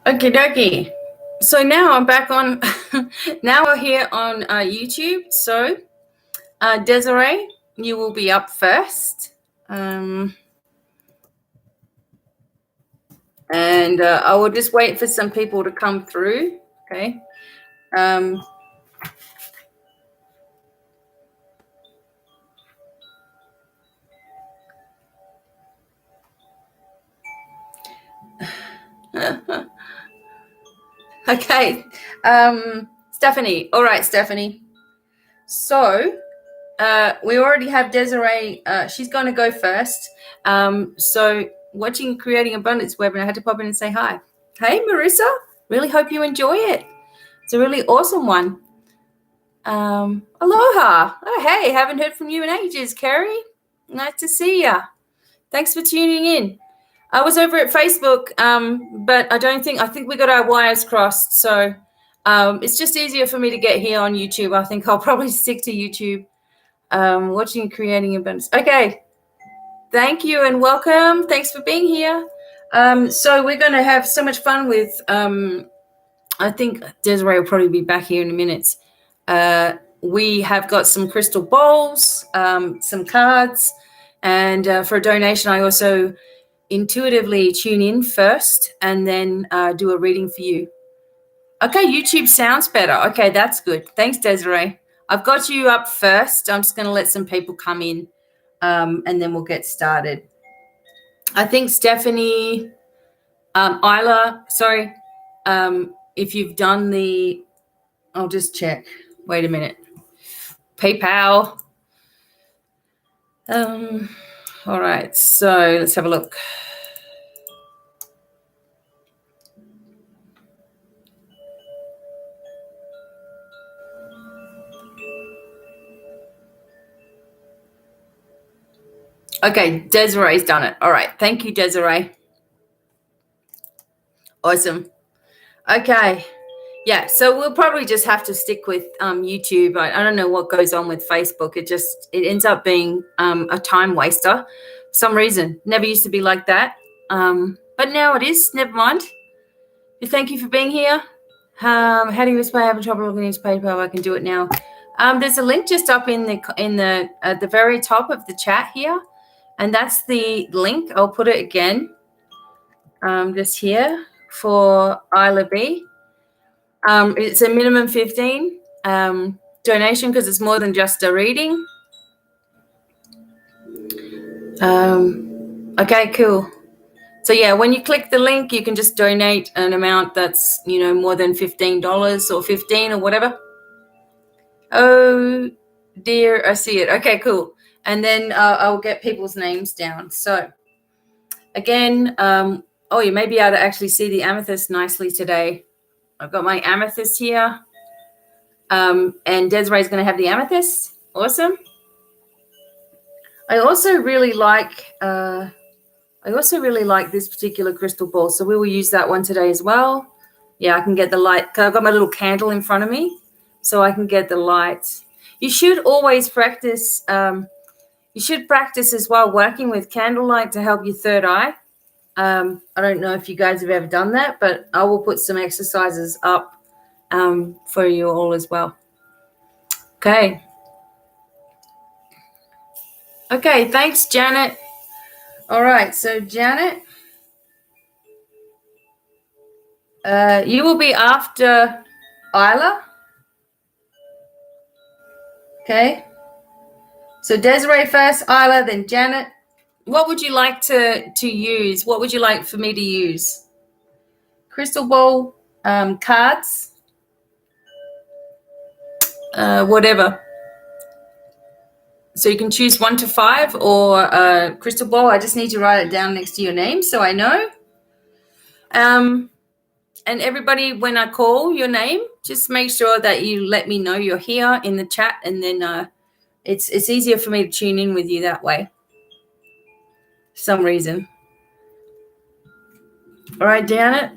Okie dokie. So now I'm back on. Now we're here on YouTube. So Desiree, you will be up first. And I will just wait for some people to come through. Okay. Okay. Stephanie. All right, Stephanie. So we already have Desiree. She's going to go first. So watching Creating Abundance webinar, I had to pop in and say hi. Hey, Marissa. Really hope you enjoy it. It's a really awesome one. Aloha. Oh, hey, haven't heard from you in ages, Carrie. Nice to see ya. Thanks for tuning in. I was over at Facebook, but I think we got our wires crossed. So it's just easier for me to get here on YouTube. I think I'll probably stick to YouTube. Watching Creating Abundance. Okay. Thank you and welcome. Thanks for being here. So we're going to have so much fun with, I think Desiree will probably be back here in a minute. We have got some crystal bowls, some cards, and for a donation, I also intuitively tune in first and then do a reading for you. Okay, YouTube sounds better. Okay, that's good. Thanks, Desiree. I've got you up first. I'm just going to let some people come in and then we'll get started. I think Stephanie, Isla, sorry, if you've done the, I'll just check. Wait a minute. PayPal. All right, so let's have a look. Okay, Desiree's done it. All right, thank you, Desiree. Awesome. Okay. Yeah, so we'll probably just have to stick with YouTube. I don't know what goes on with Facebook. It ends up being a time waster for some reason. Never used to be like that. But now it is. Never mind. Thank you for being here. How do you respond? Having trouble looking into PayPal? I can do it now. There's a link just up in the at the very top of the chat here, and that's the link. I'll put it again. Just here for Isla B. It's a minimum 15 donation because it's more than just a reading. Okay, cool. So yeah, when you click the link, you can just donate an amount that's, more than $15 or 15 or whatever. Oh dear, I see it. Okay, cool. And then I'll get people's names down. So again, you may be able to actually see the amethyst nicely today. I've got my amethyst here. And Desiree's going to have the amethyst. Awesome. I also really like this particular crystal ball, so we will use that one today as well. Yeah, I can get the light. I've got my little candle in front of me, so I can get the light. You should always practice. You should practice as well working with candlelight to help your third eye. I don't know if you guys have ever done that, but I will put some exercises up for you all as well. Okay. Okay, thanks, Janet. All right, so Janet, you will be after Isla. Okay. So Desiree first, Isla, then Janet. What would you like to use? What would you like for me to use? Crystal ball, cards, whatever. So you can choose 1 to 5 or crystal ball. I just need to write it down next to your name so I know. And everybody, when I call your name, just make sure that you let me know you're here in the chat, and then it's easier for me to tune in with you that way. For some reason. All right, Janet.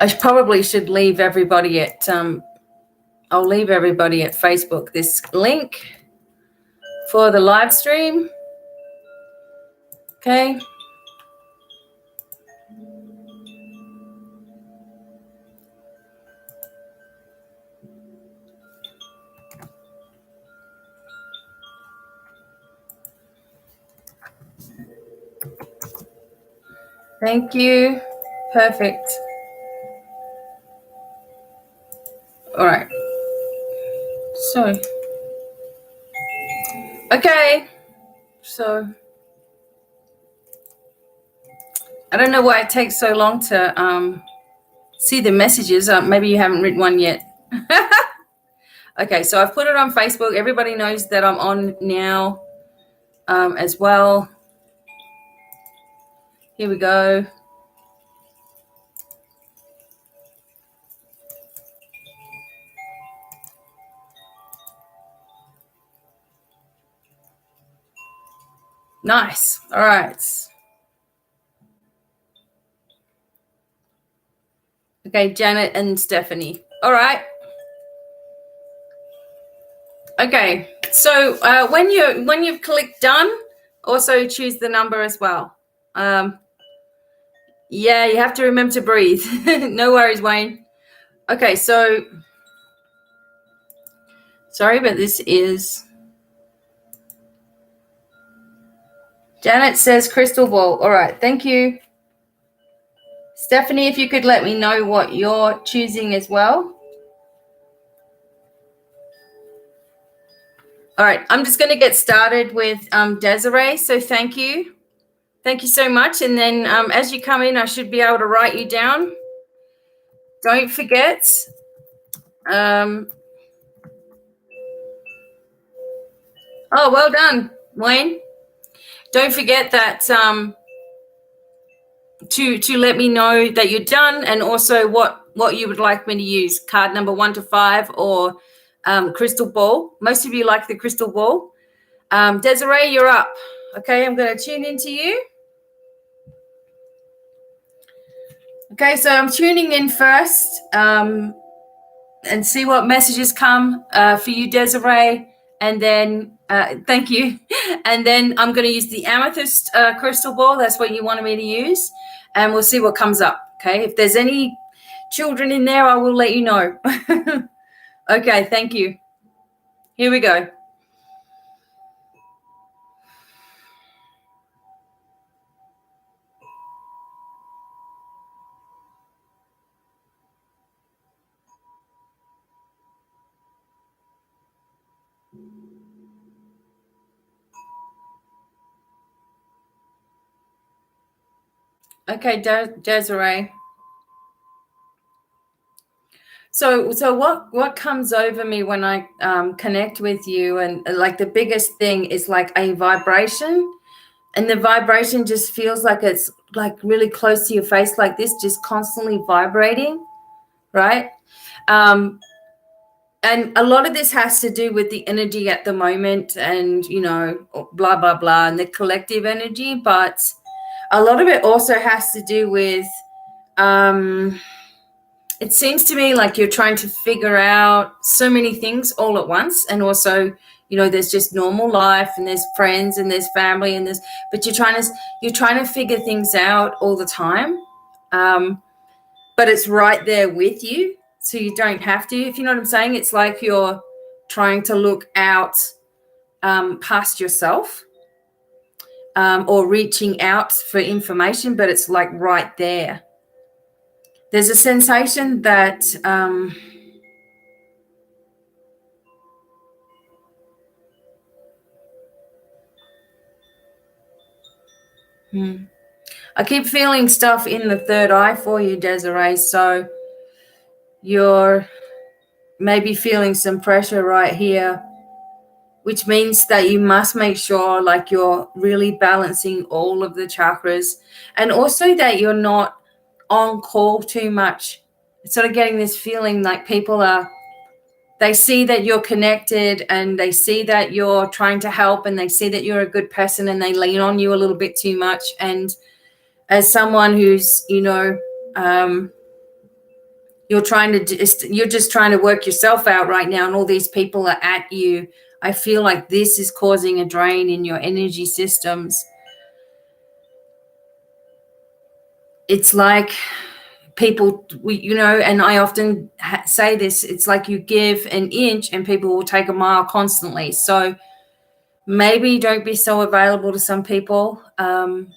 I probably should leave everybody at I'll leave everybody at Facebook this link for the live stream. Okay. Thank you. Perfect. All right. So, okay. So, I don't know why it takes so long to see the messages. Maybe you haven't written one yet. Okay, so I've put it on Facebook. Everybody knows that I'm on now as well. Here we go. Nice. All right. Okay, Janet and Stephanie. All right. Okay. So when you've clicked done, also choose the number as well. Yeah, you have to remember to breathe. No worries, Wayne. Okay, so sorry, but this is Janet says crystal ball. All right, thank you. Stephanie, if you could let me know what you're choosing as well. All right, I'm just going to get started with Desiree. So thank you. Thank you so much. And then as you come in, I should be able to write you down. Don't forget. Oh, well done, Wayne. Don't forget that to let me know that you're done, and also what you would like me to use, card number 1 to 5 or crystal ball. Most of you like the crystal ball. Desiree, you're up. Okay, I'm going to tune into you. Okay, so I'm tuning in first and see what messages come for you, Desiree. And then, thank you. And then I'm going to use the amethyst crystal ball. That's what you wanted me to use. And we'll see what comes up. Okay, if there's any children in there, I will let you know. Okay, thank you. Here we go. Okay, Desiree. So what comes over me when I connect with you, and like the biggest thing is like a vibration, and the vibration just feels like it's like really close to your face, like this, just constantly vibrating, right? And a lot of this has to do with the energy at the moment, and blah blah blah, and the collective energy, but a lot of it also has to do with it seems to me like you're trying to figure out so many things all at once. And also, there's just normal life, and there's friends, and there's family, and but you're trying to figure things out all the time. But it's right there with you. So you don't have to, if you know what I'm saying. It's like you're trying to look out past yourself, or reaching out for information, but it's like right there. There's a sensation that I keep feeling stuff in the third eye for you, Desiree. So you're maybe feeling some pressure right here, which means that you must make sure like you're really balancing all of the chakras, and also that you're not on call too much. It's sort of getting this feeling like they see that you're connected, and they see that you're trying to help, and they see that you're a good person, and they lean on you a little bit too much. And as someone who's, you're just trying to work yourself out right now, and all these people are at you. I feel like this is causing a drain in your energy systems. It's like people, and I often say this, it's like you give an inch and people will take a mile constantly. So maybe don't be so available to some people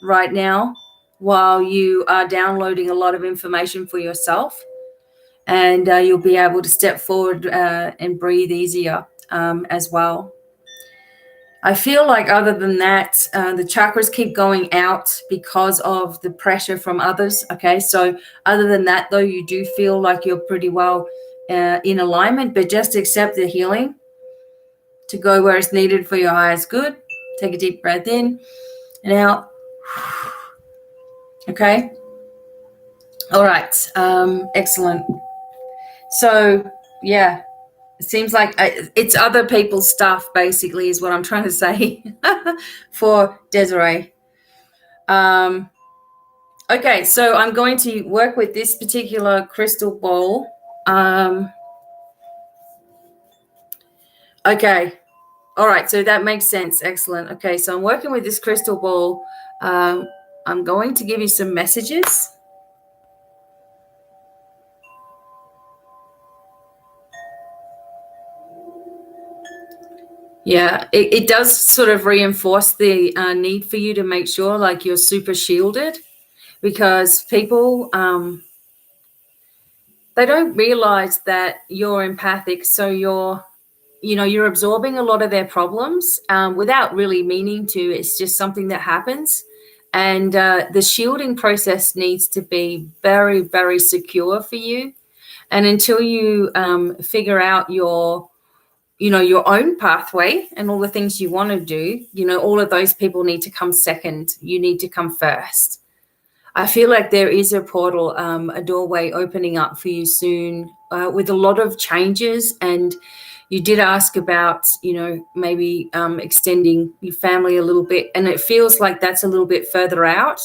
right now. while you are downloading a lot of information for yourself, and you'll be able to step forward and breathe easier as well. I feel like other than that, the chakras keep going out because of the pressure from others. Okay, so other than that, though, you do feel like you're pretty well in alignment, but just accept the healing to go where it's needed for your highest good. Take a deep breath in and out. Okay. All right. Excellent. So, yeah. It seems like it's other people's stuff, basically, is what I'm trying to say for Desiree. Okay, so I'm going to work with this particular crystal ball. Okay, all right, so that makes sense. Excellent. Okay, so I'm working with this crystal ball. I'm going to give you some messages. Yeah, it does sort of reinforce the need for you to make sure like you're super shielded, because people, they don't realize that you're empathic. So you're absorbing a lot of their problems without really meaning to. It's just something that happens. And the shielding process needs to be very, very secure for you. And until you figure out your own pathway and all the things you want to do, all of those people need to come second. You need to come first. I feel like there is a portal, a doorway opening up for you soon with a lot of changes. And you did ask about, maybe extending your family a little bit. And it feels like that's a little bit further out,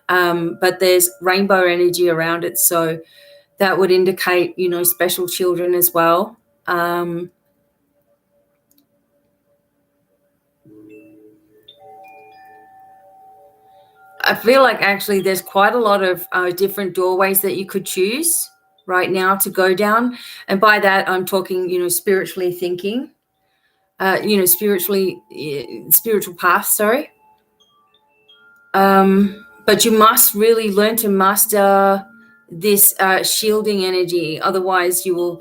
but there's rainbow energy around it. So that would indicate, special children as well. I feel like actually there's quite a lot of different doorways that you could choose right now to go down. And by that, I'm talking, spiritually thinking, spiritual path, sorry. But you must really learn to master this shielding energy. Otherwise, you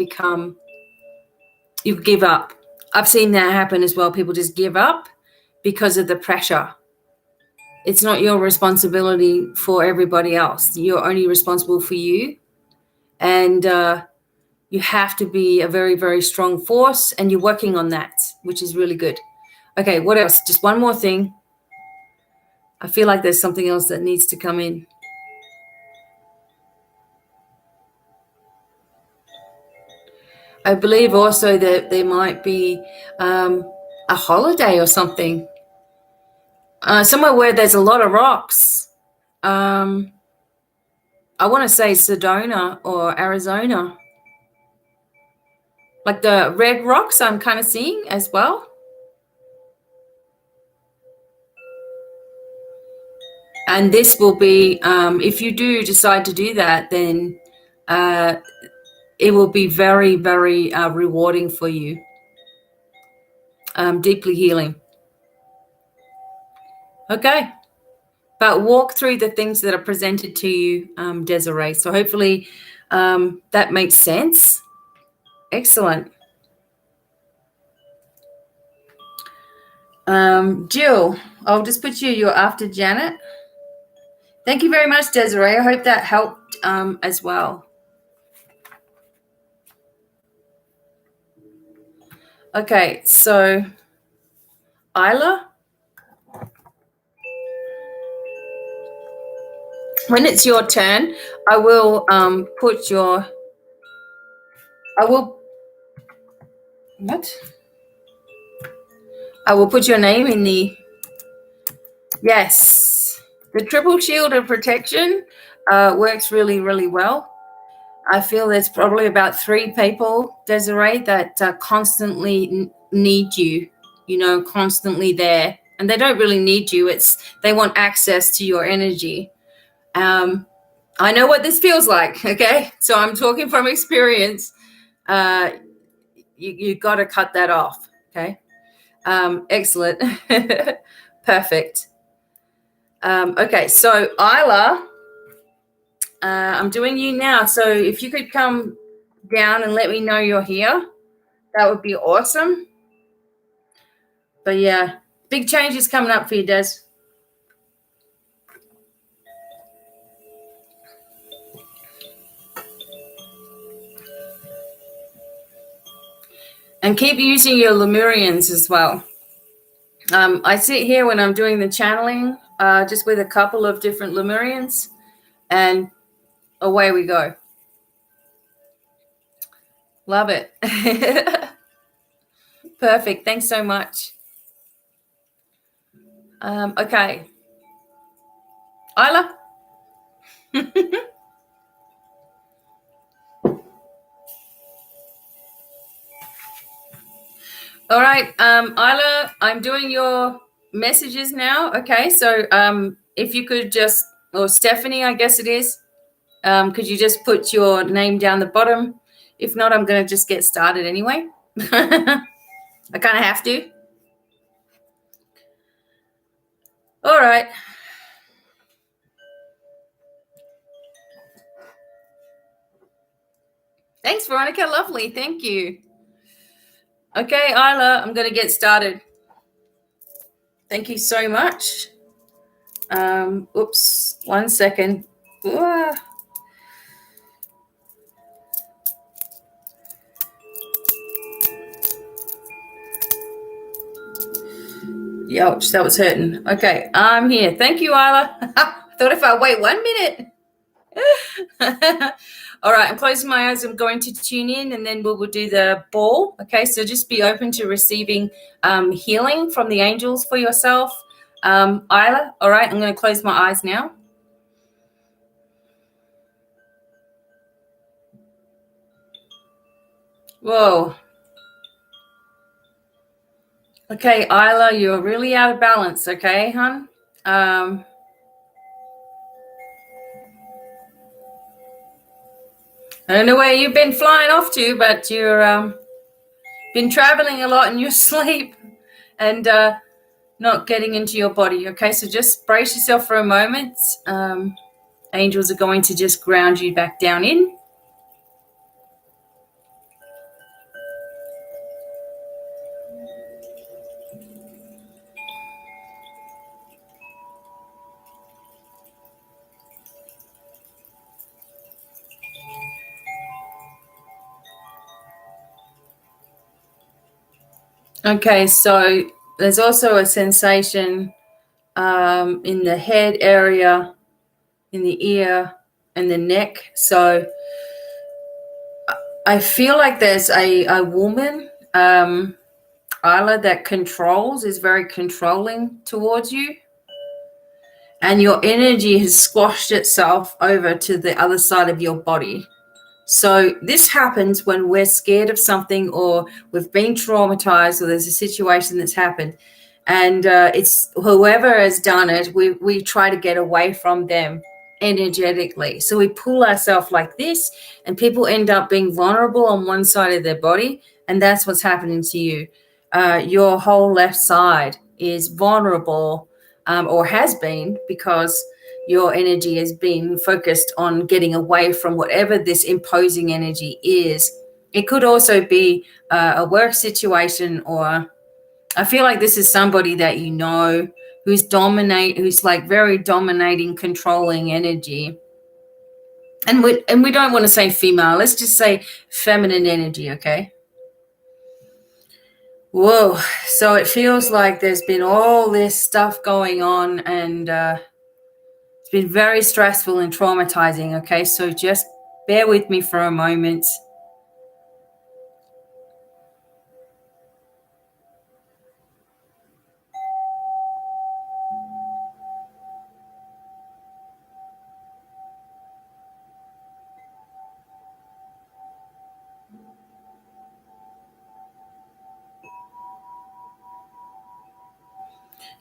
give up. I've seen that happen as well. People just give up because of the pressure. It's not your responsibility for everybody else. You're only responsible for you. And you have to be a very, very strong force, and you're working on that, which is really good. Okay, what else? Just one more thing. I feel like there's something else that needs to come in. I believe also that there might be a holiday or something. Somewhere where there's a lot of rocks. I want to say Sedona or Arizona. Like the red rocks I'm kind of seeing as well. And this will be, if you do decide to do that, then it will be very, very rewarding for you. Deeply healing. Okay. But walk through the things that are presented to you, Desiree. So hopefully that makes sense. Excellent. Jill, I'll just put you're after Janet. Thank you very much, Desiree. I hope that helped as well. Okay, so Isla, when it's your turn, I will put your, I will put your name in the, yes, the triple shield of protection works really, really well. I feel there's probably about 3 people, Desiree, that constantly need you, constantly there. And they don't really need you. They want access to your energy. I know what this feels like, okay? So I'm talking from experience. You got to cut that off, okay? Excellent. Perfect. Okay, so Isla, I'm doing you now. So if you could come down and let me know you're here, that would be awesome. But yeah, big changes coming up for you, Des. And keep using your Lemurians as well. I sit here when I'm doing the channeling, just with a couple of different Lemurians, and away we go. Love it. Perfect. Thanks so much. Okay. Isla? All right, Isla, I'm doing your messages now. Okay, so if you could just, or Stephanie, I guess it is, could you just put your name down the bottom? If not, I'm going to just get started anyway. I kind of have to. All right. Thanks, Veronica. Lovely. Thank you. Okay, Isla, I'm going to get started. Thank you so much. Oops, 1 second. Ooh. Ouch, that was hurting. Okay, I'm here. Thank you, Isla. Thought if I wait 1 minute. All right, I'm closing my eyes. I'm going to tune in, and then we'll do the ball. Okay, so just be open to receiving healing from the angels for yourself. Isla, all right, I'm going to close my eyes now. Whoa. Okay, Isla, you're really out of balance, okay, hon? I don't know where you've been flying off to, but you're been traveling a lot in your sleep and not getting into your body, okay? So just brace yourself for a moment. Angels are going to just ground you back down in. Okay, so there's also a sensation in the head area, in the ear, and the neck. So I feel like there's a woman, Isla, that controls, is very controlling towards you. And your energy has squashed itself over to the other side of your body. So this happens when we're scared of something, or we've been traumatized, or there's a situation that's happened, and it's whoever has done it, we try to get away from them energetically. So we pull ourselves like this, and people end up being vulnerable on one side of their body, and that's what's happening to you. Your whole left side is vulnerable, or has been, because your energy has been focused on getting away from whatever this imposing energy is. It could also be a work situation, or I feel like this is somebody that you know who's like very dominating, controlling energy. And we don't want to say female. Let's just say feminine energy, okay? Whoa. So it feels like there's been all this stuff going on, and it's been very stressful and traumatizing, okay? So just bear with me for a moment.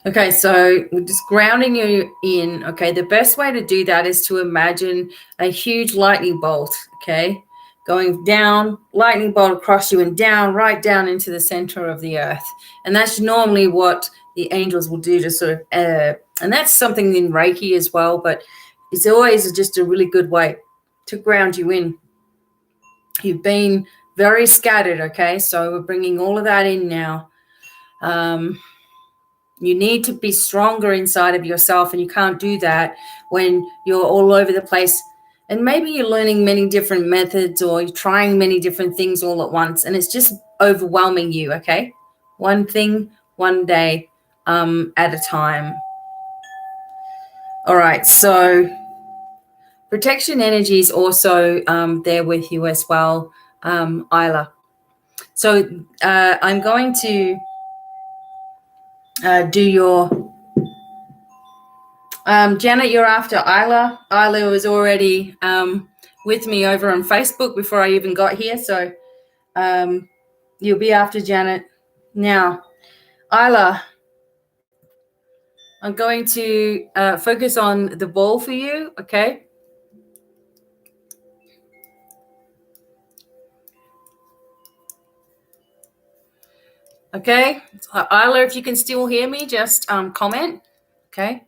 Okay, so we're just grounding you in, okay? The best way to do that is to imagine a huge lightning bolt, okay? Going down, lightning bolt across you and down, right down into the center of the earth. And that's normally what the angels will do to sort of, and that's something in Reiki as well, but it's always just a really good way to ground you in. You've been very scattered, okay? So we're bringing all of that in now. You need to be stronger inside of yourself, and you can't do that when you're all over the place. And maybe you're learning many different methods, or you're trying many different things all at once, and it's just overwhelming you, okay? One thing, one day at a time. All right, so protection energy is also there with you as well, Isla. So I'm going to do your... Janet, you're after Isla. Isla was already with me over on Facebook before I even got here, so you'll be after Janet. Now, Isla, I'm going to focus on the ball for you, okay? Okay, Isla, if you can still hear me, just comment, okay?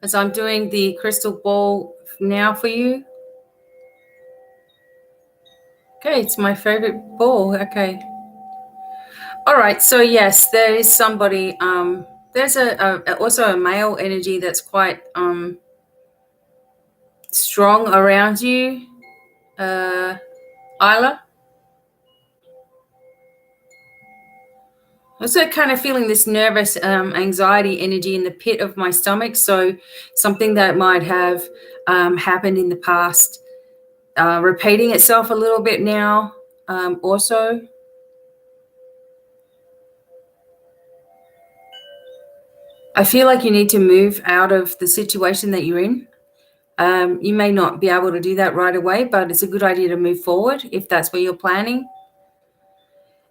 As I'm doing the crystal ball now for you. Okay, it's my favorite ball, okay. All right, so yes, there is somebody, there's also a male energy that's quite strong around you, Isla. Also kind of feeling this nervous anxiety energy in the pit of my stomach. So something that might have happened in the past, repeating itself a little bit now also. I feel like you need to move out of the situation that you're in. You may not be able to do that right away, but it's a good idea to move forward if that's what you're planning.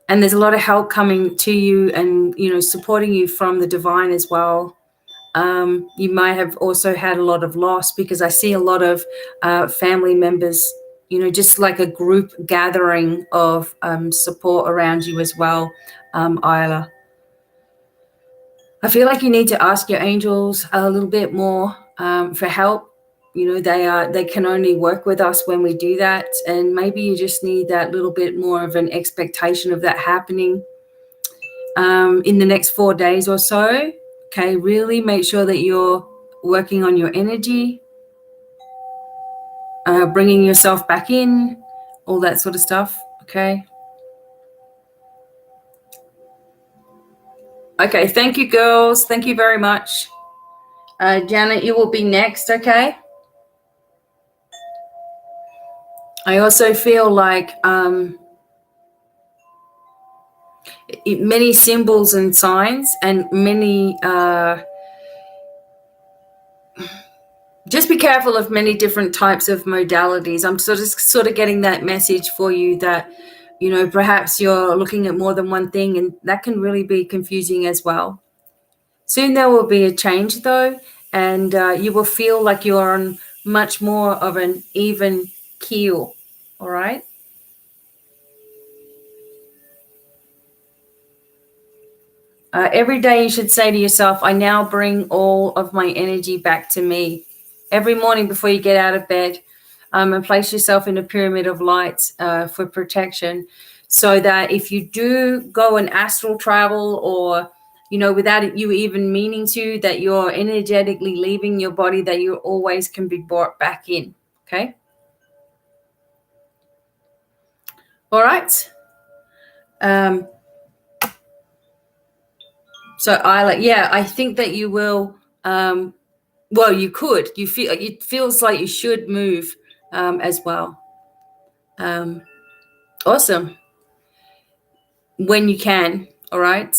And there's a lot of help coming to you and, you know, supporting you from the divine as well. You might have also had a lot of loss, because I see a lot of family members, you know, just like a group gathering of support around you as well, Isla. I feel like you need to ask your angels a little bit more for help. You know, they can only work with us when we do that, and maybe you just need that little bit more of an expectation of that happening in the next 4 days or so. Okay, really make sure that you're working on your energy, bringing yourself back in, all that sort of stuff. Okay. Okay, thank you, girls. Thank you very much. Janet, you will be next, okay? I also feel like many symbols and signs and many... just be careful of many different types of modalities. I'm sort of getting that message for you that, you know, perhaps you're looking at more than one thing, and that can really be confusing as well. Soon there will be a change, though, and you will feel like you're on much more of an even keel, all right? Every day you should say to yourself, I now bring all of my energy back to me. Every morning before you get out of bed, and place yourself in a pyramid of lights for protection, so that if you do go an astral travel, or, you know, without you even meaning to, that you're energetically leaving your body, that you always can be brought back in, okay? All right. So Isla, yeah, I think that you will... well, you could. You feel it feels like you should move as well. Awesome. When you can, all right.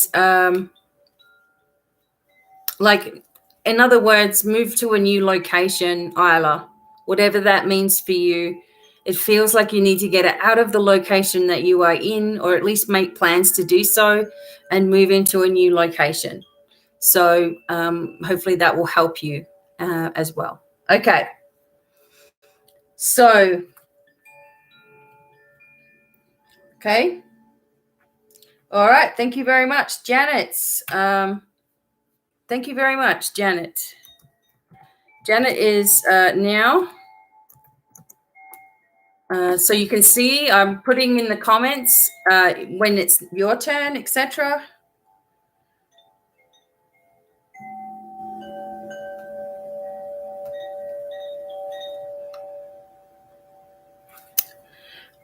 Like, in other words, move to a new location, Isla. Whatever that means for you. It feels like you need to get it out of the location that you are in, or at least make plans to do so, and move into a new location. So hopefully that will help you as well. Okay. So, okay. All right. Thank you very much, Janet. Thank you very much, Janet. Janet is now. So you can see I'm putting in the comments when it's your turn, etc.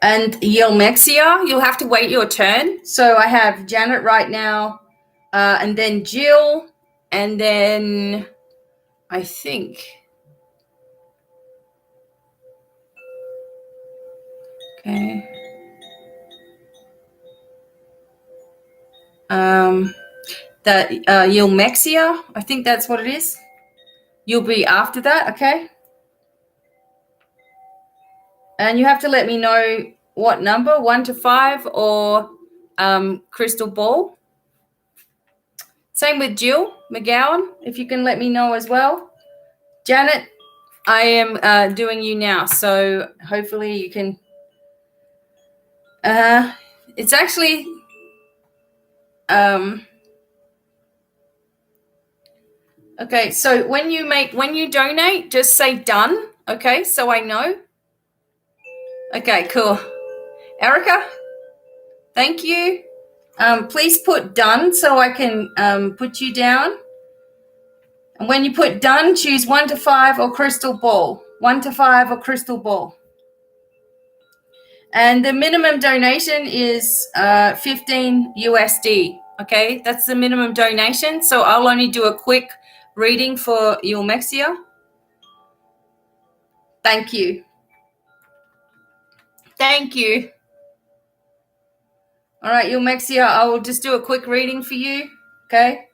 And Numexia, you'll have to wait your turn. So I have Janet right now, and then Jill, and then I think. Okay. That Numexia, I think that's what it is. You'll be after that, okay? And you have to let me know what number, 1 to 5 or crystal ball. Same with Jill McGowan, if you can let me know as well. Janet, I am doing you now, so hopefully you can. It's actually okay. So when you donate, just say done. Okay, so I know. Okay, cool. Erica, thank you. Please put done so I can put you down. And when you put done, choose 1 to 5 or crystal ball. 1 to 5 or crystal ball. And the minimum donation is 15 USD. Okay, that's the minimum donation. So I'll only do a quick reading for Numexia. Thank you. Thank you. All right, Numexia, I will just do a quick reading for you. Okay.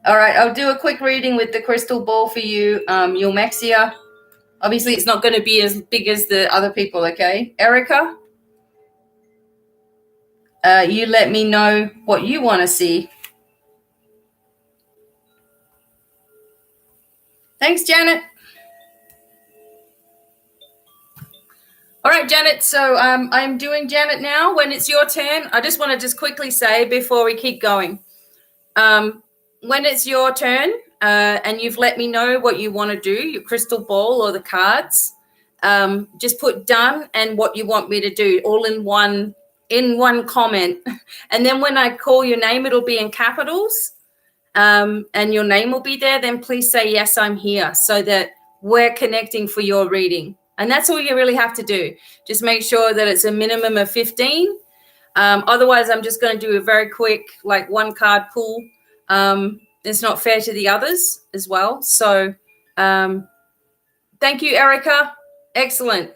All right, I'll do a quick reading with the crystal ball for you, Numexia. Obviously, it's not going to be as big as the other people, okay? Erica, you let me know what you want to see. Thanks, Janet. All right, Janet, so I'm doing Janet now. When it's your turn, I just want to quickly say before we keep going, when it's your turn and you've let me know what you want to do, your crystal ball or the cards, just put done and what you want me to do all in one comment. And then when I call your name, it'll be in capitals and your name will be there. Then please say, yes, I'm here, so that we're connecting for your reading. And that's all you really have to do. Just make sure that it's a minimum of 15. Otherwise, I'm just going to do a very quick, like, one card pull. It's not fair to the others as well. So thank you, Erica. Excellent.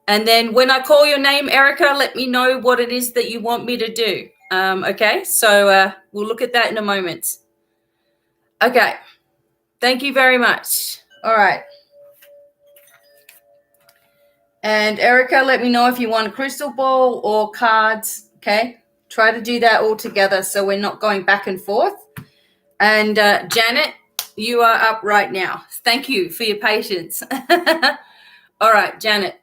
And then when I call your name, Erica, let me know what it is that you want me to do. Okay, so we'll look at that in a moment. Okay, thank you very much. All right. And Erica, let me know if you want a crystal ball or cards, okay? Try to do that all together so we're not going back and forth. And Janet, you are up right now. Thank you for your patience. All right, Janet.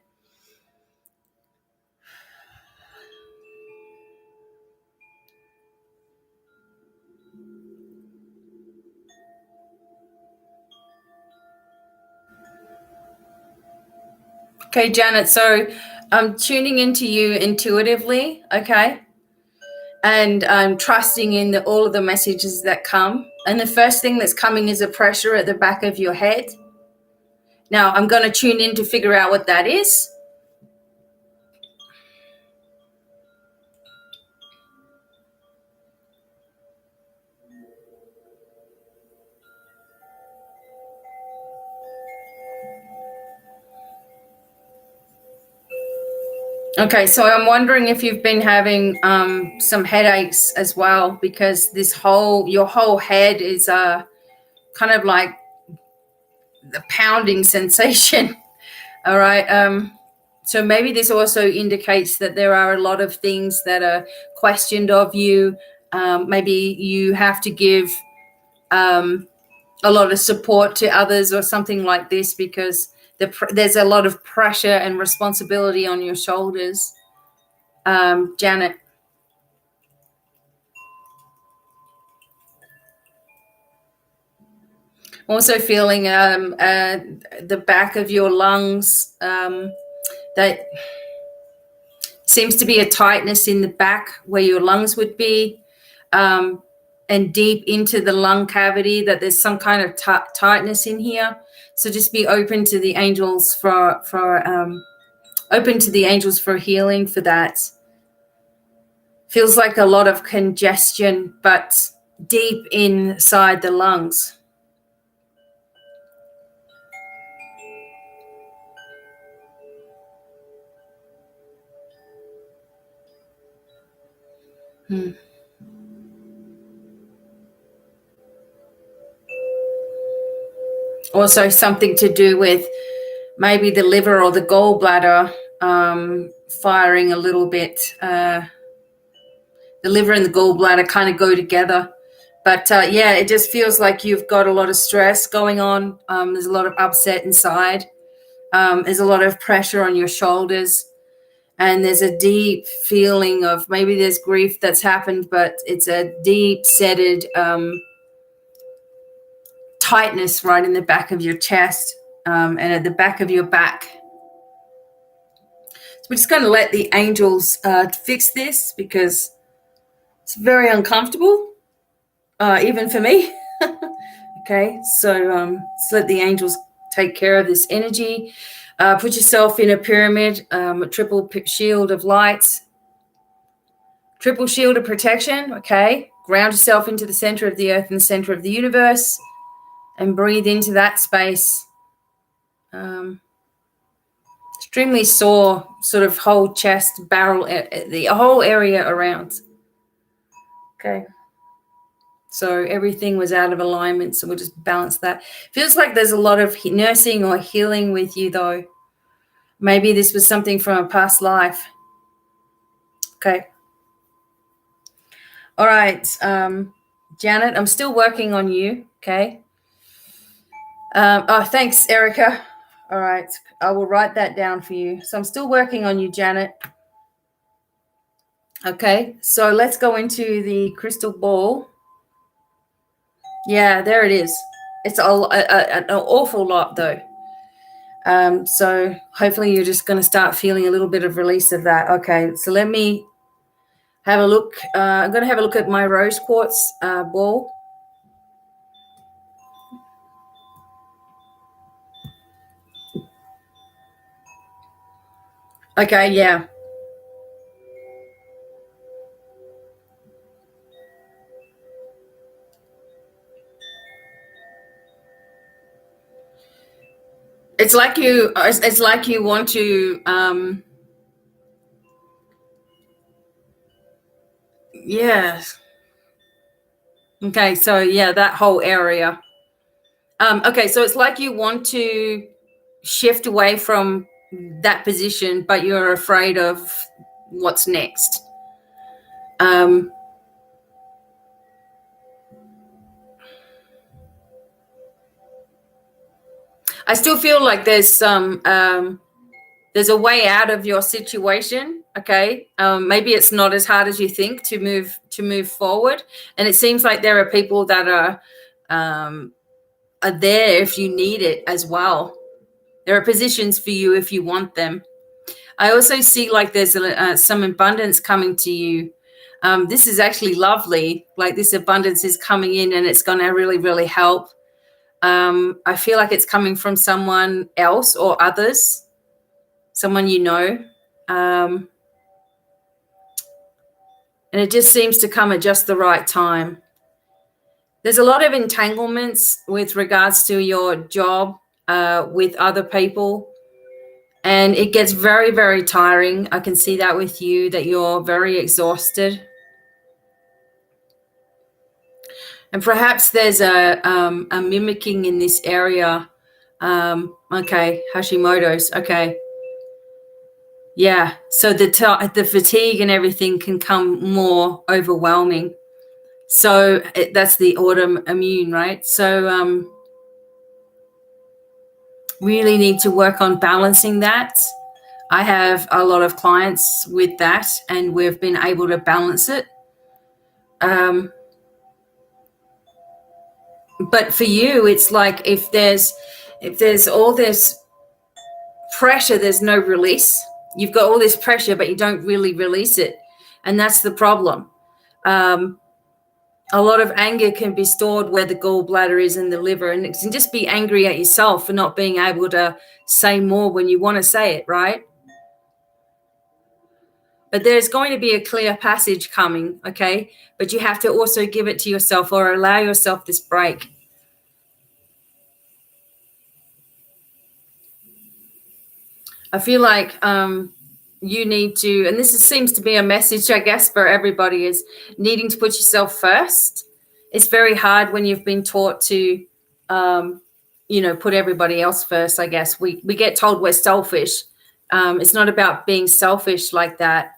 Okay, Janet, so I'm tuning into you intuitively, okay? And I'm trusting in all of the messages that come. And the first thing that's coming is a pressure at the back of your head. Now, I'm going to tune in to figure out what that is. Okay, so I'm wondering if you've been having some headaches as well, because your whole head is kind of like the pounding sensation. All right. So maybe this also indicates that there are a lot of things that are questioned of you. Maybe you have to give a lot of support to others or something like this, because there's a lot of pressure and responsibility on your shoulders. Janet. Also feeling the back of your lungs, that seems to be a tightness in the back where your lungs would be, and deep into the lung cavity, that there's some kind of tightness in here. So just be open to the angels for healing for that. Feels like a lot of congestion, but deep inside the lungs. Also something to do with maybe the liver or the gallbladder firing a little bit. The liver and the gallbladder kind of go together. But yeah, it just feels like you've got a lot of stress going on. There's a lot of upset inside. There's a lot of pressure on your shoulders. And there's a deep feeling of maybe there's grief that's happened, but it's a deep-setted tightness right in the back of your chest and at the back of your back. So we're just going to let the angels fix this, because it's very uncomfortable, even for me. Okay, so let's let the angels take care of this energy. Put yourself in a pyramid, a triple shield of light, triple shield of protection. Okay, ground yourself into the center of the earth and the center of the universe, and breathe into that space. Extremely sore, sort of whole chest, barrel, the whole area around. Okay. So everything was out of alignment, so we'll just balance that. Feels like there's a lot of nursing or healing with you, though. Maybe this was something from a past life. Okay. All right. Janet, I'm still working on you. Okay. Oh, thanks, Erica. All right. I will write that down for you. So I'm still working on you, Janet. Okay. So let's go into the crystal ball. Yeah, there it is. It's an awful lot, though. So hopefully you're just going to start feeling a little bit of release of that. Okay, so let me have a look. I'm going to have a look at my rose quartz ball. Okay, yeah. It's like you want to yeah. Okay, so yeah, that whole area. Okay, so it's like you want to shift away from that position, but you're afraid of what's next. I still feel like there's a way out of your situation. Okay, maybe it's not as hard as you think to move forward, and it seems like there are people that are there if you need it as well. There are positions for you if you want them. I also see like there's some abundance coming to you. This is actually lovely. Like this abundance is coming in, and it's going to really, really help. I feel like it's coming from someone else or others, someone you know. And it just seems to come at just the right time. There's a lot of entanglements with regards to your job with other people. And it gets very, very tiring. I can see that with you, that you're very exhausted. And perhaps there's a mimicking in this area. Okay, Hashimoto's. Okay. Yeah, so the fatigue and everything can come more overwhelming. So that's the autoimmune, right? So really need to work on balancing that. I have a lot of clients with that, and we've been able to balance it. But for you, it's like if there's all this pressure, there's no release. You've got all this pressure, but you don't really release it, and that's the problem. A lot of anger can be stored where the gallbladder is in the liver, and it can just be angry at yourself for not being able to say more when you want to say it, right? But there's going to be a clear passage coming, okay? But you have to also give it to yourself or allow yourself this break. I feel like you need to, and this seems to be a message, I guess, for everybody, is needing to put yourself first. It's very hard when you've been taught to, put everybody else first, I guess. We get told we're selfish. It's not about being selfish like that,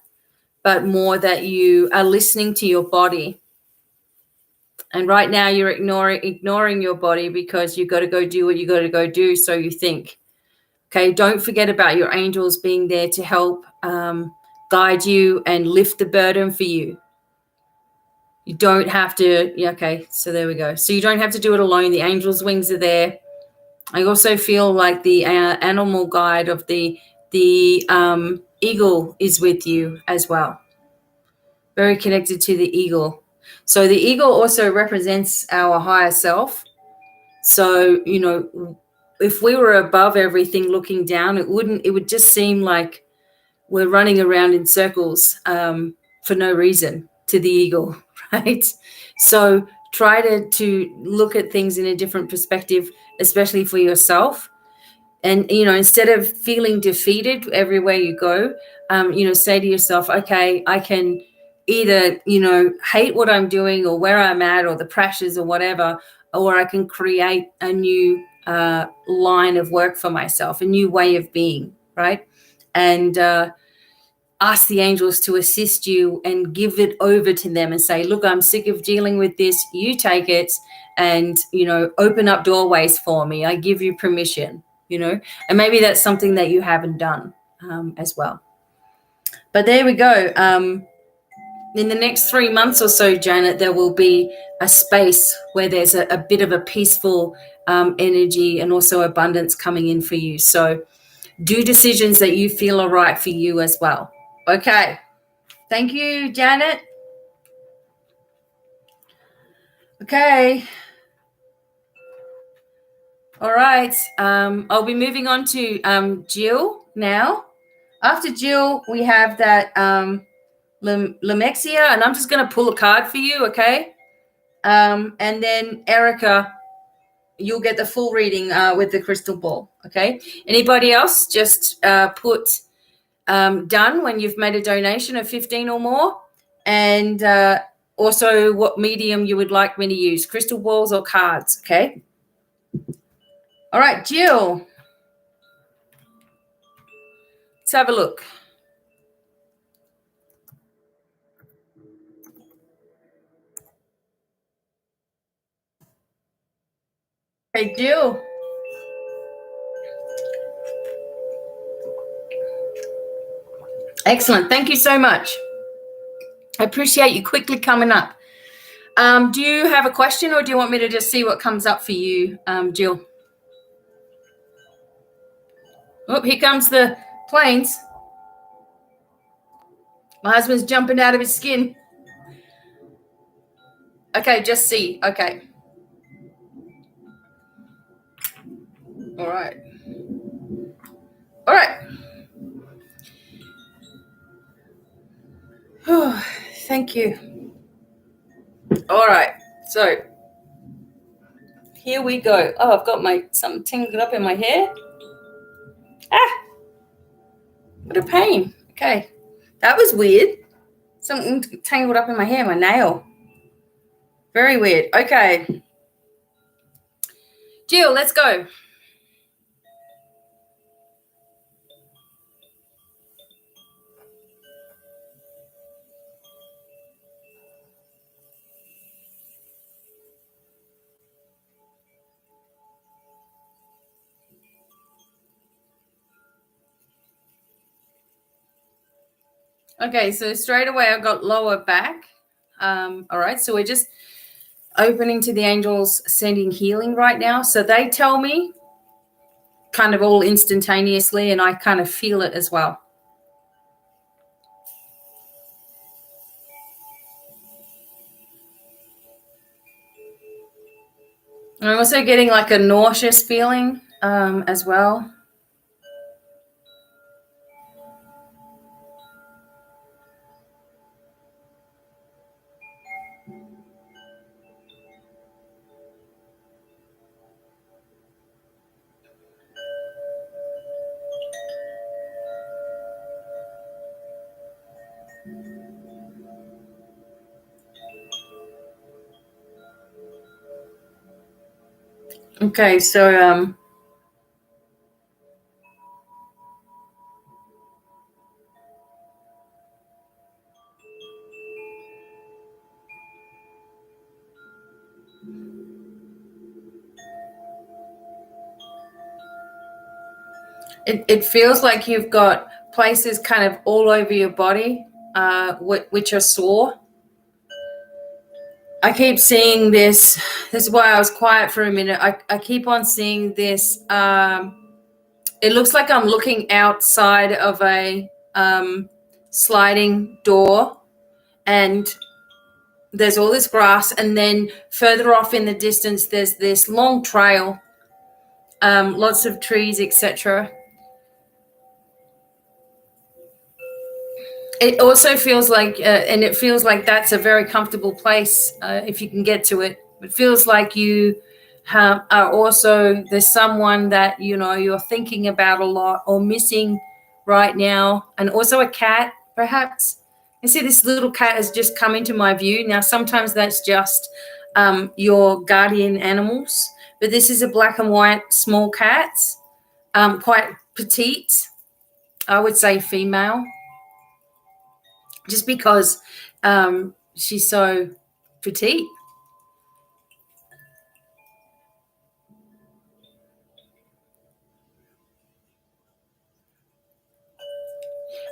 but more that you are listening to your body. And right now you're ignoring your body because you got to go do what you got to go do, so you think. Okay, don't forget about your angels being there to help guide you and lift the burden for you. You don't have to, okay, so there we go. So you don't have to do it alone. The angels' wings are there. I also feel like the animal guide of the eagle is with you as well. Very connected to the eagle. So the eagle also represents our higher self. So, if we were above everything looking down, it would just seem like we're running around in circles for no reason to the eagle, right? So try to look at things in a different perspective, especially for yourself. And, instead of feeling defeated everywhere you go, say to yourself, okay, I can either, hate what I'm doing or where I'm at or the pressures or whatever, or I can create a new line of work for myself, a new way of being, right? And ask the angels to assist you and give it over to them and say, look, I'm sick of dealing with this. You take it and, open up doorways for me. I give you permission, and maybe that's something that you haven't done as well. But there we go. In the next 3 months or so, Janet, there will be a space where there's a bit of a peaceful energy and also abundance coming in for you. So do decisions that you feel are right for you as well. Okay. Thank you, Janet. Okay. All right. I'll be moving on to Jill now. After Jill, we have that Numexia, and I'm just going to pull a card for you, okay? And then Erica, you'll get the full reading with the crystal ball, okay? Anybody else, just put done when you've made a donation of 15 or more, and also what medium you would like me to use, crystal balls or cards, okay? All right, Jill, let's have a look. Hey, Jill. Excellent. Thank you so much. I appreciate you quickly coming up. Do you have a question, or do you want me to just see what comes up for you, Jill? Oh, here comes the planes. My husband's jumping out of his skin. Okay, just see. Okay. All right. All right. Oh, thank you. All right. So here we go. Oh, I've got something tangled up in my hair. Ah, what a pain. Okay. That was weird. Something tangled up in my hair, my nail. Very weird. Okay. Jill, let's go. Okay, so straight away I got lower back. All right, so we're just opening to the angels sending healing right now. So they tell me kind of all instantaneously, and I kind of feel it as well. And I'm also getting like a nauseous feeling as well. Okay, so it feels like you've got places kind of all over your body which are sore. I keep seeing this. This is why I was quiet for a minute. I keep on seeing this. It looks like I'm looking outside of a sliding door, and there's all this grass, and then further off in the distance there's this long trail, lots of trees, etc. It also feels like and it feels like that's a very comfortable place if you can get to it. It feels like you are also, there's someone that you're thinking about a lot or missing right now, and also a cat perhaps. I see this little cat has just come into my view. Now sometimes that's just your guardian animals, but this is a black and white small cat, quite petite, I would say female, just because she's so petite.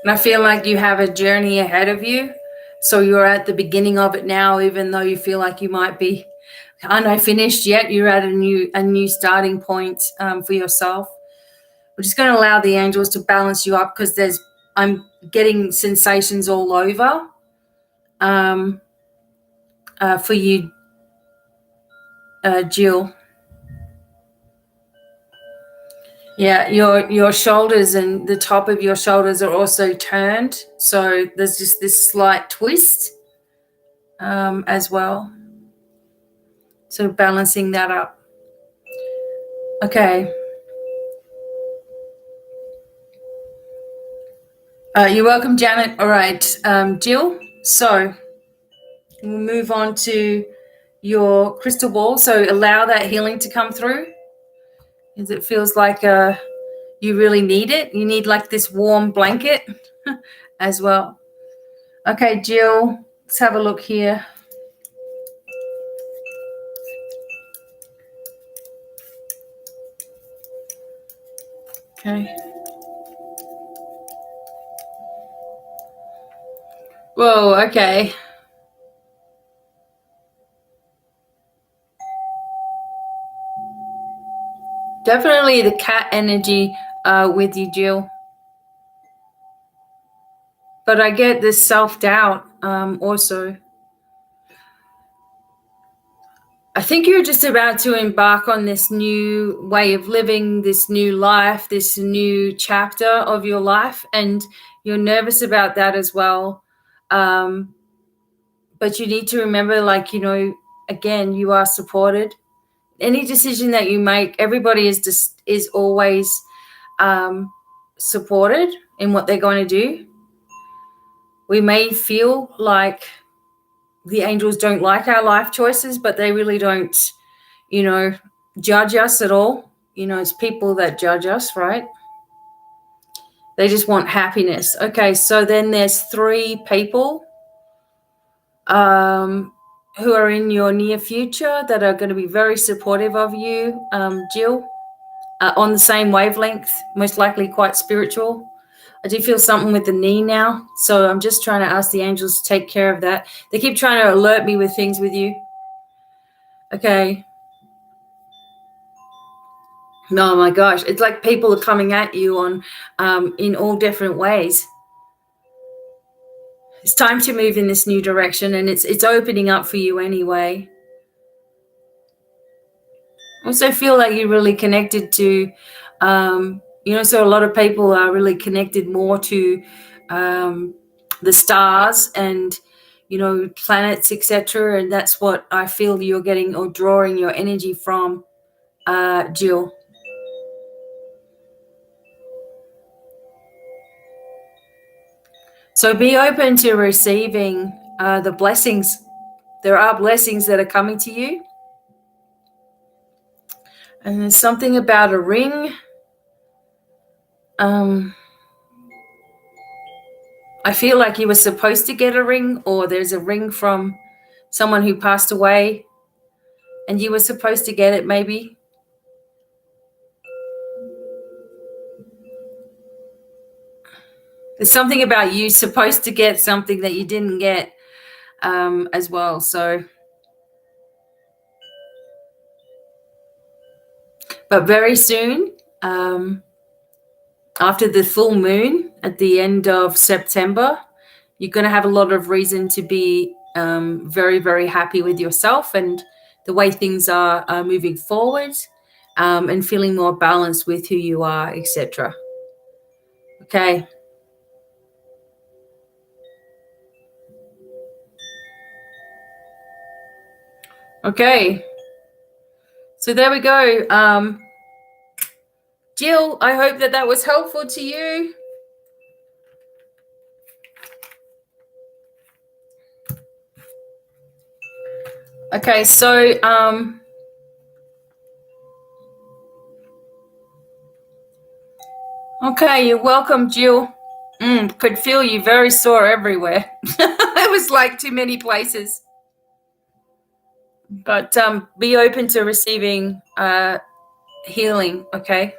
And I feel like you have a journey ahead of you. So you're at the beginning of it now, even though you feel like you might be, I know, finished yet. You're at a new starting point for yourself. We're just going to allow the angels to balance you up, because I'm getting sensations all over for you, Jill. Yeah, your shoulders and the top of your shoulders are also turned, so there's just this slight twist as well. So balancing that up. Okay. You're welcome, Janet. All right, Jill. So we'll move on to your crystal ball. So allow that healing to come through, because it feels like you really need it. You need like this warm blanket as well. Okay, Jill, let's have a look here. Okay. Whoa, okay. Definitely the cat energy with you, Jill. But I get this self-doubt also. I think you're just about to embark on this new way of living, this new life, this new chapter of your life, and you're nervous about that as well. But you need to remember, like, again, you are supported. Any decision that you make, everybody is always supported in what they're going to do. We may feel like the angels don't like our life choices, but they really don't, judge us at all. It's people that judge us, right? They just want happiness. Okay, so then there's 3 people who are in your near future that are going to be very supportive of you, Jill, on the same wavelength, most likely quite spiritual. I do feel something with the knee now. So I'm just trying to ask the angels to take care of that. They keep trying to alert me with things with you. Okay. Oh my gosh. It's like people are coming at you on in all different ways. It's time to move in this new direction, and it's opening up for you anyway. I also feel like you're really connected to, so a lot of people are really connected more to the stars and, planets, etc. And that's what I feel you're getting or drawing your energy from, Jill. So be open to receiving the blessings. There are blessings that are coming to you. And there's something about a ring. I feel like you were supposed to get a ring, or there's a ring from someone who passed away and you were supposed to get it maybe. There's something about you supposed to get something that you didn't get as well. So, but very soon, after the full moon at the end of September, you're going to have a lot of reason to be very, very happy with yourself and the way things are moving forward, and feeling more balanced with who you are, etc. Okay. Okay. So there we go. Jill, I hope that was helpful to you. Okay, so okay, you're welcome, Jill. Could feel you very sore everywhere. It was like too many places. But be open to receiving healing, okay?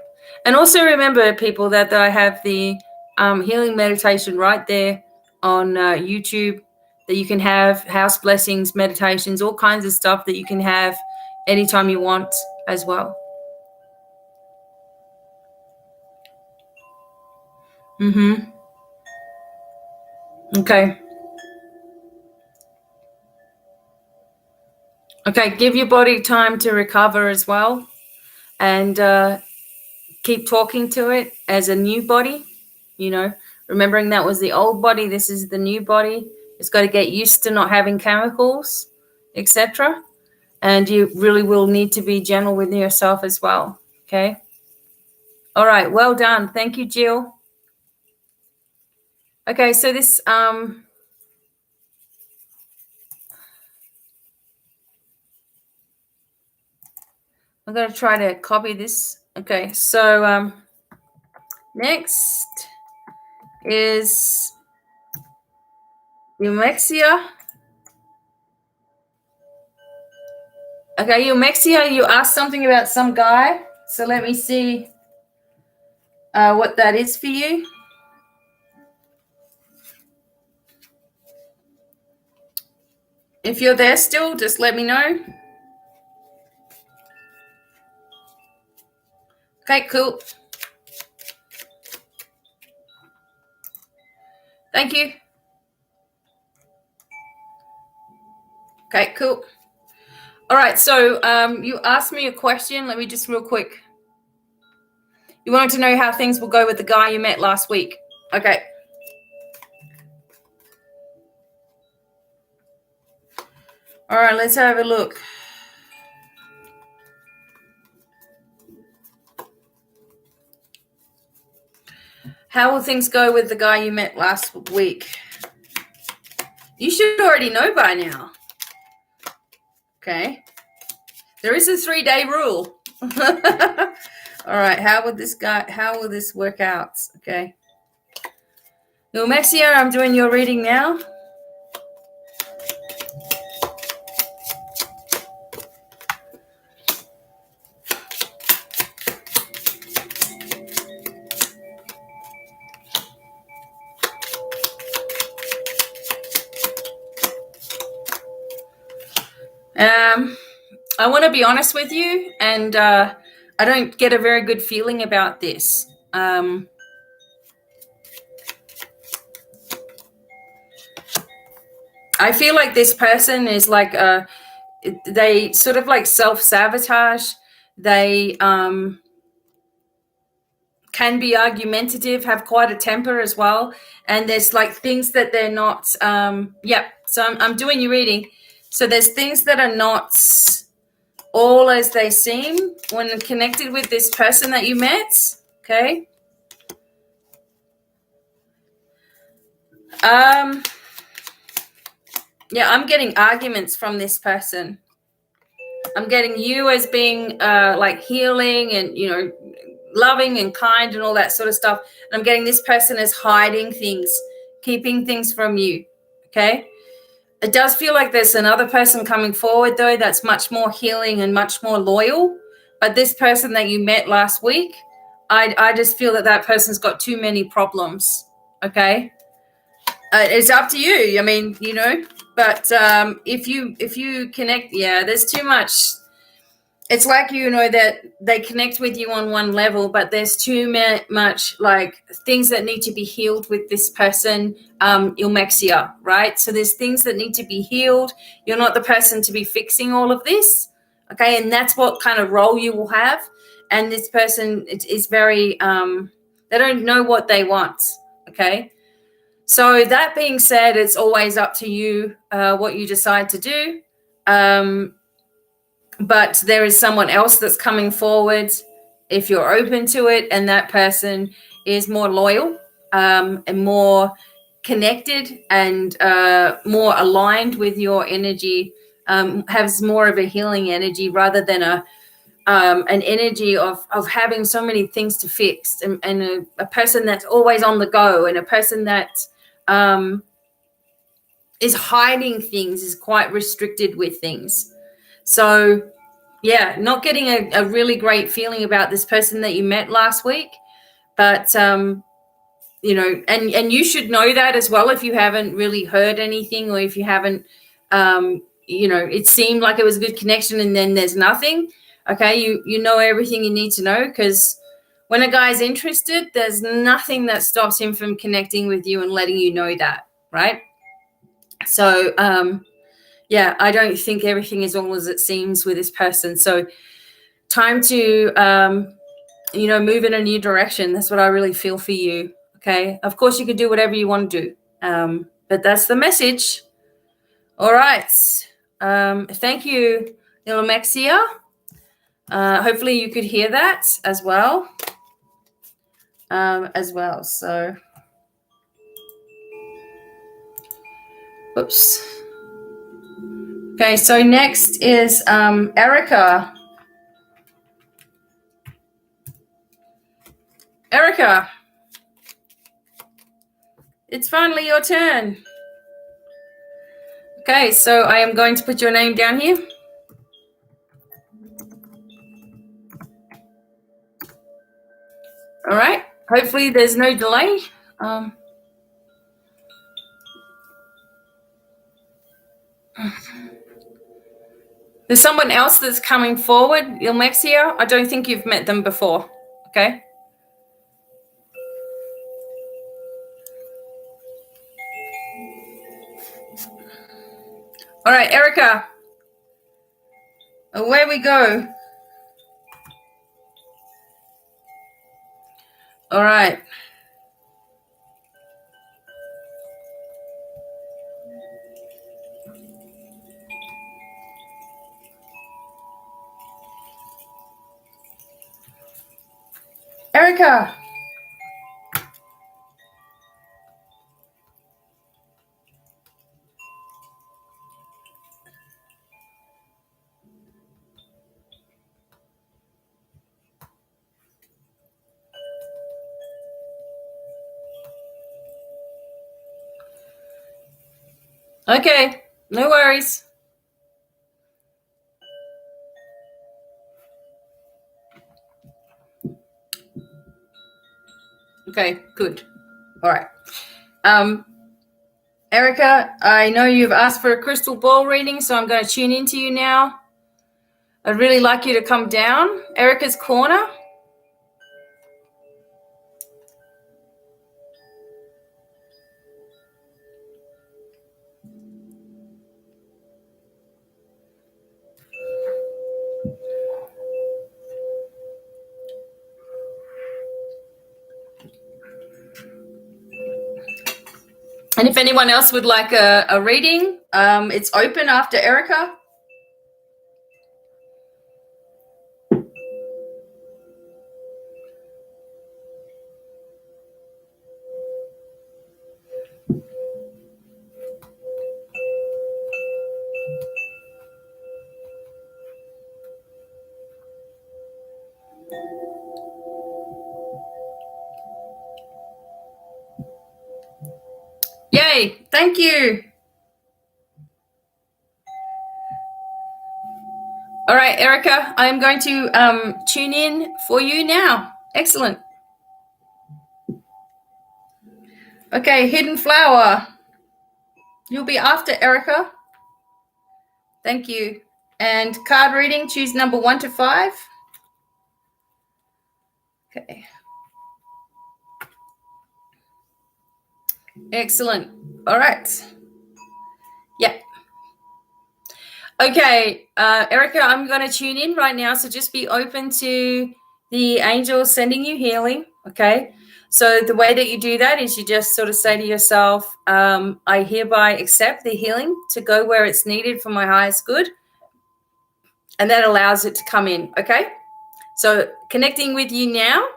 And also remember, people, that I have the healing meditation right there on YouTube, that you can have house blessings, meditations, all kinds of stuff that you can have anytime you want as well. Okay. Okay, give your body time to recover as well, and keep talking to it as a new body, remembering that was the old body, this is the new body. It's got to get used to not having chemicals, etc. And you really will need to be gentle with yourself as well, okay? All right, well done. Thank you, Jill. Okay, so this I'm going to try to copy this. Okay, so next is Numexia. Okay, Numexia, you asked something about some guy. So let me see what that is for you. If you're there still, just let me know. Okay, cool. Thank you. Okay, cool. All right, so you asked me a question. Let me just real quick. You wanted to know how things will go with the guy you met last week. Okay. All right, let's have a look. How will things go with the guy you met last week? You should already know by now. Okay. There is a 3-day rule. All right, how will this work out? Okay. Numexia, I'm doing your reading now. I want to be honest with you, and I don't get a very good feeling about this. I feel like this person is like they sort of like self-sabotage. They can be argumentative, have quite a temper as well. And there's like things that they're not, so I'm doing your reading. So there's things that are not all as they seem when connected with this person that you met, okay? Yeah, I'm getting arguments from this person. I'm getting you as being like healing and, you know, loving and kind and all that sort of stuff. And I'm getting this person as hiding things, keeping things from you, okay? It does feel like there's another person coming forward, though, that's much more healing and much more loyal. But this person that you met last week, I just feel that that person's got too many problems, okay? It's up to you. I mean, you know, but if you connect, yeah, there's too much. It's like, you know, that they connect with you on one level, but there's too much like things that need to be healed with this person, Numexia, right? So there's things that need to be healed. You're not the person to be fixing all of this, okay? And that's what kind of role you will have. And this person is very, they don't know what they want, okay? So that being said, it's always up to you what you decide to do. But there is someone else that's coming forward if you're open to it, and that person is more loyal and more connected and more aligned with your energy, has more of a healing energy rather than an energy of having so many things to fix, and a person that's always on the go, and a person that is hiding things, is quite restricted with things. So yeah, not getting a really great feeling about this person that you met last week. But you know, and you should know that as well if you haven't really heard anything, or if you haven't you know, it seemed like it was a good connection and then there's nothing. Okay, you know everything you need to know, because when a guy's interested, there's nothing that stops him from connecting with you and letting you know that, right? So yeah, I don't think everything is all as it seems with this person. So time to you know, move in a new direction. That's what I really feel for you. Okay, of course you can do whatever you want to do, but that's the message. All right. Thank you, Numexia. Hopefully you could hear that as well. So oops. Okay, so next is Erica. Erica, it's finally your turn. Okay, so I am going to put your name down here. All right. Hopefully there's no delay. There's someone else that's coming forward, Numexia. I don't think you've met them before. Okay. All right, Erica. Away we go. All right. Erica. Okay, no worries. Okay, good. All right. Erica, I know you've asked for a crystal ball reading, so I'm going to tune into you now. I'd really like you to come down. Erica's Corner. And if anyone else would like a reading, it's open after Erica. Yay, thank you. All right, Erica, I'm going to tune in for you now. Excellent. Okay, Hidden Flower. You'll be after Erica. Thank you. And card reading, choose number 1 to 5. Okay. Excellent. All right. Yeah. Okay, Erica, I'm going to tune in right now. So just be open to the angels sending you healing. Okay. So the way that you do that is you just sort of say to yourself, I hereby accept the healing to go where it's needed for my highest good. And that allows it to come in. Okay. So connecting with you now,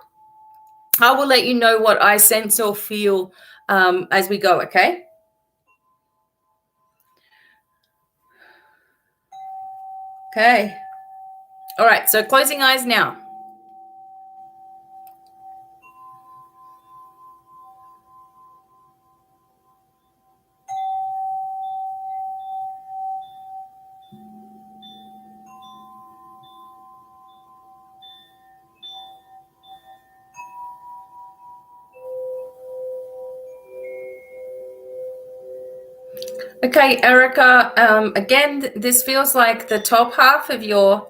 I will let you know what I sense or feel as we go. Okay. Okay. All right. So closing eyes now. Okay, Erica, again, this feels like the top half of your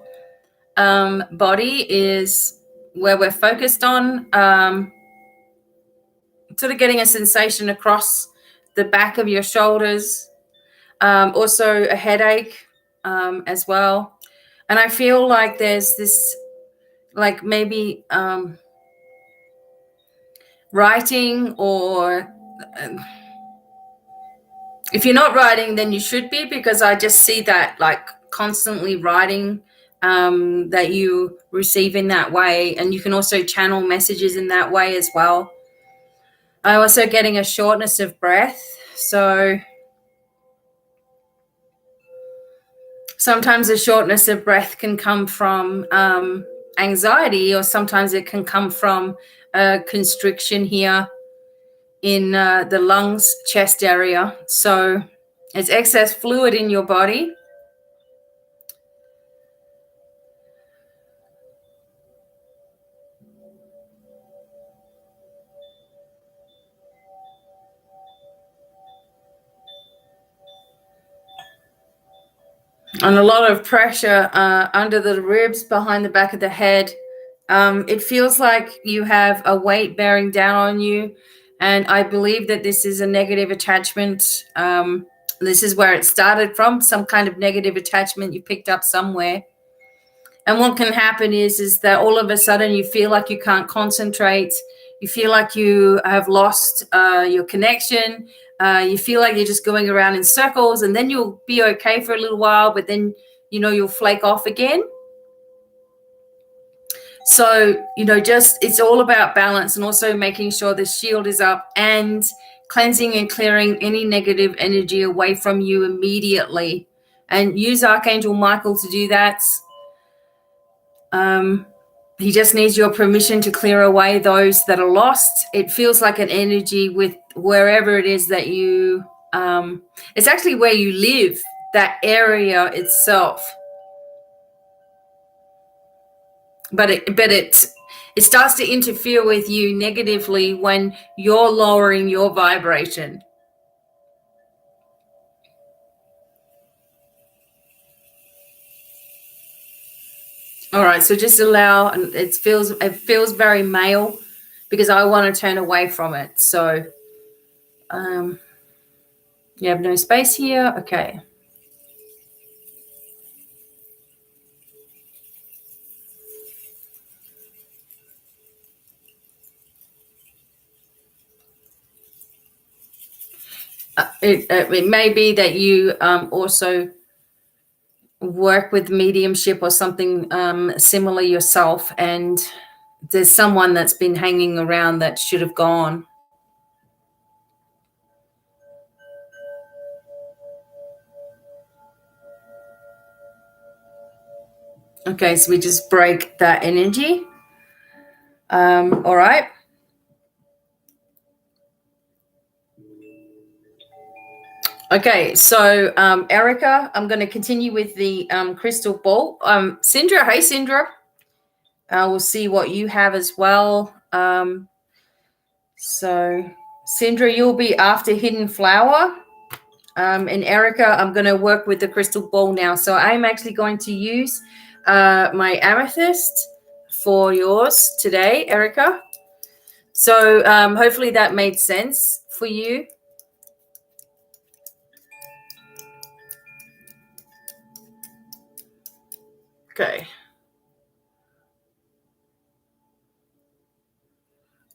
body is where we're focused on, sort of getting a sensation across the back of your shoulders, also a headache as well. And I feel like there's this, like maybe writing, or if you're not writing, then you should be, because I just see that like constantly writing that you receive in that way. And you can also channel messages in that way as well. I'm also getting a shortness of breath. So sometimes a shortness of breath can come from anxiety, or sometimes it can come from constriction here in the lungs, chest area. So it's excess fluid in your body. And a lot of pressure under the ribs, behind the back of the head. It feels like you have a weight bearing down on you. And I believe that this is a negative attachment. This is where it started from, some kind of negative attachment you picked up somewhere. And what can happen is that all of a sudden you feel like you can't concentrate. You feel like you have lost your connection. You feel like you're just going around in circles, and then you'll be okay for a little while, but then, you'll flake off again. So, just it's all about balance, and also making sure the shield is up and cleansing and clearing any negative energy away from you immediately. And use Archangel Michael to do that. He just needs your permission to clear away those that are lost. It feels like an energy with wherever it is that you, it's actually where you live, that area itself. But it starts to interfere with you negatively when you're lowering your vibration. All right, so just allow, and it feels very male because I want to turn away from it. So you have no space here. Okay. It may be that you also work with mediumship or something similar yourself, and there's someone that's been hanging around that should have gone. Okay, so we just break that energy. All right. Okay, so Erica, I'm going to continue with the crystal ball. Syndra, hey Syndra. We'll see what you have as well. So Syndra, you'll be after Hidden Flower. And Erica, I'm going to work with the crystal ball now. So I'm actually going to use my amethyst for yours today, Erica. So hopefully that made sense for you. Okay.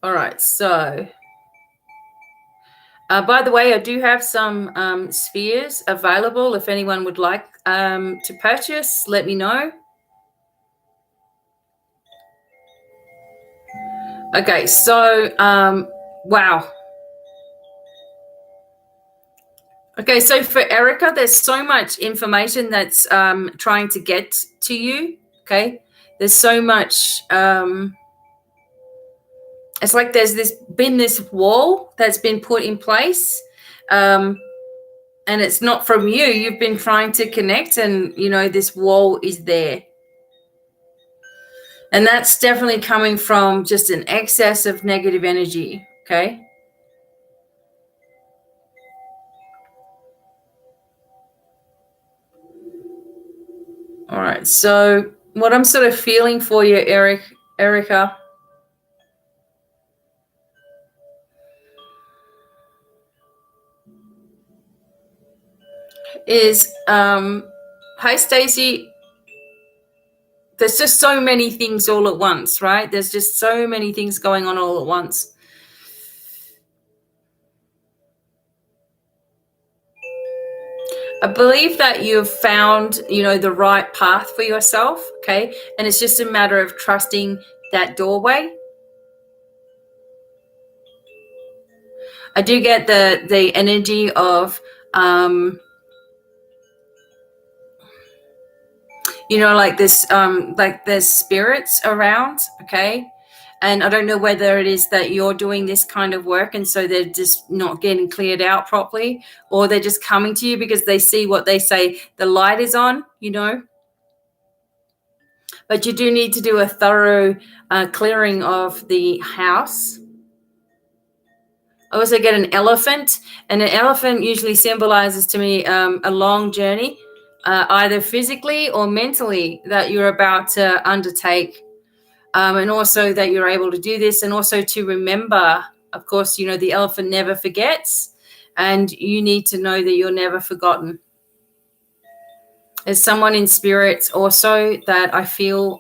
All right. So, by the way, I do have some spheres available. If anyone would like to purchase, let me know. Okay. So, wow. Okay, so for Erica, there's so much information that's trying to get to you. Okay, there's so much. It's like there's been this wall that's been put in place, and it's not from you. You've been trying to connect, and this wall is there, and that's definitely coming from just an excess of negative energy. Okay. All right. So what I'm sort of feeling for you, Erica, is hi Stacey. There's just so many things all at once, right? There's just so many things going on all at once. I believe that you've found, the right path for yourself, okay? And it's just a matter of trusting that doorway. I do get the energy of like this, like there's spirits around, okay? And I don't know whether it is that you're doing this kind of work and so they're just not getting cleared out properly, or they're just coming to you because they see what they say, the light is on, But you do need to do a thorough clearing of the house. I also get an elephant, and an elephant usually symbolizes to me a long journey, either physically or mentally, that you're about to undertake. And also that you're able to do this, and also to remember, of course, the elephant never forgets, and you need to know that you're never forgotten. There's someone in spirit also that I feel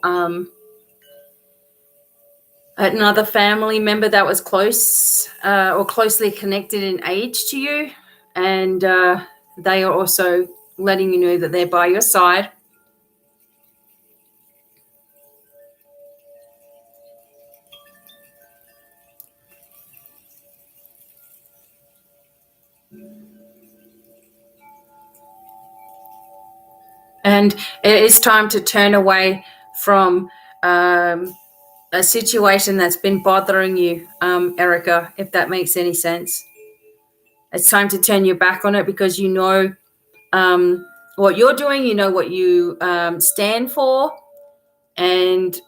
another family member that was close or closely connected in age to you, and they are also letting you know that they're by your side. And it is time to turn away from a situation that's been bothering you, Erica, if that makes any sense. It's time to turn your back on it because you know what you're doing, you know what you stand for, and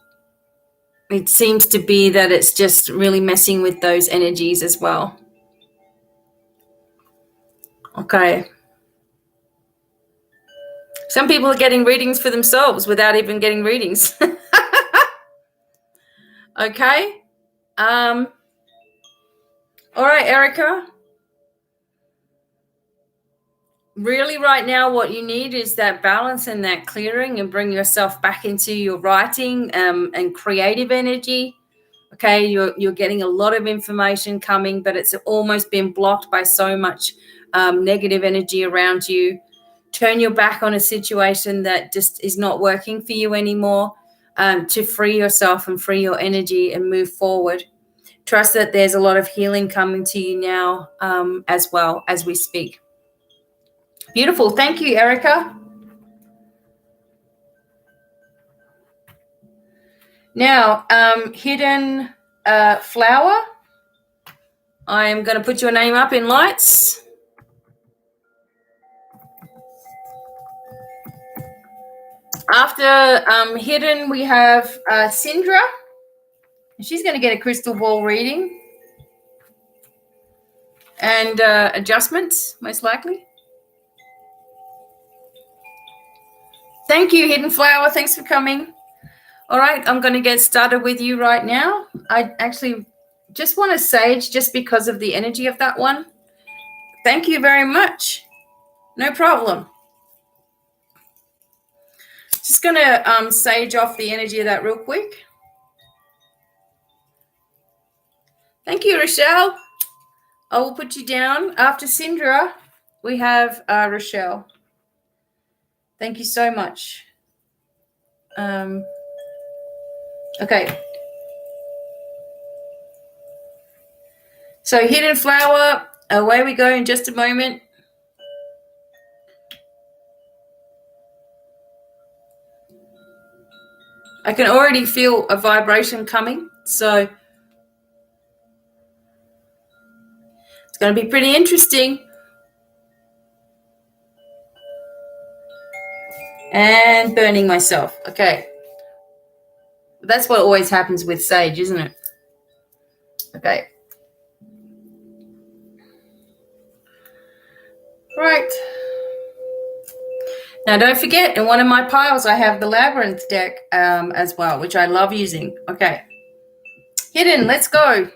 it seems to be that it's just really messing with those energies as well. Okay. Some people are getting readings for themselves without even getting readings. Okay. All right, Erica. Really right now what you need is that balance and that clearing, and bring yourself back into your writing and creative energy. Okay, you're getting a lot of information coming, but it's almost been blocked by so much negative energy around you. Turn your back on a situation that just is not working for you anymore, to free yourself and free your energy and move forward. Trust that there's a lot of healing coming to you now, as well as we speak. Beautiful. Thank you, Erica. Now, hidden flower. I am going to put your name up in lights. After hidden, we have Syndra. She's going to get a crystal ball reading and adjustments, most likely. Thank you, Hidden Flower. Thanks for coming. All right, I'm going to get started with you right now. I actually just want to sage just because of the energy of that one. Thank you very much. No problem. Just going to sage off the energy of that real quick. Thank you, Rochelle. I will put you down. After Syndra, we have Rochelle. Thank you so much. Okay. So hidden flower, away we go in just a moment. I can already feel a vibration coming, so it's going to be pretty interesting. And burning myself. Okay. That's what always happens with sage, isn't it? Okay. Right. Now, don't forget, in one of my piles, I have the Labyrinth deck as well, which I love using. Okay. Hidden, let's go.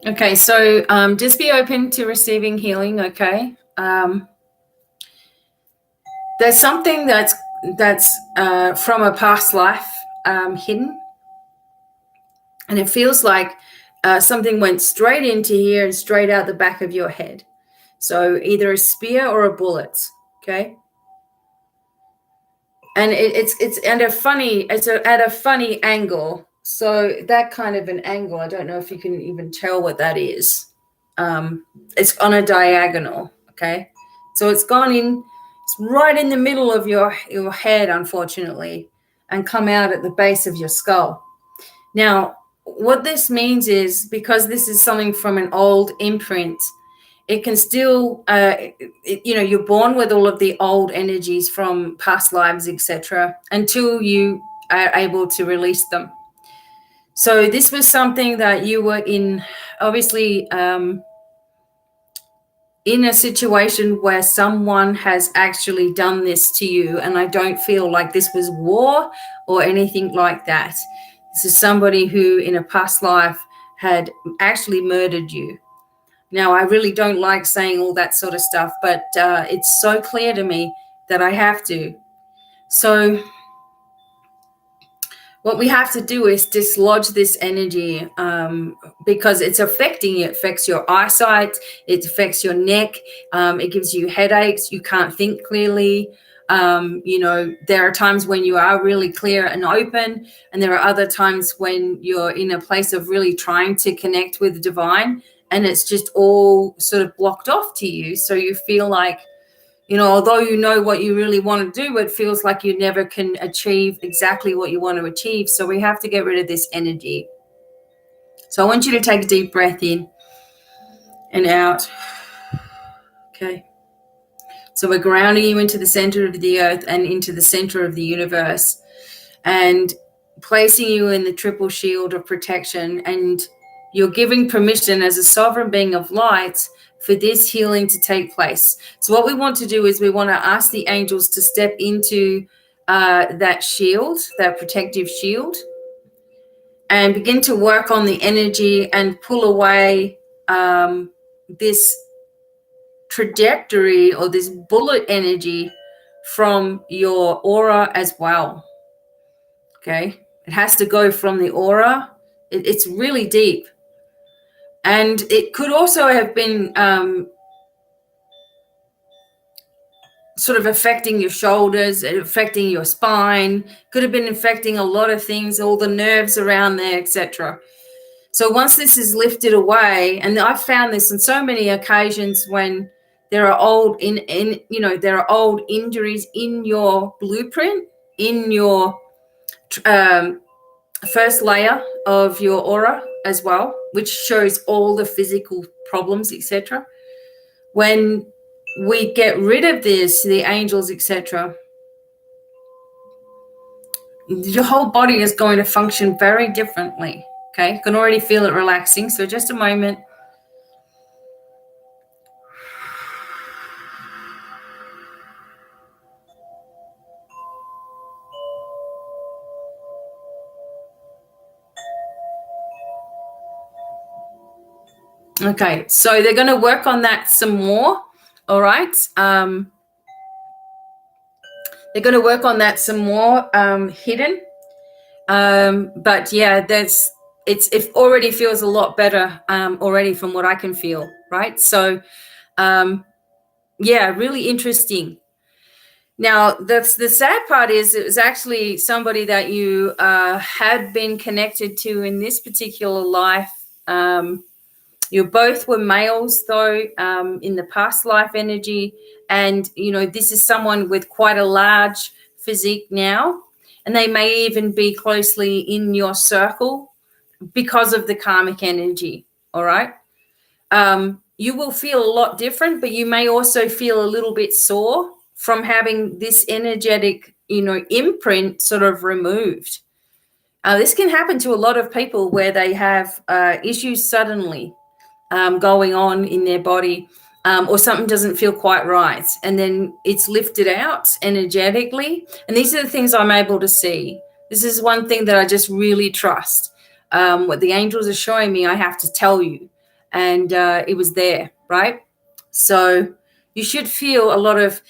Okay, so just be open to receiving healing, okay? There's something that's from a past life hidden, and it feels like something went straight into here and straight out the back of your head. So either a spear or a bullet, okay? And it's at a funny angle. So that kind of an angle, I don't know if you can even tell what that is. It's on a diagonal, okay? So it's gone in, it's right in the middle of your head, unfortunately, and come out at the base of your skull. Now, what this means is, because this is something from an old imprint, it can still, you're born with all of the old energies from past lives, etc., until you are able to release them. So this was something that you were in, obviously, in a situation where someone has actually done this to you, and I don't feel like this was war or anything like that. This is somebody who in a past life had actually murdered you. Now, I really don't like saying all that sort of stuff, but it's so clear to me that I have to. So what we have to do is dislodge this energy, because it's affecting you. It affects your eyesight. It affects your neck. It gives you headaches. You can't think clearly. There are times when you are really clear and open, and there are other times when you're in a place of really trying to connect with the divine, and it's just all sort of blocked off to you. So you feel like although you know what you really want to do, it feels like you never can achieve exactly what you want to achieve. So we have to get rid of this energy. So I want you to take a deep breath in and out. Okay. So we're grounding you into the center of the earth and into the center of the universe, and placing you in the triple shield of protection. And you're giving permission as a sovereign being of light for this healing to take place. So what we want to do is we want to ask the angels to step into that shield, that protective shield, and begin to work on the energy and pull away this trajectory or this bullet energy from your aura as well. Okay, it has to go from the aura. It's really deep, and it could also have been sort of affecting your shoulders, affecting your spine, could have been affecting a lot of things, all the nerves around there, etc. So once this is lifted away, and I've found this on so many occasions when there are old there are old injuries in your blueprint, in your first layer of your aura as well, which shows all the physical problems, etc. When we get rid of this, the angels, etc., your whole body is going to function very differently. Okay, you can already feel it relaxing. So just a moment. Okay, so they're going to work on that some more. All right. They're going to work on that some more hidden. But yeah, it already feels a lot better already from what I can feel. Right. So yeah, really interesting. Now, the sad part is it was actually somebody that you had been connected to in this particular life. You both were males, though, in the past life energy. And, this is someone with quite a large physique now. And they may even be closely in your circle because of the karmic energy. All right. You will feel a lot different, but you may also feel a little bit sore from having this energetic, imprint sort of removed. This can happen to a lot of people where they have issues suddenly going on in their body, or something doesn't feel quite right, and then it's lifted out energetically. And these are the things I'm able to see. This is one thing that I just really trust. What the angels are showing me, I have to tell you. And it was there, right? So you should feel a lot of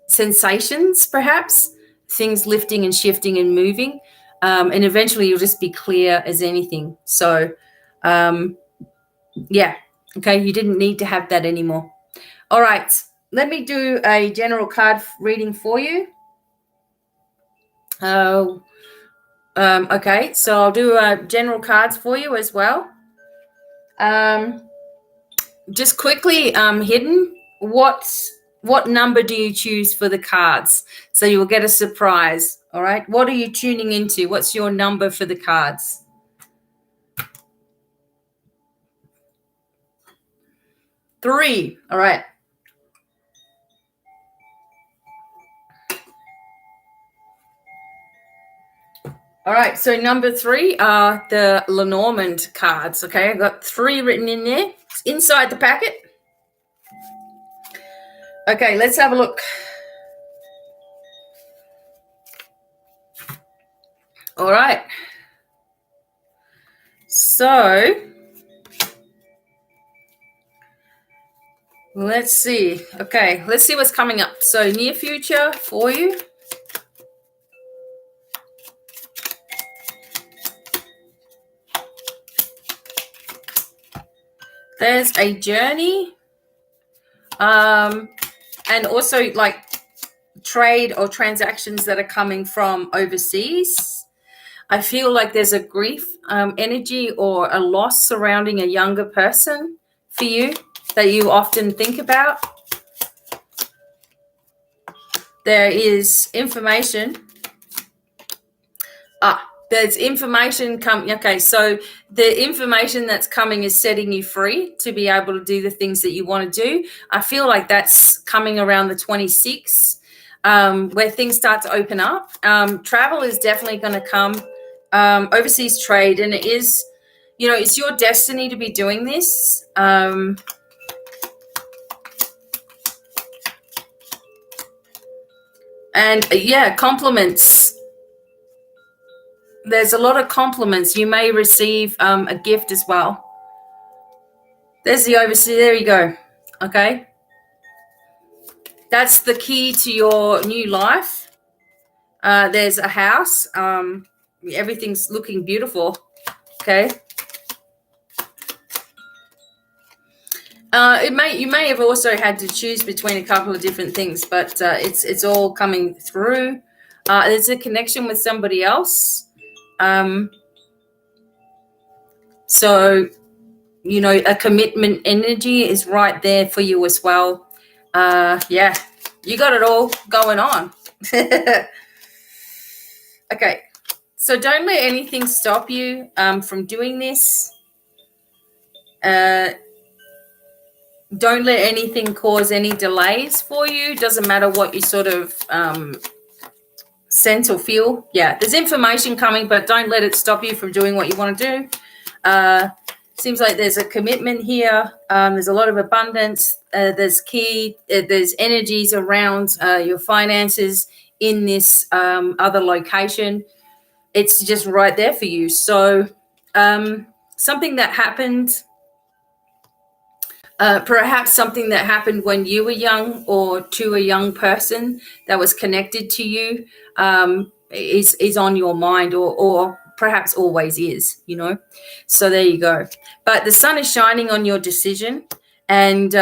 sensations, perhaps, things lifting and shifting and moving. And eventually you'll just be clear as anything. So, yeah. Okay, you didn't need to have that anymore. All right, let me do a general card reading for you. Okay, so I'll do general cards for you as well. Just quickly, hidden, what number do you choose for the cards? So you will get a surprise. All right, what are you tuning into? What's your number for the cards? 3. All right. All right, so number 3 are the Lenormand cards. Okay, I've got 3 written in there. It's inside the packet. Okay, let's have a look. All right. So let's see. Okay, let's see what's coming up. So near future for you. There's a journey, and also like trade or transactions that are coming from overseas. I feel like there's a grief energy or a loss surrounding a younger person for you that you often think about. there is information. There's information coming. Okay, so the information that's coming is setting you free to be able to do the things that you want to do. I feel like that's coming around the 26th, where things start to open up. Travel is definitely going to come, overseas trade, and it is, it's your destiny to be doing this. And yeah, compliments. There's a lot of compliments. You may receive a gift as well. There's the overseas. There you go. Okay. That's the key to your new life. There's a house. Everything's looking beautiful. Okay. You may have also had to choose between a couple of different things, but it's all coming through. There's a connection with somebody else. So, a commitment energy is right there for you as well. Yeah, you got it all going on. Okay, so don't let anything stop you from doing this. Don't let anything cause any delays for you. Doesn't matter what you sort of sense or feel. Yeah, there's information coming, but don't let it stop you from doing what you want to do. Seems like there's a commitment here. There's a lot of abundance. There's energies around your finances in this other location. It's just right there for you. So something that happened, perhaps something that happened when you were young or to a young person that was connected to you is on your mind, or perhaps always is, So there you go. But the sun is shining on your decision, and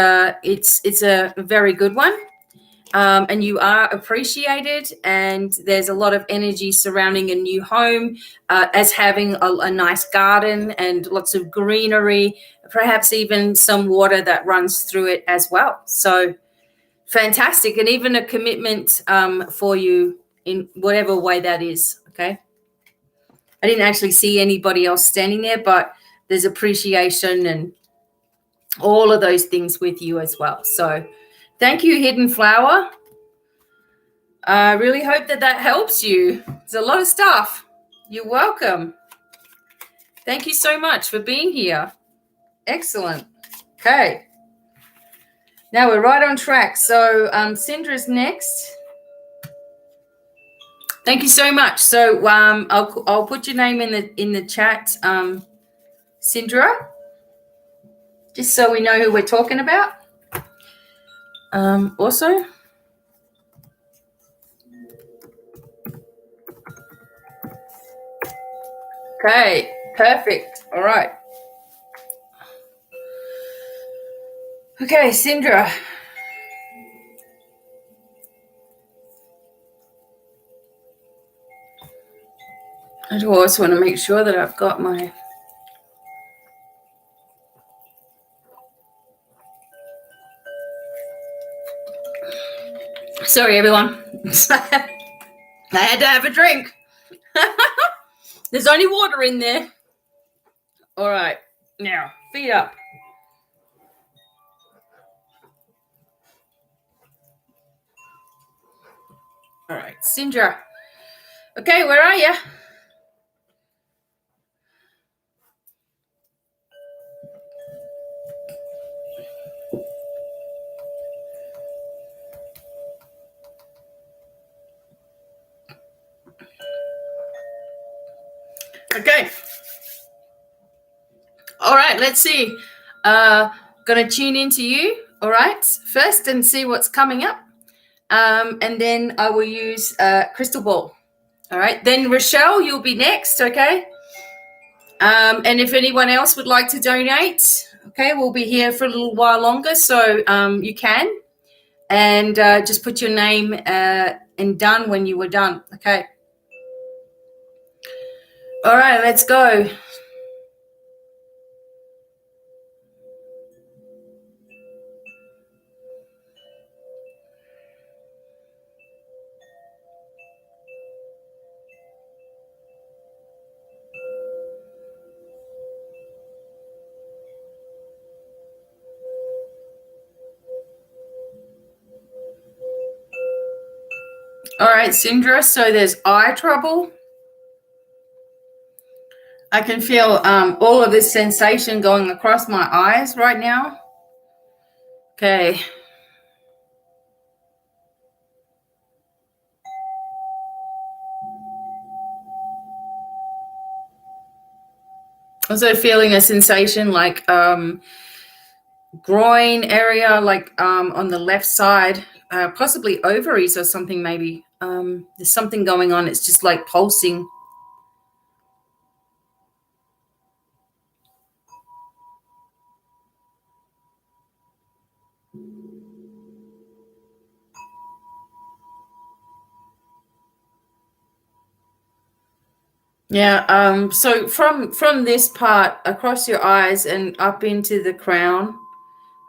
it's a very good one. And you are appreciated, and there's a lot of energy surrounding a new home, as having a nice garden and lots of greenery, perhaps even some water that runs through it as well. So fantastic. And even a commitment for you in whatever way that is. Okay. I didn't actually see anybody else standing there, but there's appreciation and all of those things with you as well. So thank you, Hidden Flower. I really hope that helps you. There's a lot of stuff. You're welcome. Thank you so much for being here. Excellent. Okay. Now we're right on track. So Syndra's next. Thank you so much. So I'll put your name in the chat, Syndra, just so we know who we're talking about. Also. Okay, perfect. All right. Okay, Syndra. I do also want to make sure that I've got my... Sorry, everyone. I had to have a drink. There's only water in there. All right. Now, feet up. All right, Syndra. Okay, where are you? Okay. All right, let's see. Gonna tune into you, all right, first and see what's coming up. And then I will use crystal ball. All right, then Rochelle, you'll be next, okay? And if anyone else would like to donate, okay, we'll be here for a little while longer, so you can. And just put your name and done when you were done, okay? All right, let's go. right, Syndra. So there's eye trouble. I can feel all of this sensation going across my eyes right now. Okay. Also feeling a sensation like groin area, like on the left side, possibly ovaries or something maybe. There's something going on. It's just like pulsing. Yeah, so from this part across your eyes and up into the crown.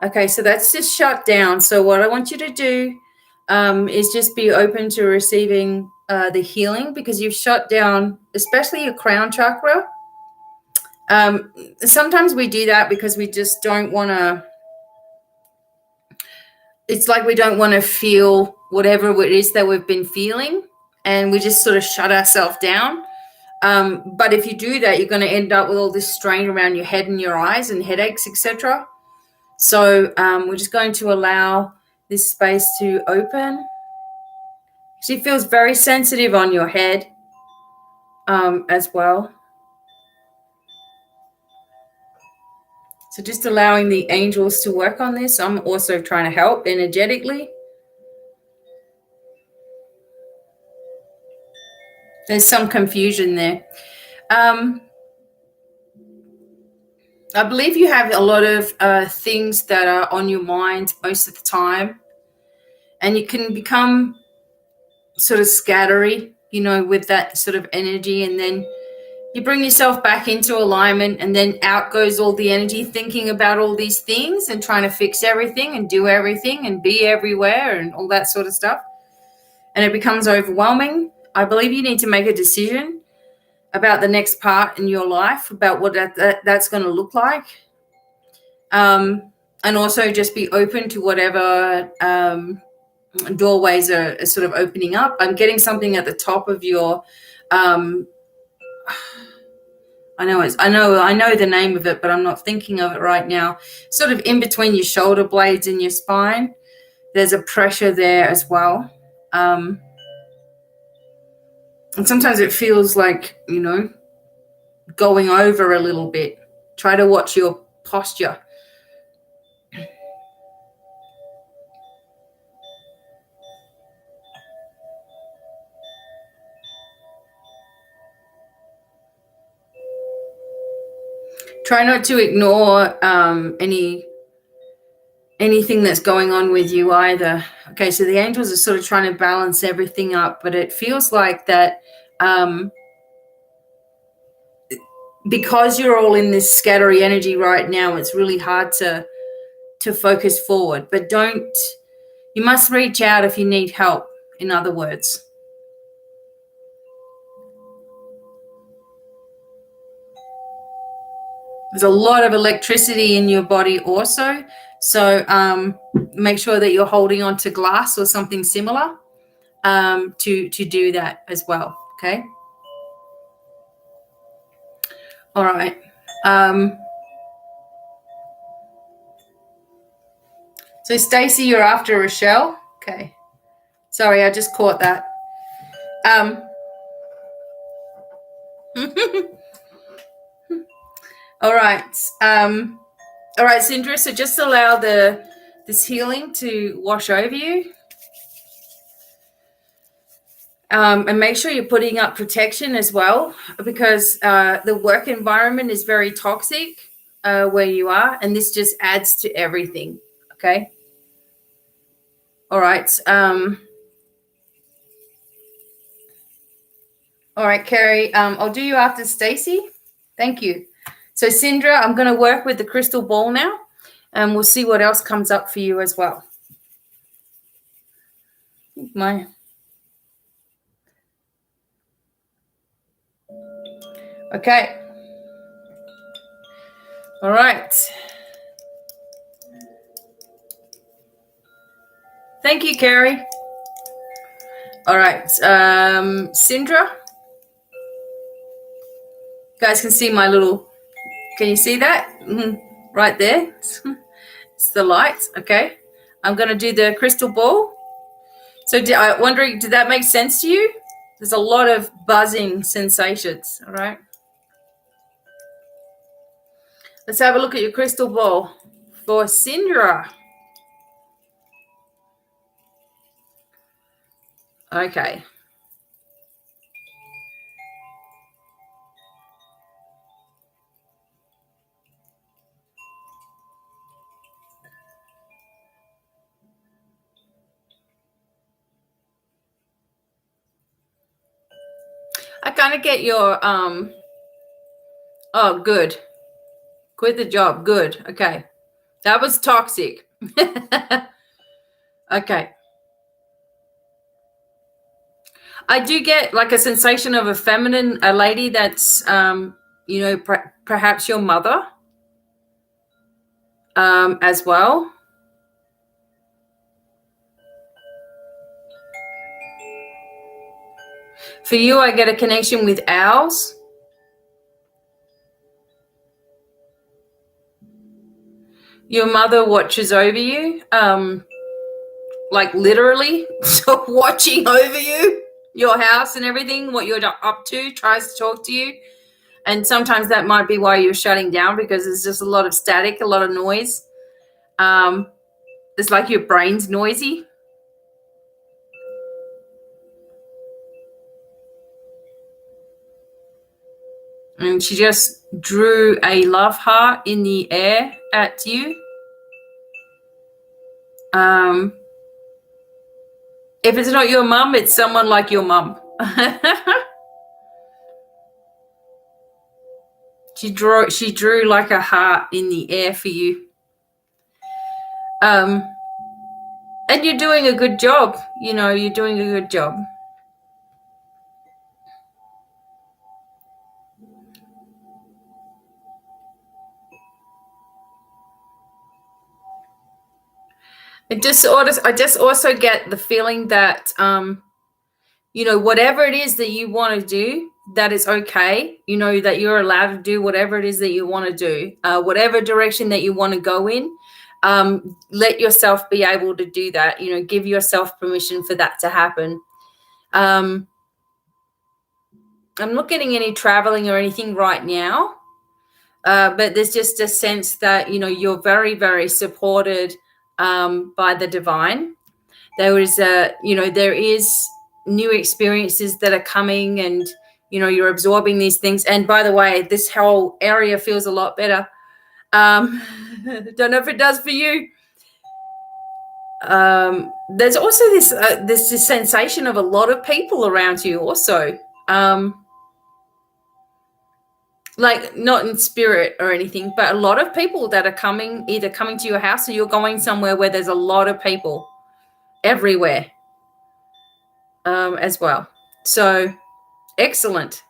Okay, so that's just shut down. So what I want you to do is just be open to receiving the healing, because you've shut down, especially your crown chakra. Sometimes we do that because we just don't want to, it's like we don't want to feel whatever it is that we've been feeling, and we just sort of shut ourselves down. But if you do that, you're going to end up with all this strain around your head and your eyes and headaches, etc. So we're just going to allow this space to open. She feels very sensitive on your head as well. So just allowing the angels to work on this. I'm also trying to help energetically. There's some confusion there. I believe you have a lot of things that are on your mind most of the time, and you can become sort of scattery, with that sort of energy, and then you bring yourself back into alignment, and then out goes all the energy thinking about all these things and trying to fix everything and do everything and be everywhere and all that sort of stuff. And it becomes overwhelming. I believe you need to make a decision about the next part in your life, about what that's going to look like. And also just be open to whatever doorways are sort of opening up. I'm getting something at the top of your I know the name of it, but I'm not thinking of it right now. Sort of in between your shoulder blades and your spine. There's a pressure there as well. And sometimes it feels like, going over a little bit. Try to watch your posture. Try not to ignore anything that's going on with you either. Okay, so the angels are sort of trying to balance everything up, but it feels like that because you're all in this scattery energy right now, it's really hard to focus forward. But you must reach out if you need help, in other words. There's a lot of electricity in your body also. So make sure that you're holding on to glass or something similar to do that as well. Okay. All right. So Stacey, you're after Rochelle. Okay. Sorry, I just caught that. All right. All right, Syndra. So just allow this healing to wash over you. And make sure you're putting up protection as well, because the work environment is very toxic where you are, and this just adds to everything. Okay. All right. All right, Carrie. I'll do you after Stacey. Thank you. So, Syndra, I'm going to work with the crystal ball now, and we'll see what else comes up for you as well. Okay. All right. Thank you, Carrie. All right. Syndra. You guys can see my little, can you see that? Right there. It's the lights. Okay. I'm going to do the crystal ball. So I'm wondering, did that make sense to you? There's a lot of buzzing sensations. All right. Let's have a look at your crystal ball for Syndra. Okay. I kind of get your, oh, good. Quit the job. Good. Okay. That was toxic. Okay. I do get like a sensation of a lady that's, perhaps your mother as well. For you, I get a connection with owls. Your mother watches over you, like literally watching over you, your house and everything, what you're up to, tries to talk to you. And sometimes that might be why you're shutting down, because there's just a lot of static, a lot of noise. It's like your brain's noisy. And she just drew a love heart in the air at you. If it's not your mum, it's someone like your mum. She drew like a heart in the air for you. And you're doing a good job. You're doing a good job. I just also get the feeling that, whatever it is that you want to do, that is okay. That you're allowed to do whatever it is that you want to do, whatever direction that you want to go in. Let yourself be able to do that. Give yourself permission for that to happen. I'm not getting any traveling or anything right now, but there's just a sense that, you're very, very supported by the divine. There is new experiences that are coming, and you're absorbing these things. And by the way, this whole area feels a lot better. Don't know if it does for you. There's also this sensation of a lot of people around you also, like not in spirit or anything, but a lot of people that are either coming to your house, or you're going somewhere where there's a lot of people everywhere as well. So excellent.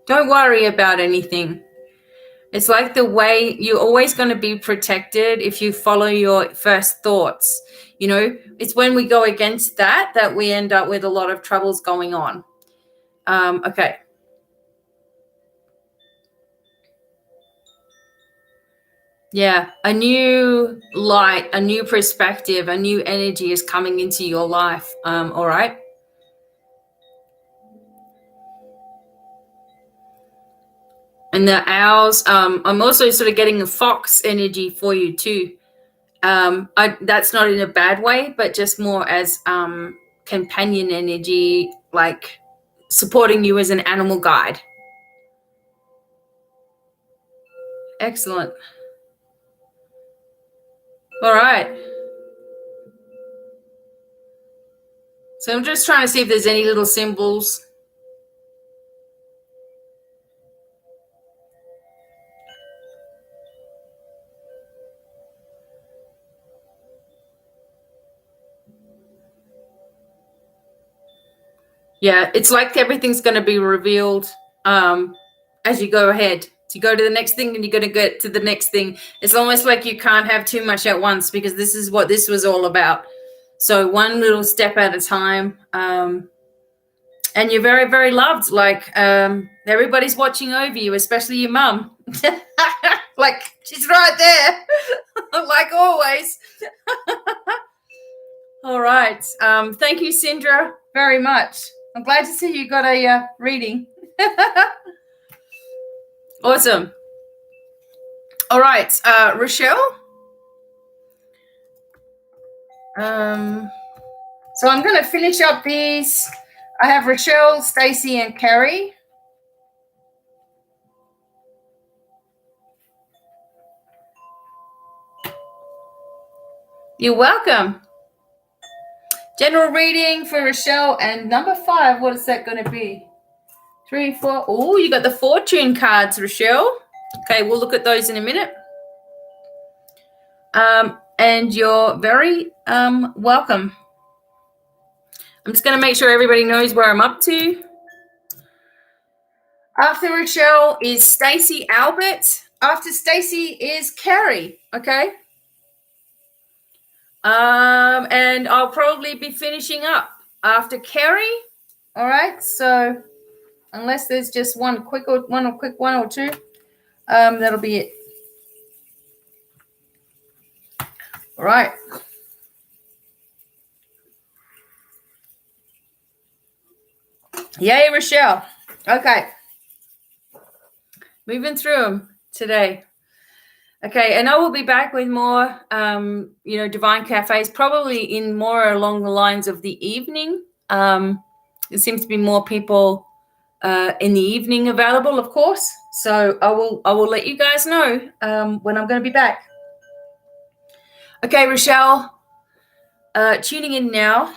Don't worry about anything. It's like the way you're always going to be protected if you follow your first thoughts. It's when we go against that we end up with a lot of troubles going on. Okay. Yeah, a new light, a new perspective, a new energy is coming into your life. All right. And the owls, I'm also sort of getting a fox energy for you too. That's not in a bad way, but just more as companion energy, like supporting you as an animal guide. Excellent. All right. So I'm just trying to see if there's any little symbols. Yeah, it's like everything's going to be revealed as you go ahead. So you go to the next thing and you're going to get to the next thing. It's almost like you can't have too much at once, because this is what this was all about. So one little step at a time. And you're very, very loved. Like everybody's watching over you, especially your mum. Like she's right there, like always. All right. Thank you, Syndra, very much. I'm glad to see you got a reading. Awesome. All right, Rochelle. So I'm going to finish up these. I have Rochelle, Stacy, and Carrie. You're welcome. General reading for Rochelle and number 5. What is that going to be? 3, 4. Oh, you got the fortune cards, Rochelle. Okay, we'll look at those in a minute. And you're very welcome. I'm just going to make sure everybody knows where I'm up to. After Rochelle is Stacy Albert. After Stacy is Carrie. Okay. And I'll probably be finishing up after Carrie. All right. So unless there's just one or two, that'll be it. All right. Yay, Rochelle. Okay. Moving through them today. Okay, and I will be back with more, Devine Cafes, probably in more along the lines of the evening. There seems to be more people in the evening available, of course. So I will let you guys know when I'm going to be back. Okay, Rochelle, tuning in now.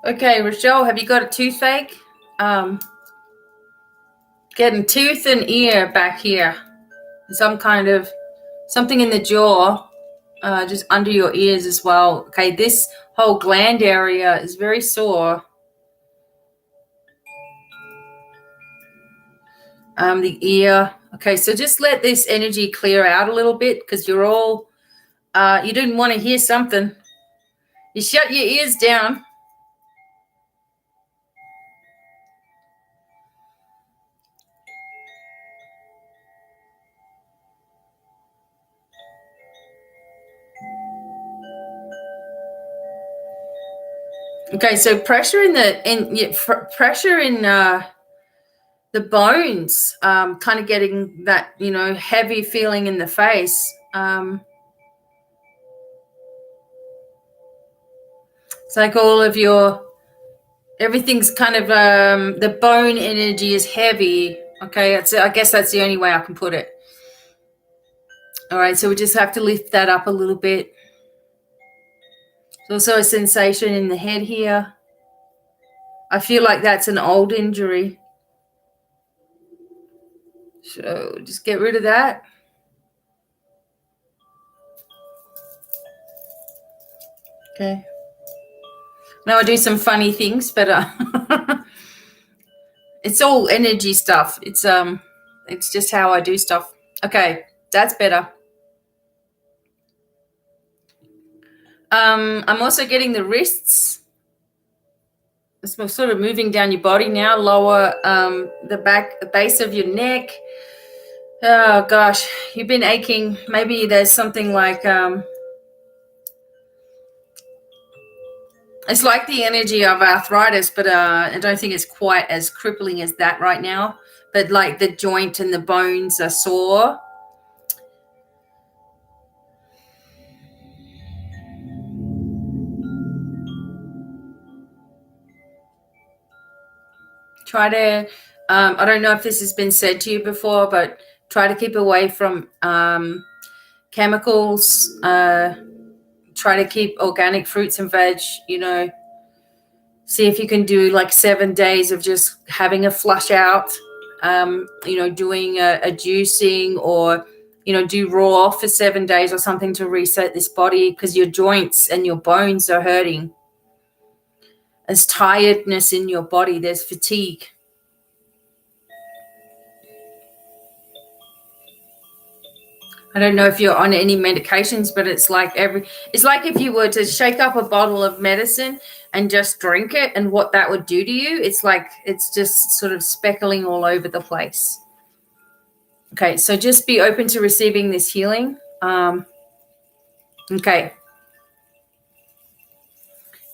Okay, Rochelle, have you got a toothache? Getting tooth and ear back here. Something in the jaw, just under your ears as well. Okay, this whole gland area is very sore. The ear. Okay, so just let this energy clear out a little bit because you're all, you didn't want to hear something. You shut your ears down. Okay, so pressure in the bones, kind of getting that, heavy feeling in the face. It's like all of everything's kind of, the bone energy is heavy. Okay, I guess that's the only way I can put it. All right, so we just have to lift that up a little bit. There's also a sensation in the head here. I feel like that's an old injury. So just get rid of that. Okay. Now I do some funny things, but it's all energy stuff. It's just how I do stuff. Okay, that's better. I'm also getting the wrists. It's sort of moving down your body now, lower the base of your neck. Oh gosh, you've been aching. Maybe there's something like it's like the energy of arthritis, but I don't think it's quite as crippling as that right now. But like the joint and the bones are sore. Try to, I don't know if this has been said to you before, but try to keep away from chemicals. Try to keep organic fruits and veg, see if you can do like 7 days of just having a flush out. doing a juicing, or, do raw for 7 days or something to reset this body, because your joints and your bones are hurting. There's tiredness in your body. There's fatigue. I don't know if you're on any medications, but it's like if you were to shake up a bottle of medicine and just drink it, and what that would do to you. It's like it's just sort of speckling all over the place. Okay, so just be open to receiving this healing. Okay.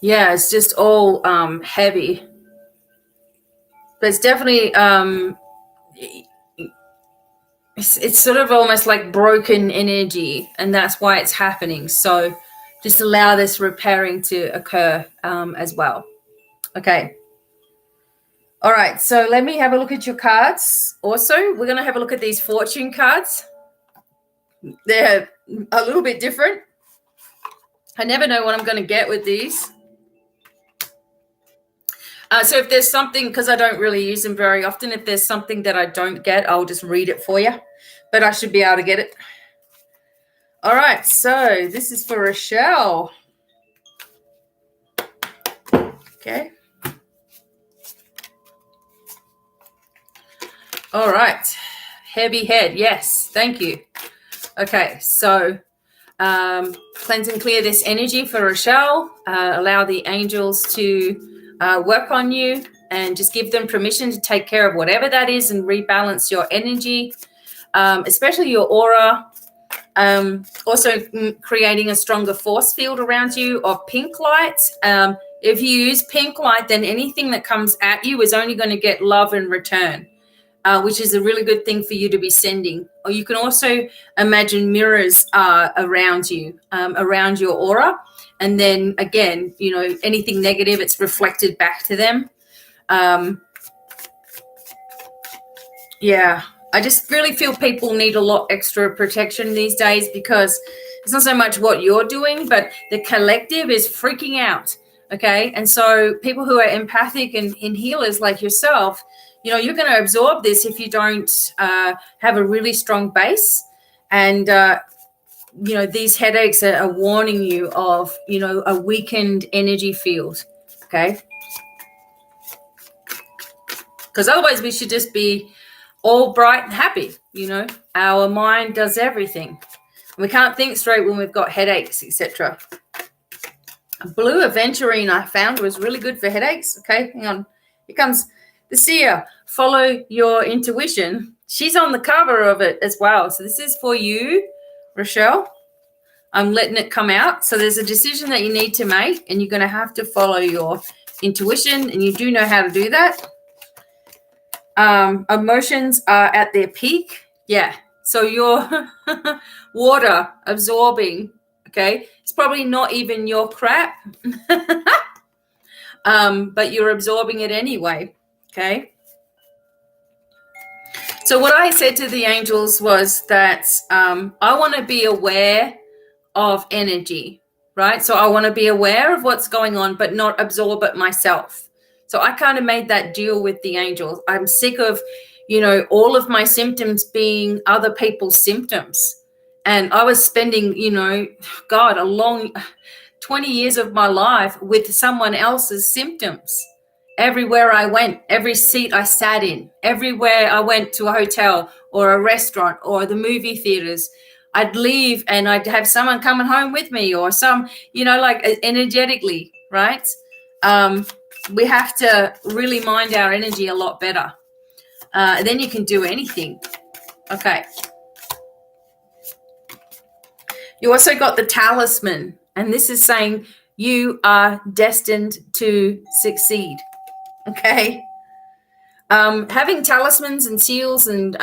Yeah, it's just all heavy. But it's definitely it's sort of almost like broken energy, and that's why it's happening. So just allow this repairing to occur as well. Okay. All right, so let me have a look at your cards. Also, we're going to have a look at these fortune cards. They're a little bit different. I never know what I'm going to get with these. So if there's something, because I don't really use them very often, if there's something that I don't get, I'll just read it for you. But I should be able to get it. All right, so this is for Rochelle. Okay. All right. Heavy head. Yes, thank you. Okay, so cleanse and clear this energy for Rochelle. Allow the angels to work on you, and just give them permission to take care of whatever that is and rebalance your energy, especially your aura. Also creating a stronger force field around you of pink light. If you use pink light, then anything that comes at you is only going to get love in return, which is a really good thing for you to be sending. Or you can also imagine mirrors around you, around your aura. And then again, anything negative, it's reflected back to them. Yeah, I just really feel people need a lot extra protection these days, because it's not so much what you're doing, but the collective is freaking out. Okay. And so people who are empathic and healers like yourself, you're going to absorb this if you don't have a really strong base. And, these headaches are warning you of, a weakened energy field. Okay. Because otherwise we should just be all bright and happy. Our mind does everything. We can't think straight when we've got headaches, etc. Blue aventurine I found was really good for headaches. Okay, hang on. Here comes the seer. Follow your intuition. She's on the cover of it as well. So this is for you, Rochelle. I'm letting it come out. So there's a decision that you need to make, and you're going to have to follow your intuition, and you do know how to do that. Emotions are at their peak. Yeah. So your water absorbing, okay, it's probably not even your crap, but you're absorbing it anyway. Okay. So what I said to the angels was that I want to be aware of energy, right? So I want to be aware of what's going on, but not absorb it myself. So I kind of made that deal with the angels. I'm sick of, all of my symptoms being other people's symptoms. And I was spending, a long 20 years of my life with someone else's symptoms. Everywhere I went, every seat I sat in, everywhere I went to a hotel or a restaurant or the movie theaters, I'd leave and I'd have someone coming home with me, or some, energetically, right? We have to really mind our energy a lot better. Then you can do anything. Okay. You also got the talisman, and this is saying you are destined to succeed. Okay. Having talismans and seals and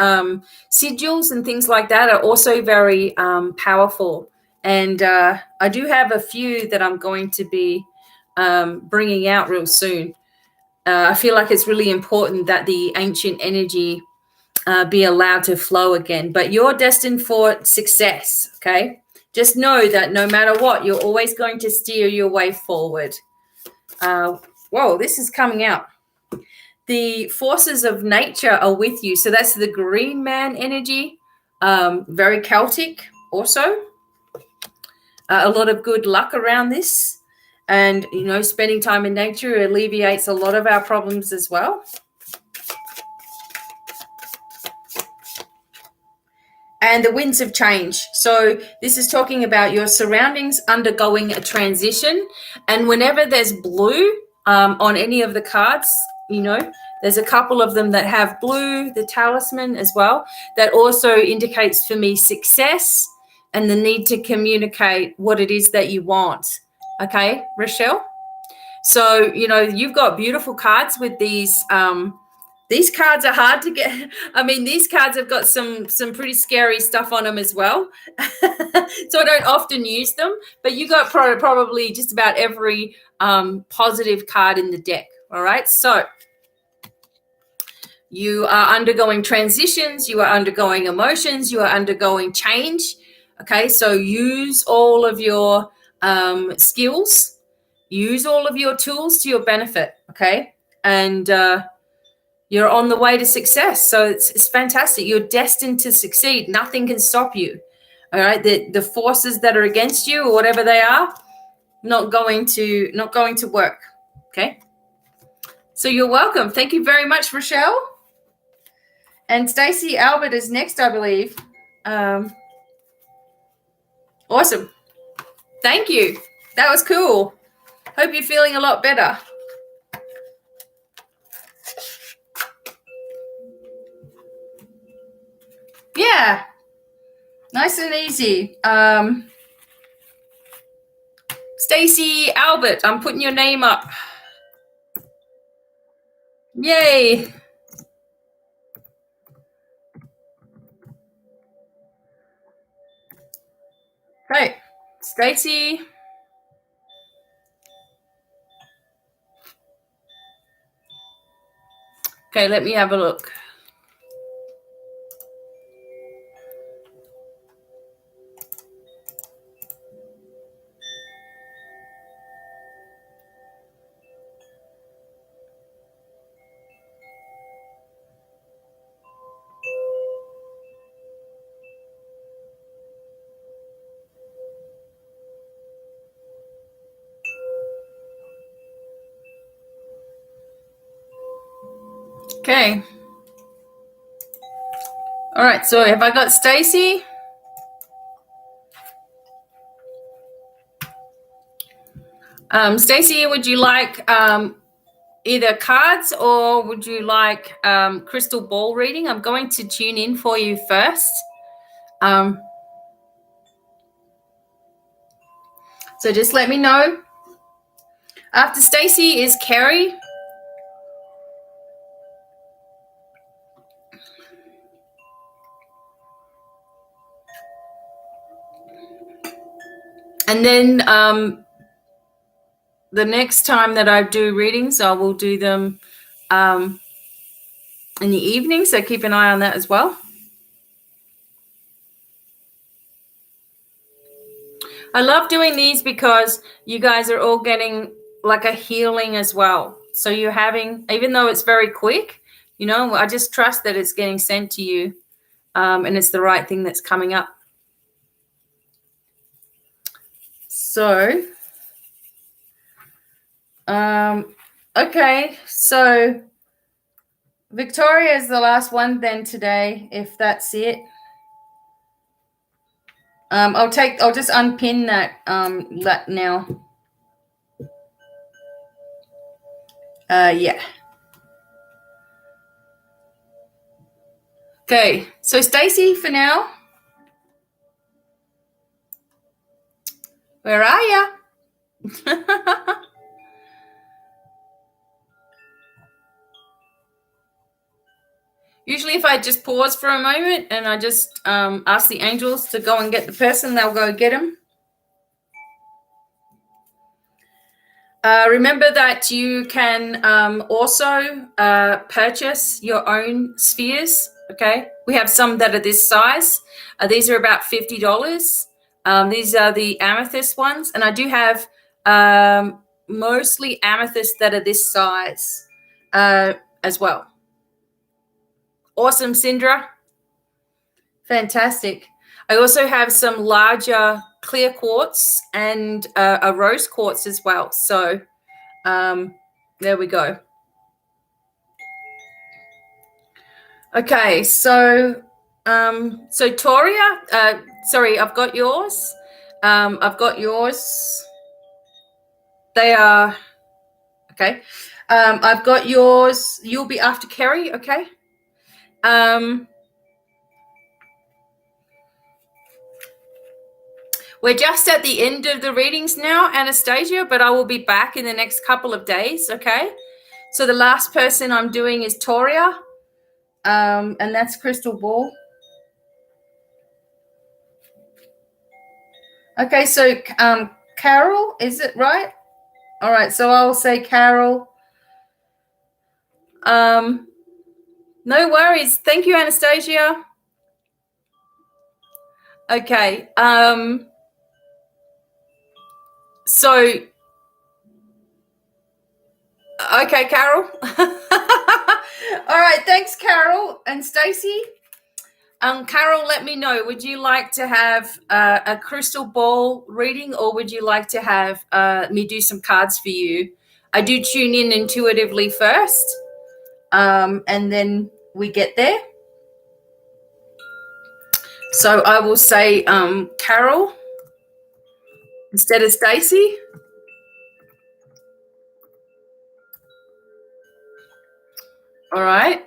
sigils and things like that are also very powerful. And I do have a few that I'm going to be bringing out real soon. I feel like it's really important that the ancient energy be allowed to flow again. But you're destined for success, okay? Just know that no matter what, you're always going to steer your way forward. Whoa, this is coming out. the forces of nature are with you. So that's the green man energy, very Celtic also. A lot of good luck around this. And, spending time in nature alleviates a lot of our problems as well. And the winds of change. So this is talking about your surroundings undergoing a transition. And whenever there's blue on any of the cards, there's a couple of them that have blue, the talisman as well. That also indicates for me success and the need to communicate what it is that you want. Okay, Rochelle? So, you've got beautiful cards with these. These cards are hard to get. I mean, these cards have got some pretty scary stuff on them as well. So I don't often use them, but you got probably just about every positive card in the deck. All right. So you are undergoing transitions. You are undergoing emotions. You are undergoing change. Okay. So use all of your skills. Use all of your tools to your benefit. Okay. And, you're on the way to success. So it's fantastic. You're destined to succeed. Nothing can stop you. All right. The forces that are against you or whatever they are, not going to work. Okay. So you're welcome. Thank you very much, Rochelle. And Stacey Albert is next, I believe. Awesome. Thank you. That was cool. Hope you're feeling a lot better. Yeah, nice and easy. Stacey Albert, I'm putting your name up. Yay. Right, Stacey. Okay, let me have a look. Okay. All right, so have I got Stacey? Stacey, would you like either cards or would you like crystal ball reading? I'm going to tune in for you first. So just let me know. After Stacey is Carrie. And then the next time that I do readings, I will do them in the evening. So keep an eye on that as well. I love doing these because you guys are all getting like a healing as well. So you're having, even though it's very quick, I just trust that it's getting sent to you and it's the right thing that's coming up. So, okay. So Victoria is the last one then today, if that's it. I'll just unpin that now. Yeah. Okay, so Stacey for now. Where are ya? Usually if I just pause for a moment and I just ask the angels to go and get the person, they'll go get them. Remember that you can also purchase your own spheres, okay? We have some that are this size. These are about $50. These are the amethyst ones. And I do have mostly amethyst that are this size. as well. Awesome, Syndra. Fantastic. I also have some larger clear quartz and a rose quartz as well. So there we go. Okay, so Toria, sorry, I've got yours. I've got yours. They are okay. I've got yours. You'll be after Carrie, okay? We're just at the end of the readings now, Anastasia, but I will be back in the next couple of days, okay? So the last person I'm doing is Toria, and that's Crystal Ball. Okay, so Carol, is it right? All right, so I'll say Carol. No worries. Thank you, Anastasia. Okay. So, okay, Carol. All right, thanks, Carol and Stacey. Carol, let me know. Would you like to have a crystal ball reading, or would you like to have me do some cards for you? I do tune in intuitively first, and then we get there. So I will say Carol instead of Stacey. All right.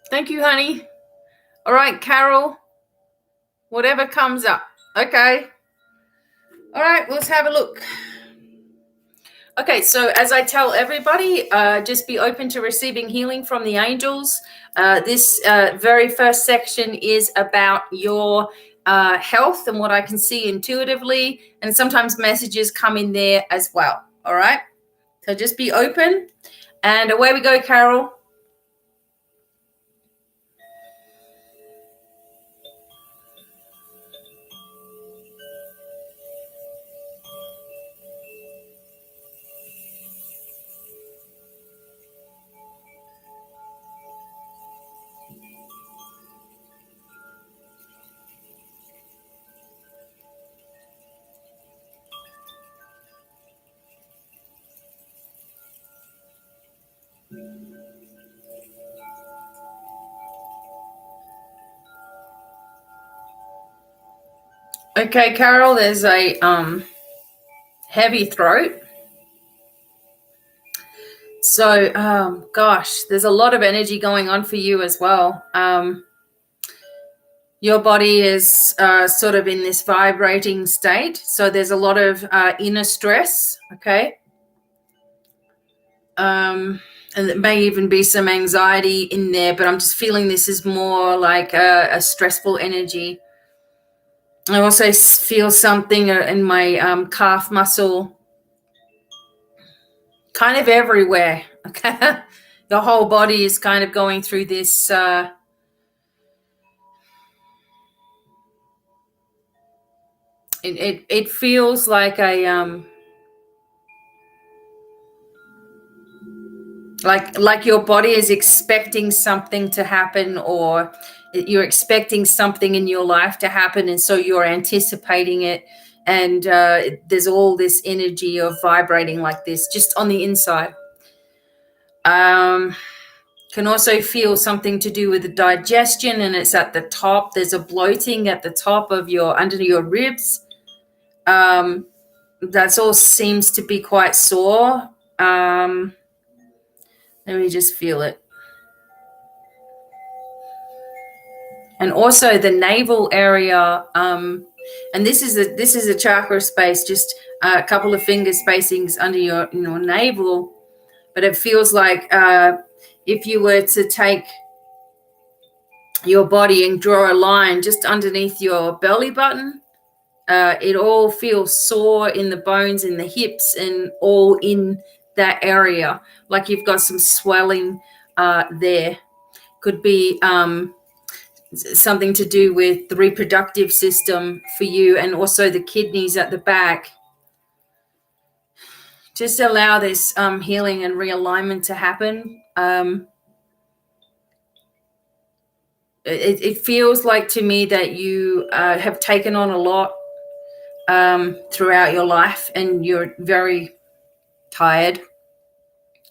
Thank you, honey. All right, Carol. Whatever comes up. Okay. All right, let's have a look. Okay, so as I tell everybody, just be open to receiving healing from the angels. This very first section is about your health and what I can see intuitively, and sometimes messages come in there as well. All right, so just be open, and away we go, Carol. Okay, Carol, there's a heavy throat. So, gosh, there's a lot of energy going on for you as well. Your body is sort of in this vibrating state. So there's a lot of inner stress, okay? And there may even be some anxiety in there, but I'm just feeling this is more like a stressful energy. I also feel something in my calf muscle, kind of everywhere, okay? The whole body is kind of going through this it feels like a like your body is expecting something to happen, or you're expecting something in your life to happen, and so you're anticipating it, and there's all this energy of vibrating like this just on the inside. Can also feel something to do with the digestion, and it's at the top. There's a bloating at the top of under your ribs. That's all seems to be quite sore. Let me just feel it. And also the navel area, and this is a chakra space, just a couple of finger spacings under your navel, but it feels like if you were to take your body and draw a line just underneath your belly button, it all feels sore in the bones, in the hips, and all in that area, like you've got some swelling there. Could be something to do with the reproductive system for you, and also the kidneys at the back. Just allow this healing and realignment to happen. It feels like to me that you have taken on a lot throughout your life, and you're very tired,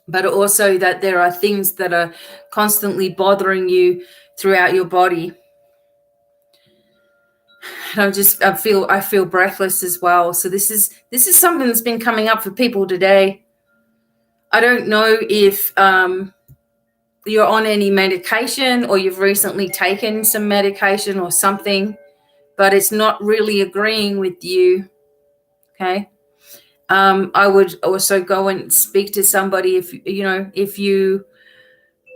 but also that there are things that are constantly bothering you throughout your body. And I feel breathless as well. So this is something that's been coming up for people today. I don't know if you're on any medication or you've recently taken some medication or something, but it's not really agreeing with you. Okay. I would also go and speak to somebody if you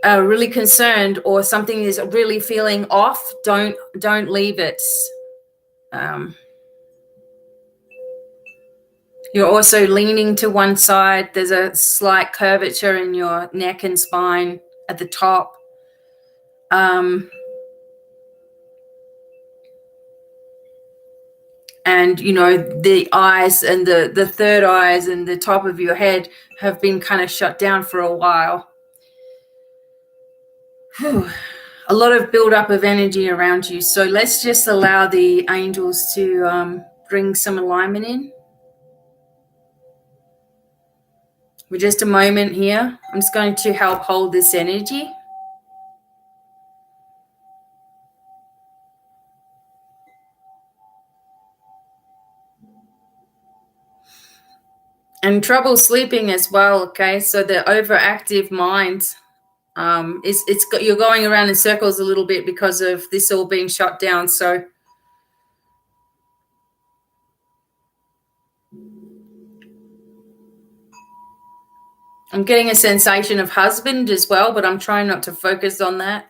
are really concerned or something is really feeling off. Don't leave it. You're also leaning to one side. There's a slight curvature in your neck and spine at the top. And, the eyes and the third eyes and the top of your head have been kind of shut down for a while. Whew. A lot of buildup of energy around you. So let's just allow the angels to bring some alignment in. For just a moment here, I'm just going to help hold this energy. And trouble sleeping as well, okay? So the overactive mind, you're going around in circles a little bit because of this all being shut down. So I'm getting a sensation of husband as well, but I'm trying not to focus on that.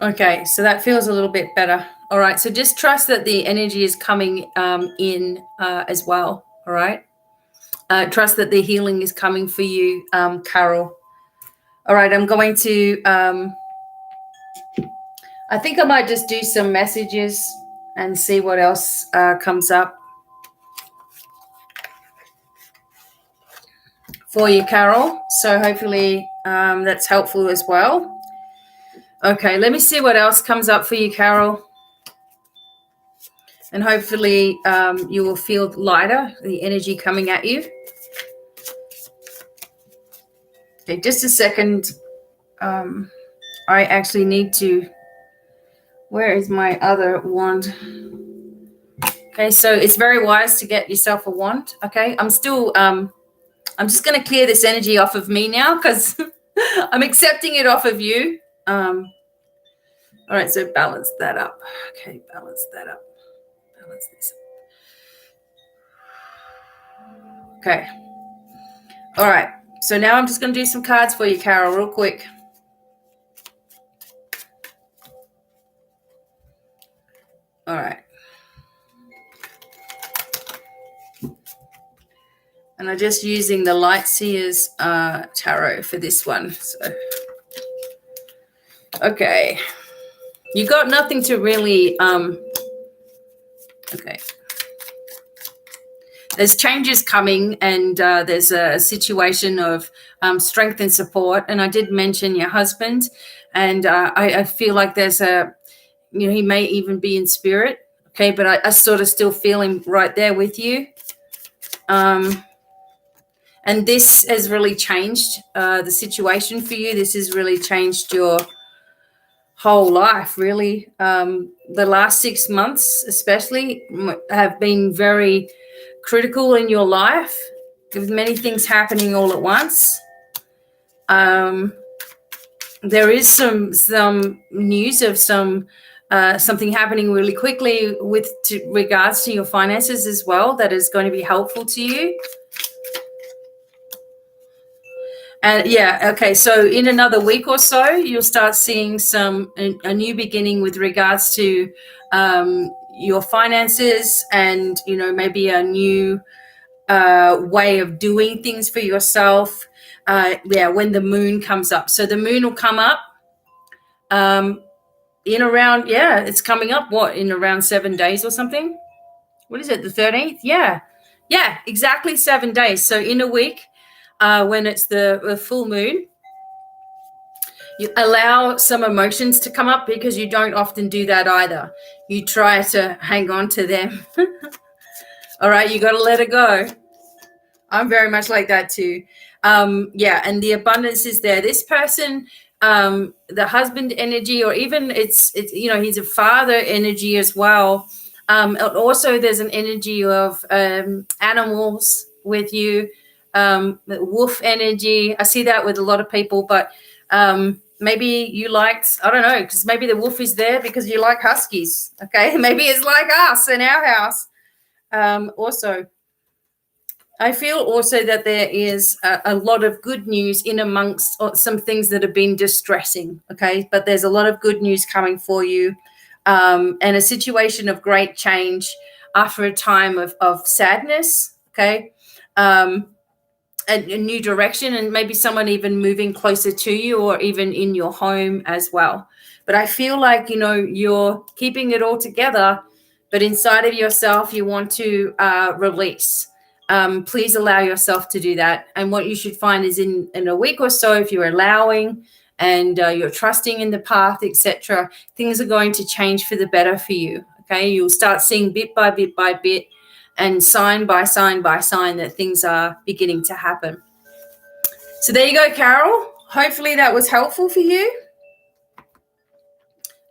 Okay, so that feels a little bit better. All right, so just trust that the energy is coming in as well. All right, trust that the healing is coming for you, Carol. All right, I'm going to, I think I might just do some messages and see what else comes up for you, Carol. So hopefully that's helpful as well. Okay, let me see what else comes up for you, Carol. And hopefully you will feel lighter, the energy coming at you. Okay, just a second. I actually need to, where is my other wand? Okay, so it's very wise to get yourself a wand. Okay, I'm just going to clear this energy off of me now because I'm accepting it off of you. All right, so balance that up. Okay, balance that up. Balance this up. Okay. All right, so now I'm just going to do some cards for you, Carol, real quick. All right. And I'm just using the Light Seers Tarot for this one. So, okay. You got nothing to really, okay. There's changes coming, and there's a situation of strength and support. And I did mention your husband, and I feel like there's he may even be in spirit. Okay, but I sort of still feel him right there with you. And this has really changed the situation for you. This has really changed your whole life, really. The last 6 months especially have been very critical in your life, with many things happening all at once. There is some news of something happening really quickly with regards to your finances as well that is going to be helpful to you. And yeah, okay. So in another week or so, you'll start seeing a new beginning with regards to your finances, and maybe a new way of doing things for yourself. When the moon comes up, so the moon will come up in around it's coming up in around 7 days or something. What is it? The 13th? Yeah, exactly 7 days. So in a week, when it's the full moon, you allow some emotions to come up, because you don't often do that either. You try to hang on to them. All right, you got to let it go. I'm very much like that too. And the abundance is there. This person, the husband energy, or even it's he's a father energy as well. Also, there's an energy of animals with you, the wolf energy. I see that with a lot of people, but maybe you liked, I don't know, because maybe the wolf is there because you like huskies. Okay, maybe it's like us in our house. Also, I feel also that there is a lot of good news in amongst some things that have been distressing, okay? But there's a lot of good news coming for you, and a situation of great change after a time of sadness, okay? A new direction, and maybe someone even moving closer to you, or even in your home as well. But I feel like, you're keeping it all together, but inside of yourself, you want to release. Please allow yourself to do that. And what you should find is in a week or so, if you're allowing and you're trusting in the path, etc., things are going to change for the better for you. Okay, you'll start seeing bit by bit by bit, and sign by sign by sign, that things are beginning to happen. So there you go, Carol. Hopefully that was helpful for you.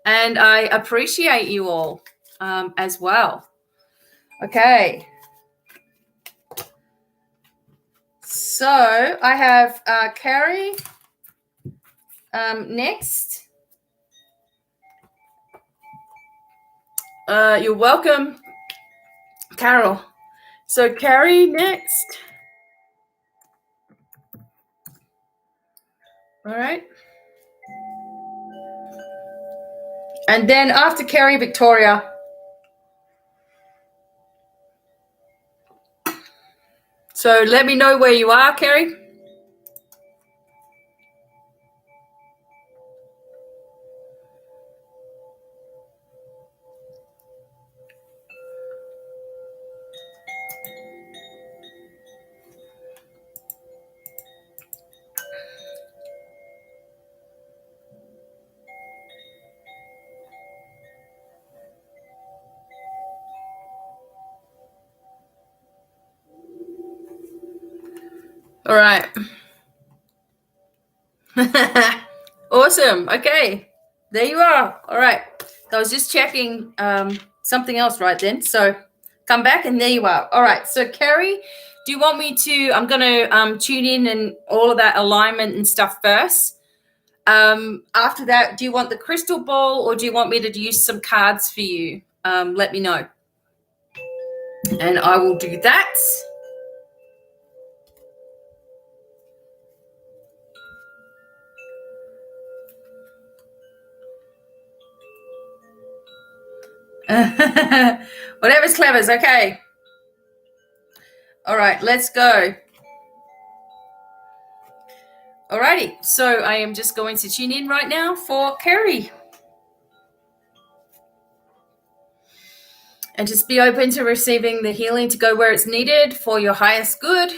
And I appreciate you all as well. Okay. So I have Carrie next. You're welcome, Carol. So Carrie next. All right. And then after Carrie, Victoria. So let me know where you are, Carrie. All right. Awesome. Okay. There you are. All right. I was just checking something else right then. So come back, and there you are. All right. So Carrie, do you want me to, I'm going to tune in and all of that alignment and stuff first. After that, do you want the crystal ball, or do you want me to use some cards for you? Let me know. And I will do that. Whatever's clever's okay. All right, let's go. Alrighty, so I am just going to tune in right now for Carrie. And just be open to receiving the healing to go where it's needed for your highest good.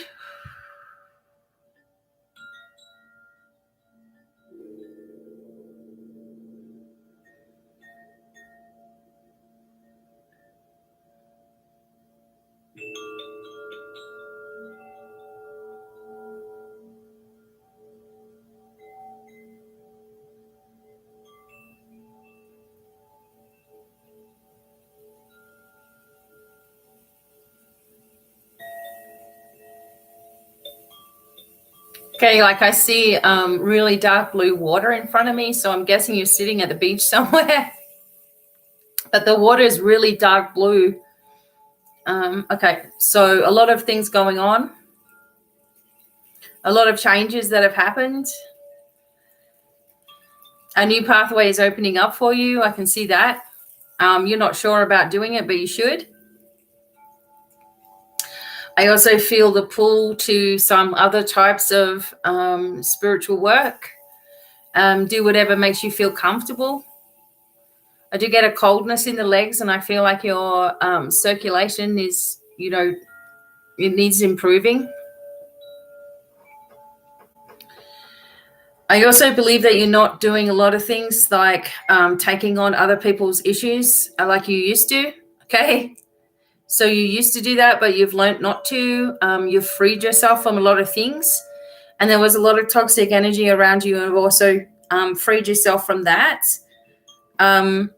Okay, like I see really dark blue water in front of me, so I'm guessing you're sitting at the beach somewhere. But the water is really dark blue. Okay, so a lot of things going on. a lot of changes that have happened. A new pathway is opening up for you. I can see that. You're not sure about doing it, but you should. I also feel the pull to some other types of spiritual work. Do whatever makes you feel comfortable. I do get a coldness in the legs, and I feel like your circulation is, it needs improving. I also believe that you're not doing a lot of things like taking on other people's issues like you used to, okay? So you used to do that, but you've learned not to. You've freed yourself from a lot of things. And there was a lot of toxic energy around you, and you've also freed yourself from that. I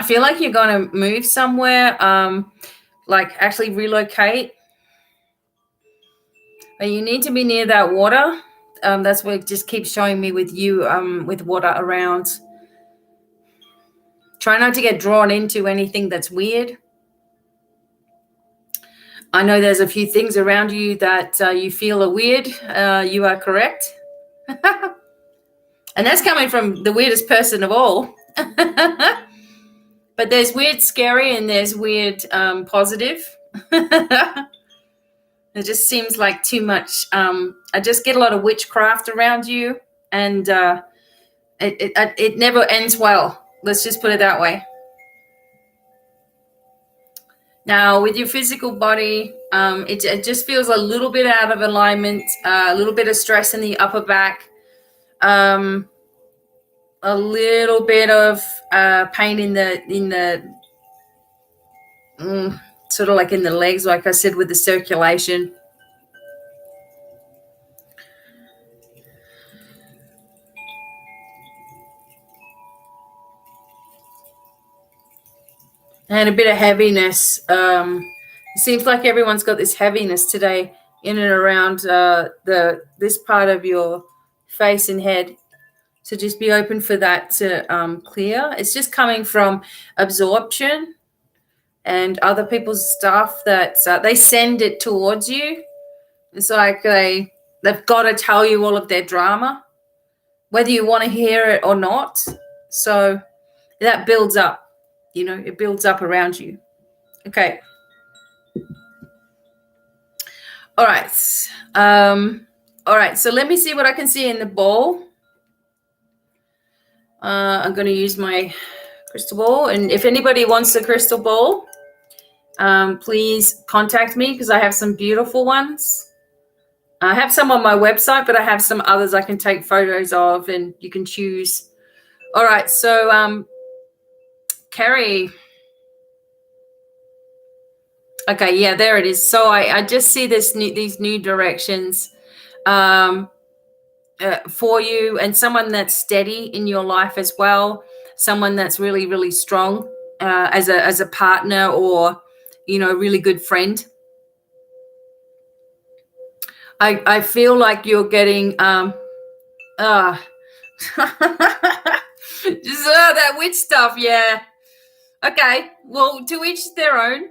feel like you're going to move somewhere, like actually relocate. But you need to be near that water. That's what it just keeps showing me with you, with water around. Try not to get drawn into anything that's weird. I know there's a few things around you that you feel are weird. You are correct. And that's coming from the weirdest person of all. But there's weird scary and there's weird positive. It just seems like too much. I just get a lot of witchcraft around you, and it never ends well. Let's just put it that way. Now, with your physical body, it just feels a little bit out of alignment, a little bit of stress in the upper back, a little bit of pain in the sort of like in the legs, like I said, with the circulation. And a bit of heaviness. It seems like everyone's got this heaviness today in and around this part of your face and head. So just be open for that to clear. It's just coming from absorption and other people's stuff that they send it towards you. It's like they've got to tell you all of their drama, whether you want to hear it or not. So that builds up. It builds up around you. Okay. All right. All right. So let me see what I can see in the ball. I'm going to use my crystal ball. And if anybody wants a crystal ball, please contact me because I have some beautiful ones. I have some on my website, but I have some others I can take photos of and you can choose. All right. So, Carrie. Okay, yeah, there it is. So I just see these new directions for you, and someone that's steady in your life as well, someone that's really, really strong as a partner or, really good friend. I feel like you're getting just that witch stuff, yeah. Okay, well, to each their own,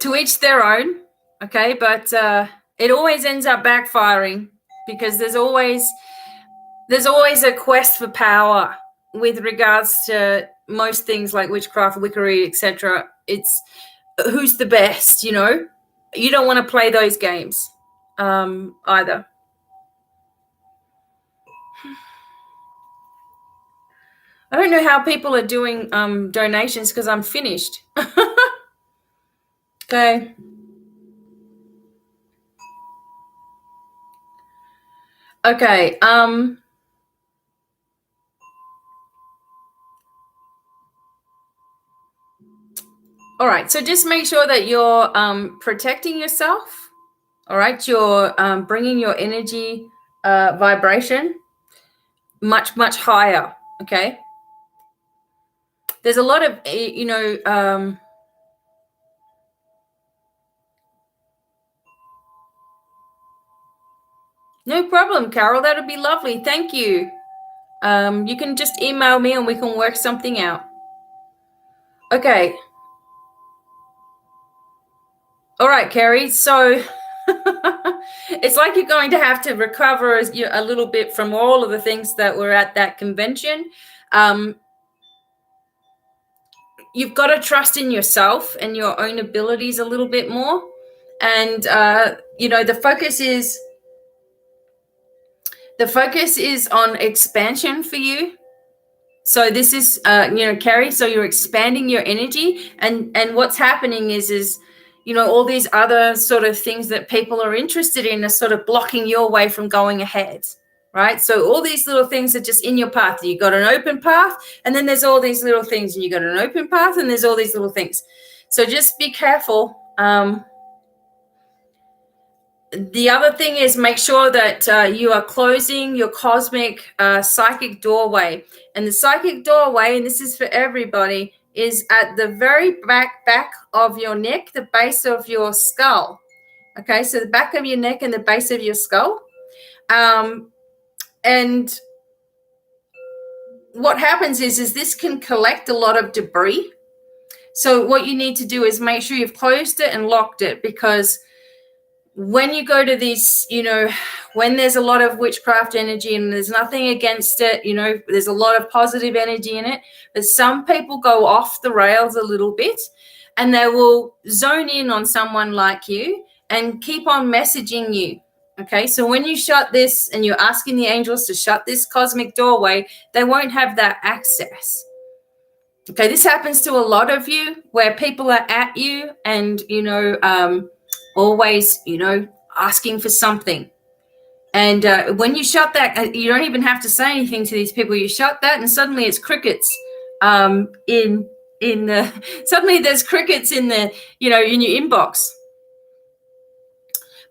to each their own, okay, but it always ends up backfiring because there's always a quest for power with regards to most things like witchcraft, wickery, etc. It's who's the best, you don't want to play those games either. I don't know how people are doing donations because I'm finished. Okay. Okay. All right. So just make sure that you're protecting yourself. All right. You're bringing your energy vibration much, much higher. Okay. There's a lot of, no problem, Carol. That would be lovely. Thank you. You can just email me and we can work something out. Okay. All right, Carrie. So it's like you're going to have to recover a little bit from all of the things that were at that convention. You've got to trust in yourself and your own abilities a little bit more. And, the focus is on expansion for you. So this is, Carrie, so you're expanding your energy, and what's happening is, all these other sort of things that people are interested in are sort of blocking your way from going ahead, right? So all these little things are just in your path. You got an open path, and then there's all these little things, and you got an open path, and there's all these little things. So just be careful. The other thing is make sure that you are closing your cosmic psychic doorway. And the psychic doorway, and this is for everybody, is at the very back of your neck, the base of your skull. Okay, so the back of your neck and the base of your skull. And what happens is this can collect a lot of debris. So what you need to do is make sure you've closed it and locked it, because when you go to these, when there's a lot of witchcraft energy, and there's nothing against it, there's a lot of positive energy in it, but some people go off the rails a little bit, and they will zone in on someone like you and keep on messaging you. Okay, so when you shut this and you're asking the angels to shut this cosmic doorway, they won't have that access. Okay, this happens to a lot of you, where people are at you and, always, asking for something. And when you shut that, you don't even have to say anything to these people. You shut that, and suddenly it's crickets. Suddenly there's crickets in the, in your inbox.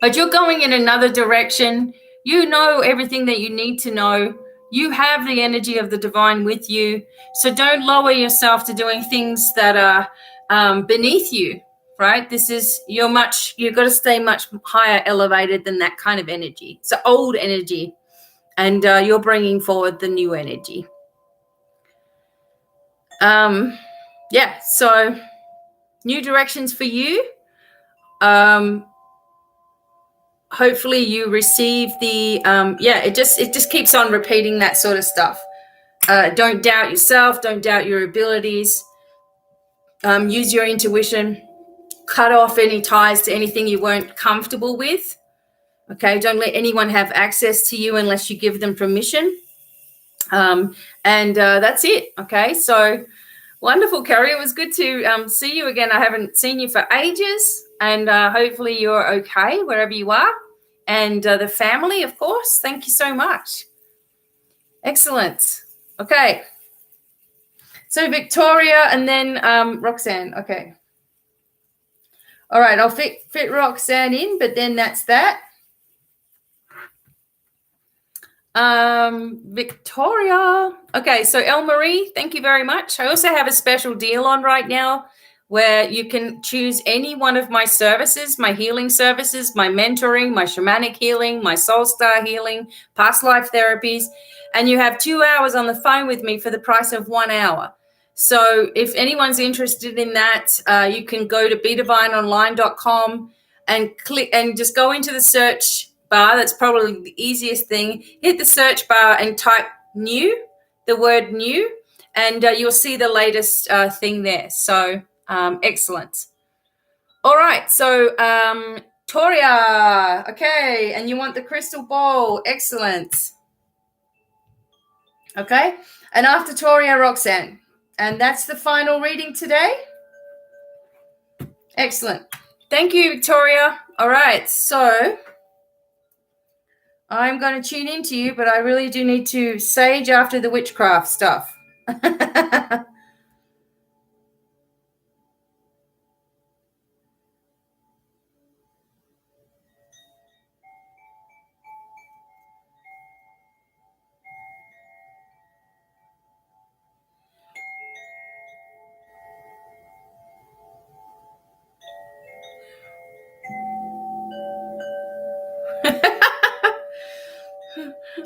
But you're going in another direction. You know everything that you need to know. You have the energy of the divine with you. So don't lower yourself to doing things that are beneath you. Right? You've got to stay much higher elevated than that kind of energy. It's old energy, and you're bringing forward the new energy. So new directions for you. Hopefully you receive the, it just keeps on repeating that sort of stuff. Don't doubt yourself. Don't doubt your abilities. Use your intuition. Cut off any ties to anything you weren't comfortable with. Okay, don't let anyone have access to you unless you give them permission. And that's it. Okay, so wonderful, Carrie. It was good to see you again. I haven't seen you for ages, and hopefully you're okay wherever you are. And the family, of course. Thank you so much. Excellent. Okay. So Victoria and then Roxanne. Okay. All right, I'll fit Roxanne in, but then that's that. Victoria. Okay, so El Marie, thank you very much. I also have a special deal on right now where you can choose any one of my services, my healing services, my mentoring, my shamanic healing, my soul star healing, past life therapies, and you have 2 hours on the phone with me for the price of 1 hour. So if anyone's interested in that, you can go to BDevineonline.com and click and just go into the search bar. That's probably the easiest thing. Hit the search bar and type new, the word new, and you'll see the latest thing there. So excellent. All right. So Toria. Okay. And you want the crystal ball. Excellent. Okay. And after Toria, Roxanne. And that's the final reading today. Excellent. Thank you, Victoria. All right. So I'm going to tune into you, but I really do need to sage after the witchcraft stuff.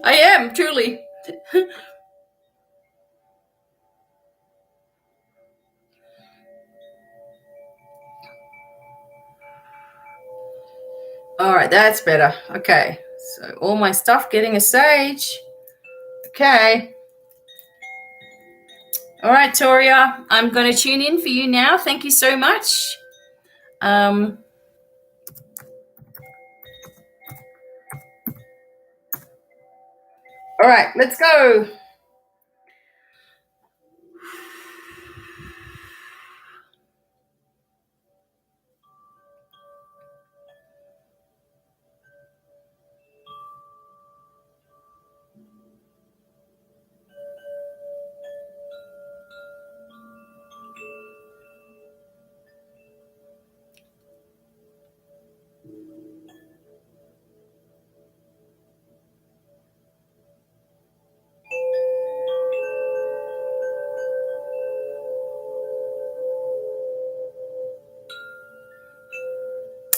I am, truly. All right, that's better. Okay, so all my stuff getting a sage. Okay. All right, Toria, I'm going to tune in for you now. Thank you so much. All right, let's go.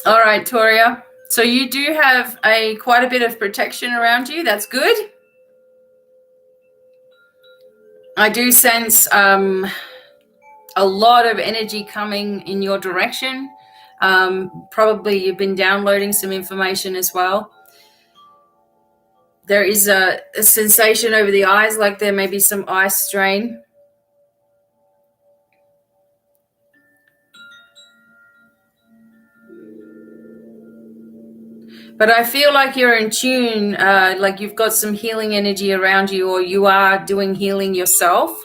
All right, Toria. So you do have quite a bit of protection around you. That's good. I do sense a lot of energy coming in your direction. Probably you've been downloading some information as well. There is a sensation over the eyes, like there may be some eye strain. But I feel like you're in tune, like you've got some healing energy around you, or you are doing healing yourself.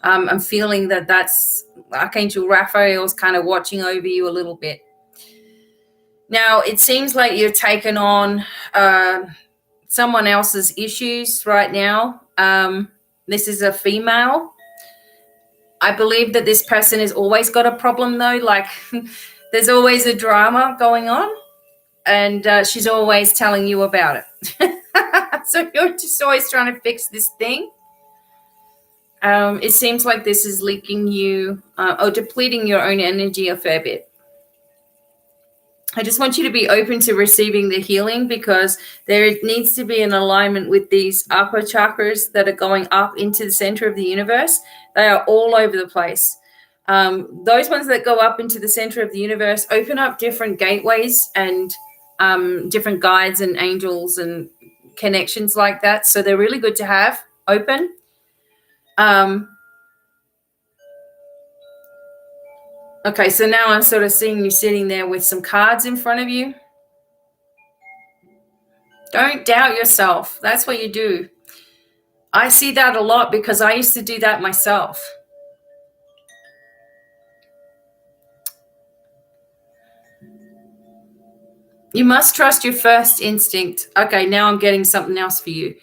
I'm feeling that's Archangel Raphael's kind of watching over you a little bit. Now, it seems like you've taken on someone else's issues right now. This is a female. I believe that this person has always got a problem, though. Like there's always a drama going on. And she's always telling you about it. So you're just always trying to fix this thing. It seems like this is leaking you or depleting your own energy a fair bit. I just want you to be open to receiving the healing, because there needs to be an alignment with these upper chakras that are going up into the center of the universe. They are all over the place. Those ones that go up into the center of the universe open up different gateways and different guides and angels and connections like that. So they're really good to have open. Okay, so now I'm sort of seeing you sitting there with some cards in front of you. Don't doubt yourself. That's what you do. I see that a lot because I used to do that myself. You must trust your first instinct. Okay, now I'm getting something else for you.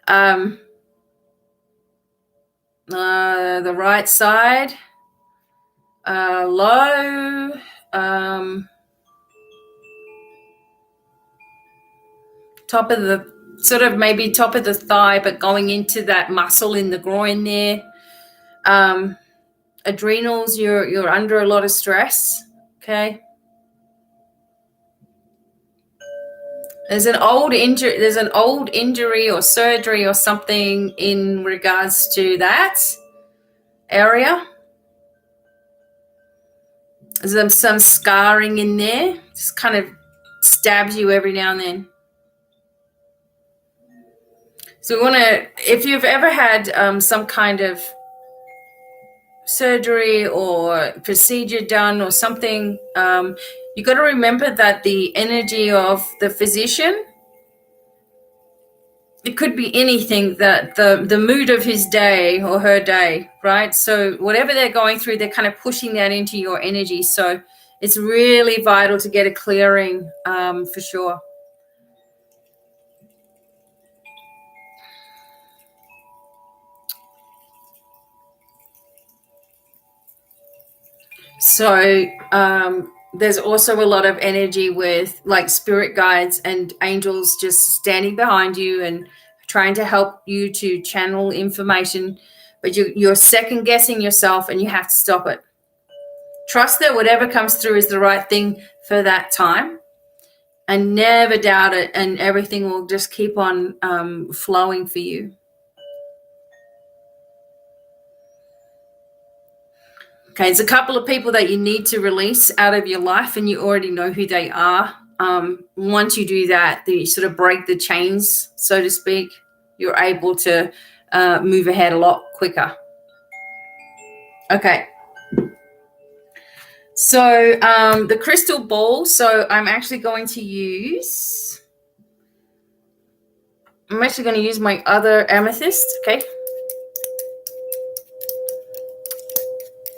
The right side, low, top of the, sort of maybe top of the thigh, but going into that muscle in the groin there. Adrenals, you're under a lot of stress. Okay. There's an old injury or surgery or something in regards to that area. There's some scarring in there. Just kind of stabs you every now and then. So we want to, if you've ever had some kind of surgery or procedure done or something, you got to remember that the energy of the physician, it could be anything, that the mood of his day or her day, right? So whatever they're going through, they're kind of pushing that into your energy. So it's really vital to get a clearing for sure. So there's also a lot of energy with like spirit guides and angels just standing behind you and trying to help you to channel information, but you're second guessing yourself and you have to stop it. Trust that whatever comes through is the right thing for that time, and never doubt it, and everything will just keep on flowing for you. Okay, there's a couple of people that you need to release out of your life, and you already know who they are. once you do that, you sort of break the chains, so to speak. You're able to move ahead a lot quicker. Okay. So the crystal ball. So I'm actually going to use my other amethyst. Okay.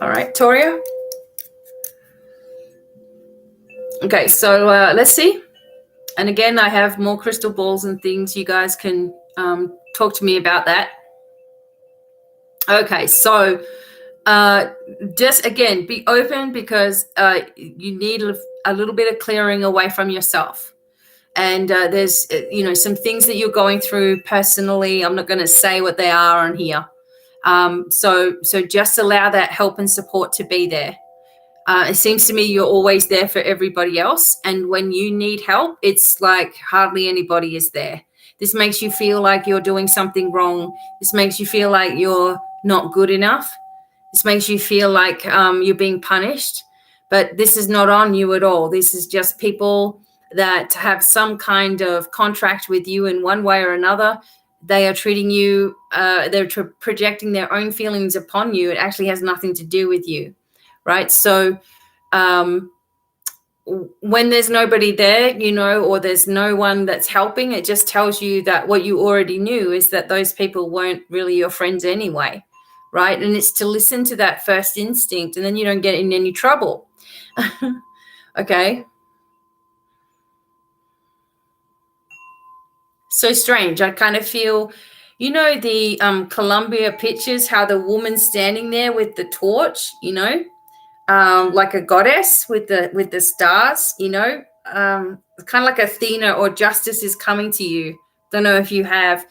All right, Toria. Okay, so let's see. And again, I have more crystal balls and things. You guys can talk to me about that. Okay, so just again, be open, because you need a little bit of clearing away from yourself. And there's, some things that you're going through personally. I'm not going to say what they are on here. So just allow that help and support to be there. It seems to me you're always there for everybody else. And when you need help, it's like hardly anybody is there. This makes you feel like you're doing something wrong. This makes you feel like you're not good enough. This makes you feel like you're being punished. But this is not on you at all. This is just people that have some kind of contract with you in one way or another. They are treating you, they're projecting their own feelings upon you. It actually has nothing to do with you, right? So when there's nobody there, or there's no one that's helping, it just tells you that what you already knew is that those people weren't really your friends anyway, right? And it's to listen to that first instinct, and then you don't get in any trouble. Okay. So strange. I kind of feel, the Columbia pictures, how the woman's standing there with the torch, like a goddess with the stars, kind of like Athena or Justice is coming to you. Don't know if you have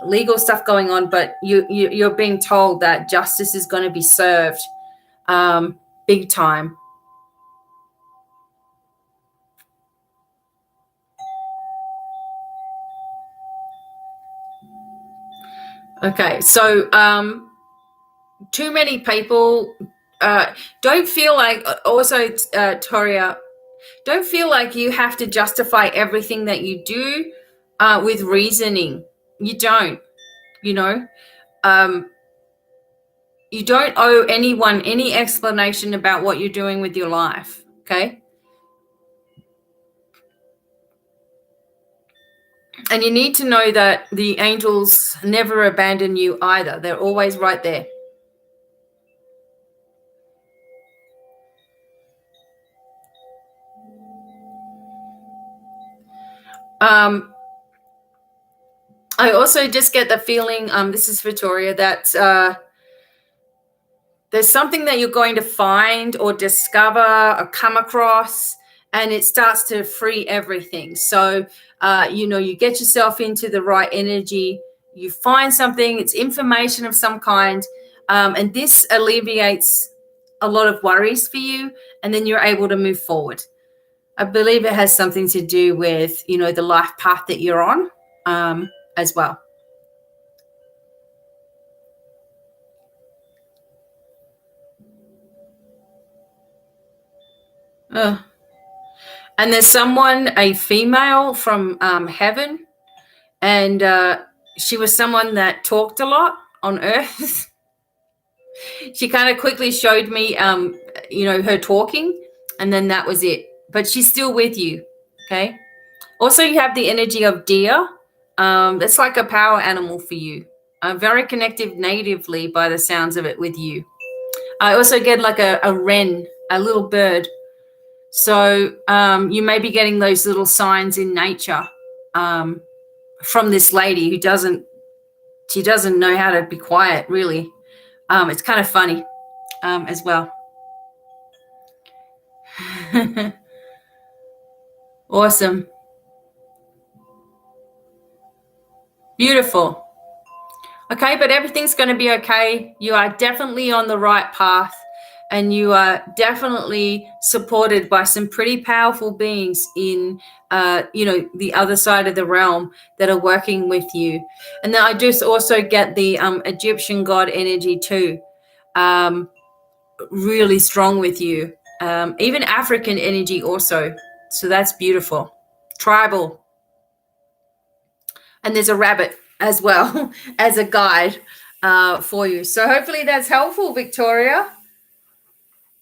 legal stuff going on, but you're being told that justice is going to be served big time. Okay, so too many people don't feel like, also Toria, don't feel like you have to justify everything that you do with reasoning. You don't, you don't owe anyone any explanation about what you're doing with your life. Okay. And you need to know that the angels never abandon you either. They're always right there. I also just get the feeling, this is Victoria, that there's something that you're going to find or discover or come across, and it starts to free everything. So, you get yourself into the right energy, you find something, it's information of some kind, and this alleviates a lot of worries for you, and then you're able to move forward. I believe it has something to do with, the life path that you're on as well. And there's someone, a female from heaven, and she was someone that talked a lot on earth. She kind of quickly showed me, her talking, and then that was it. But she's still with you, okay? Also, you have the energy of deer. That's like a power animal for you. Very connected natively by the sounds of it with you. I also get like a wren, a little bird. So you may be getting those little signs in nature from this lady who doesn't know how to be quiet, really. It's kind of funny as well. Awesome. Beautiful. Okay, but everything's going to be okay. You are definitely on the right path, and you are definitely supported by some pretty powerful beings in, the other side of the realm that are working with you. And then I just also get the Egyptian god energy too, really strong with you. Even African energy also. So that's beautiful. tribal. And there's a rabbit as well as a guide for you. So hopefully that's helpful, Victoria.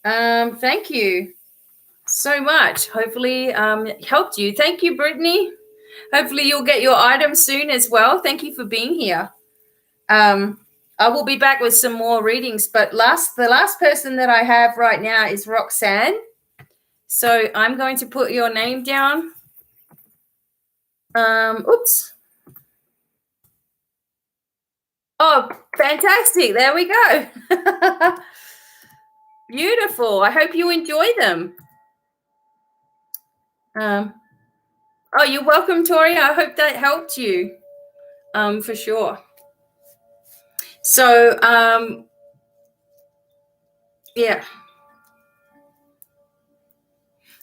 Thank you so much. Hopefully helped you. Thank you, Brittany. Hopefully you'll get your item soon as well. Thank you for being here. I will be back with some more readings, but the last person that I have right now is Roxanne. So I'm going to put your name down. Oops. Oh, fantastic. There we go. Beautiful. I hope you enjoy them. Oh, you're welcome, Tori. I hope that helped you, for sure. So, yeah.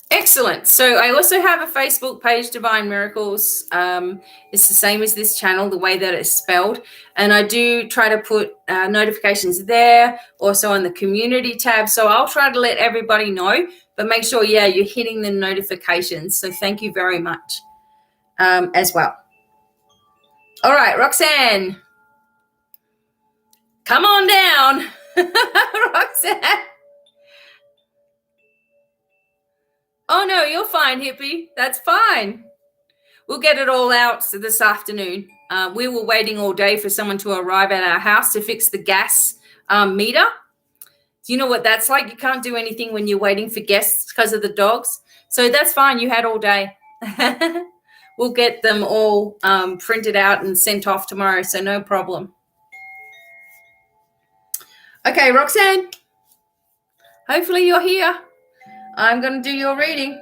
Excellent. So I also have a Facebook page, Devine Miracles. It's the same as this channel, the way that it's spelled. And I do try to put notifications there, also on the community tab. So I'll try to let everybody know, but make sure, yeah, you're hitting the notifications. So thank you very much as well. All right, Roxanne. Come on down. Roxanne. Oh, no, you're fine, hippie. That's fine. We'll get it all out this afternoon. We were waiting all day for someone to arrive at our house to fix the gas meter. Do you know what that's like? You can't do anything when you're waiting for guests because of the dogs. So that's fine. You had all day. We'll get them all printed out and sent off tomorrow, so no problem. Okay, Roxanne, hopefully you're here. I'm going to do your reading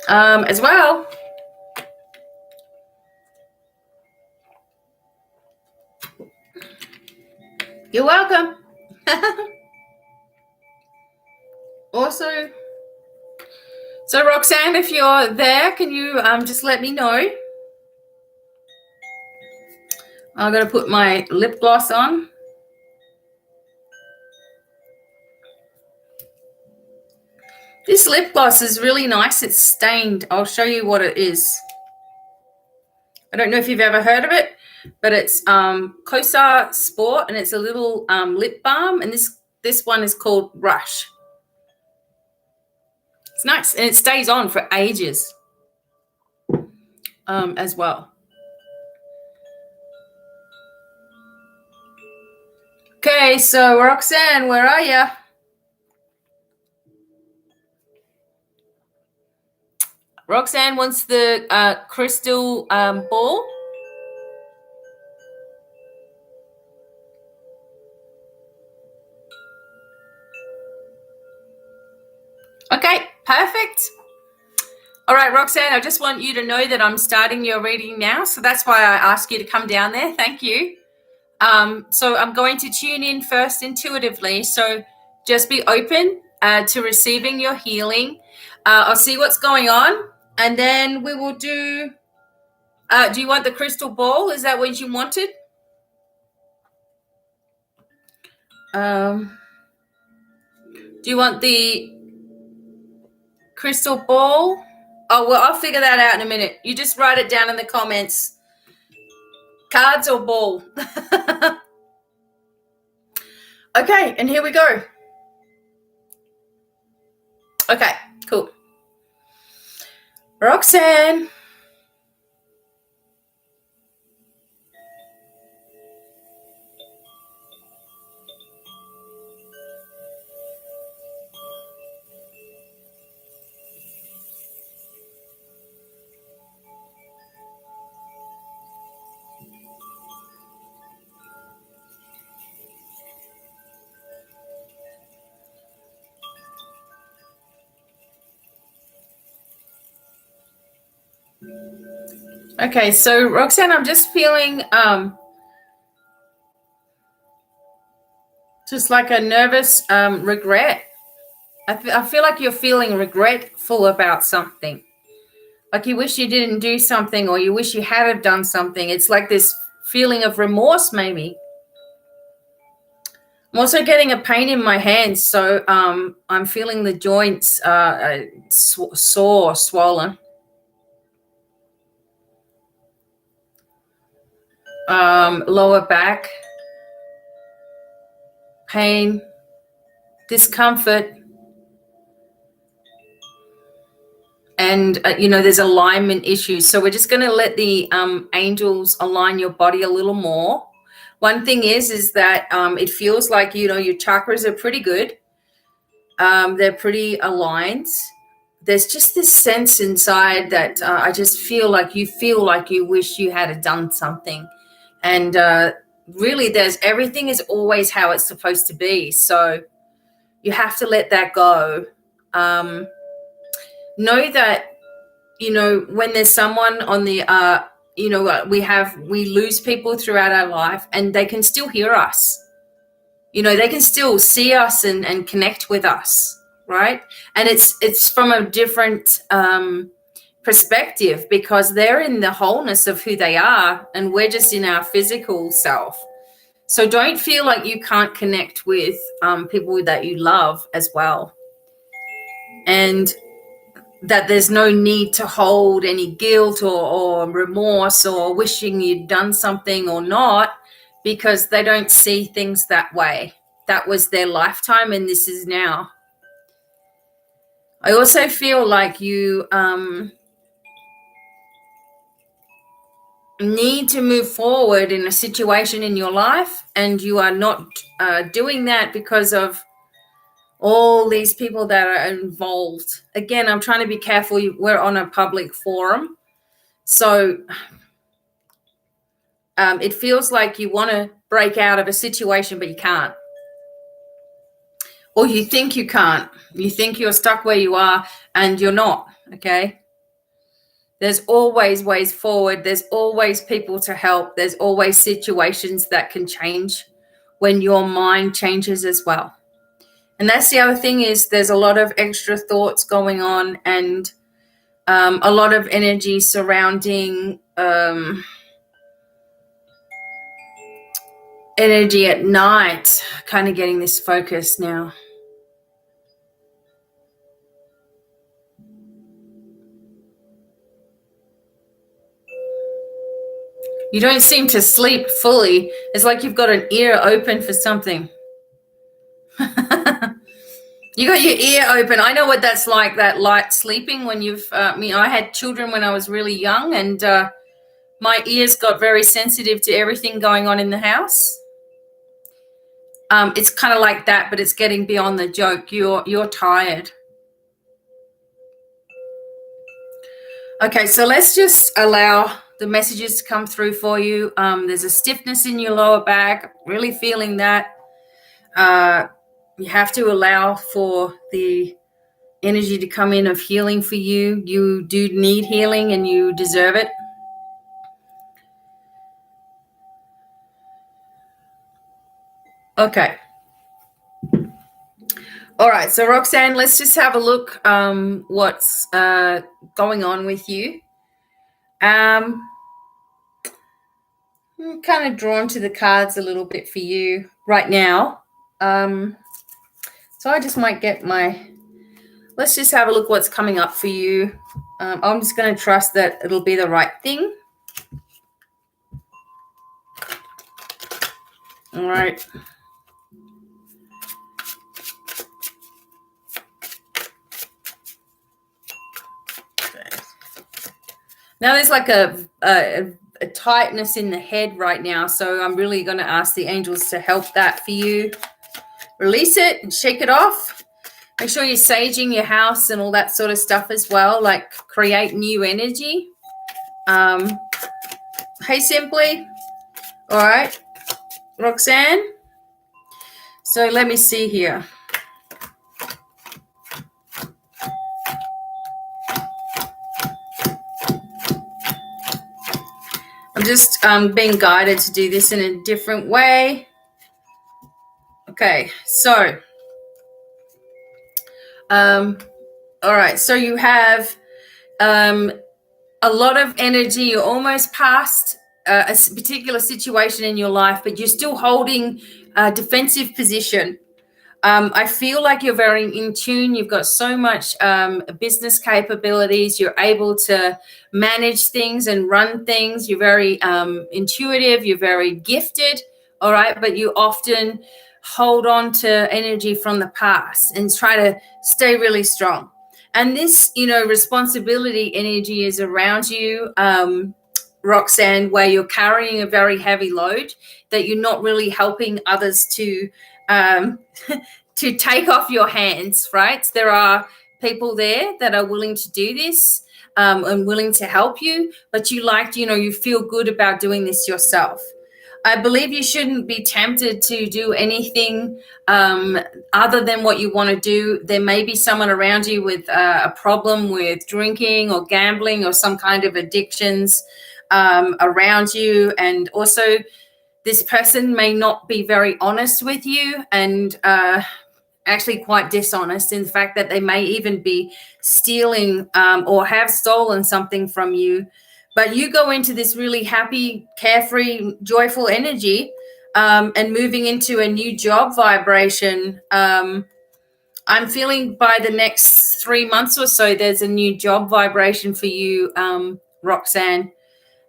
as well. You're welcome. Also, so Roxanne, if you're there, can you just let me know? I'm going to put my lip gloss on. This lip gloss is really nice. It's stained. I'll show you what it is. I don't know if you've ever heard of it, but it's Kosar Sport, and it's a little lip balm, and this one is called Rush. It's nice, and it stays on for ages as well. Okay, so Roxanne, where are you? Roxanne wants the crystal ball. Okay, perfect. All right, Roxanne, I just want you to know that I'm starting your reading now. So that's why I asked you to come down there. Thank you. So I'm going to tune in first intuitively. So just be open to receiving your healing. I'll see what's going on. And then we will do you want the crystal ball? Is that what you wanted? Do you want the crystal ball? Oh, well, I'll figure that out in a minute. You just write it down in the comments. Cards or ball? Okay, and here we go. Okay, cool. Roxanne. Okay, so Roxanne, I'm just feeling just like a nervous regret. I feel like you're feeling regretful about something. Like you wish you didn't do something, or you wish you had have done something. It's like this feeling of remorse, maybe. I'm also getting a pain in my hands, so I'm feeling the joints sore, swollen. lower back pain, discomfort, and there's alignment issues. So we're just going to let the angels align your body a little more. One thing is that it feels like your chakras are pretty good. They're pretty aligned. There's just this sense inside that I just feel like you wish you had done something, and really everything is always how it's supposed to be. So you have to let that go. Know that, when there's someone on the, we lose people throughout our life, and they can still hear us. They can still see us and connect with us, right? And it's from a different perspective, because they're in the wholeness of who they are, and we're just in our physical self. So don't feel like you can't connect with people that you love as well. And that there's no need to hold any guilt or remorse or wishing you'd done something or not, because they don't see things that way. That was their lifetime, and this is now. I also feel like you need to move forward in a situation in your life, and you are not doing that because of all these people that are involved. Again, I'm trying to be careful. We're on a public forum. So it feels like you want to break out of a situation, but you can't. Or you think you can't. You think you're stuck where you are, and you're not, okay? There's always ways forward. There's always people to help. There's always situations that can change when your mind changes as well. And that's the other thing, is there's a lot of extra thoughts going on, and a lot of energy surrounding energy at night, kind of getting this focus now. You don't seem to sleep fully. It's like you've got an ear open for something. You got your ear open. I know what that's like, that light sleeping when you've, I had children when I was really young, and my ears got very sensitive to everything going on in the house. It's kind of like that, but it's getting beyond the joke. You're tired. Okay, so let's just allow the messages to come through for you. There's a stiffness in your lower back, really feeling that. You have to allow for the energy to come in of healing for you. You do need healing, and you deserve it. Okay. All right. So, Roxanne, let's just have a look what's going on with you. I'm kind of drawn to the cards a little bit for you right now. So I just might get let's just have a look what's coming up for you. I'm just going to trust that it'll be the right thing. All right. Now there's like a tightness in the head right now, so I'm really going to ask the angels to help that for you. Release it and shake it off. Make sure you're saging your house and all that sort of stuff as well, like create new energy. Hey, Simply. All right, Roxanne. So let me see here. I'm just being guided to do this in a different way. Okay, so, all right, so you have a lot of energy. You're almost past a particular situation in your life, but you're still holding a defensive position. I feel like you're very in tune. You've got so much business capabilities. You're able to manage things and run things. You're very intuitive. You're very gifted. All right. But you often hold on to energy from the past and try to stay really strong. And this, responsibility energy is around you, Roxanne, where you're carrying a very heavy load that you're not really helping others to to take off your hands, right? There are people there that are willing to do this and willing to help you, but you feel good about doing this yourself. I believe you shouldn't be tempted to do anything other than what you want to do. There may be someone around you with a problem with drinking or gambling or some kind of addictions around you. And also, this person may not be very honest with you and actually quite dishonest in the fact that they may even be stealing or have stolen something from you. But you go into this really happy, carefree, joyful energy and moving into a new job vibration. I'm feeling by the next 3 months or so, there's a new job vibration for you, Roxanne.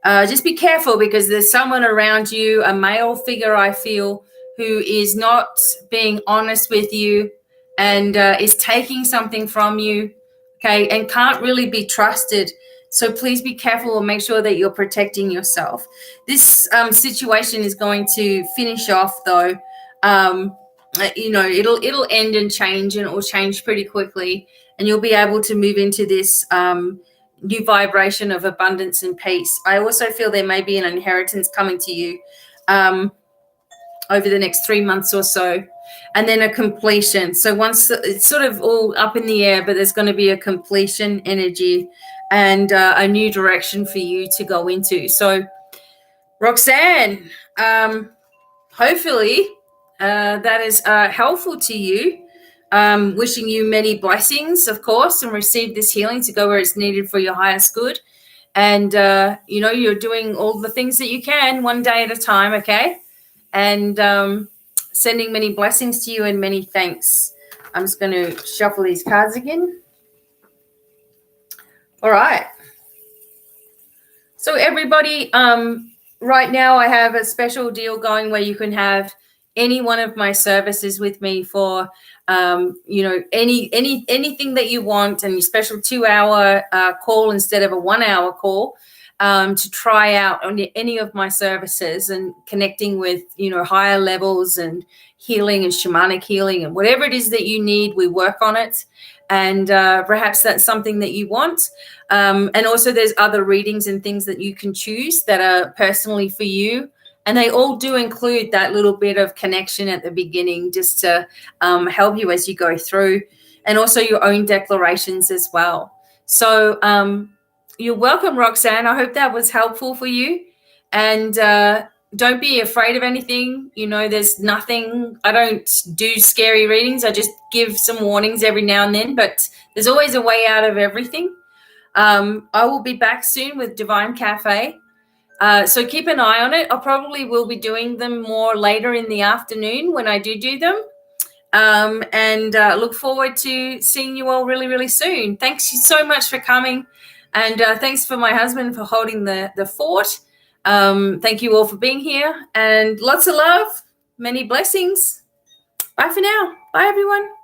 Just be careful because there's someone around you, a male figure, I feel, who is not being honest with you and is taking something from you, okay, and can't really be trusted. So please be careful and make sure that you're protecting yourself. This situation is going to finish off, though. It'll end and change, and it will change pretty quickly, and you'll be able to move into this new vibration of abundance and peace. I also feel there may be an inheritance coming to you over the next 3 months or so, and then a completion. So once it's sort of all up in the air, but there's going to be a completion energy and a new direction for you to go into. So Roxanne, hopefully that is helpful to you. Wishing you many blessings, of course, and receive this healing to go where it's needed for your highest good. And, you're doing all the things that you can one day at a time, okay? And sending many blessings to you and many thanks. I'm just going to shuffle these cards again. All right. So everybody, right now I have a special deal going where you can have any one of my services with me for anything that you want, and your special 2-hour call instead of a 1-hour call to try out on any of my services and connecting with higher levels and healing and shamanic healing and whatever it is that you need, we work on it. And perhaps that's something that you want. And also there's other readings and things that you can choose that are personally for you. And they all do include that little bit of connection at the beginning just to help you as you go through, and also your own declarations as well. So you're welcome, Roxanne. I hope that was helpful for you. And don't be afraid of anything. There's nothing. I don't do scary readings. I just give some warnings every now and then, but there's always a way out of everything. I will be back soon with Devine Cafe. So keep an eye on it. I probably will be doing them more later in the afternoon when I do them. And look forward to seeing you all really, really soon. Thanks so much for coming. And thanks for my husband for holding the fort. Thank you all for being here. And lots of love. Many blessings. Bye for now. Bye, everyone.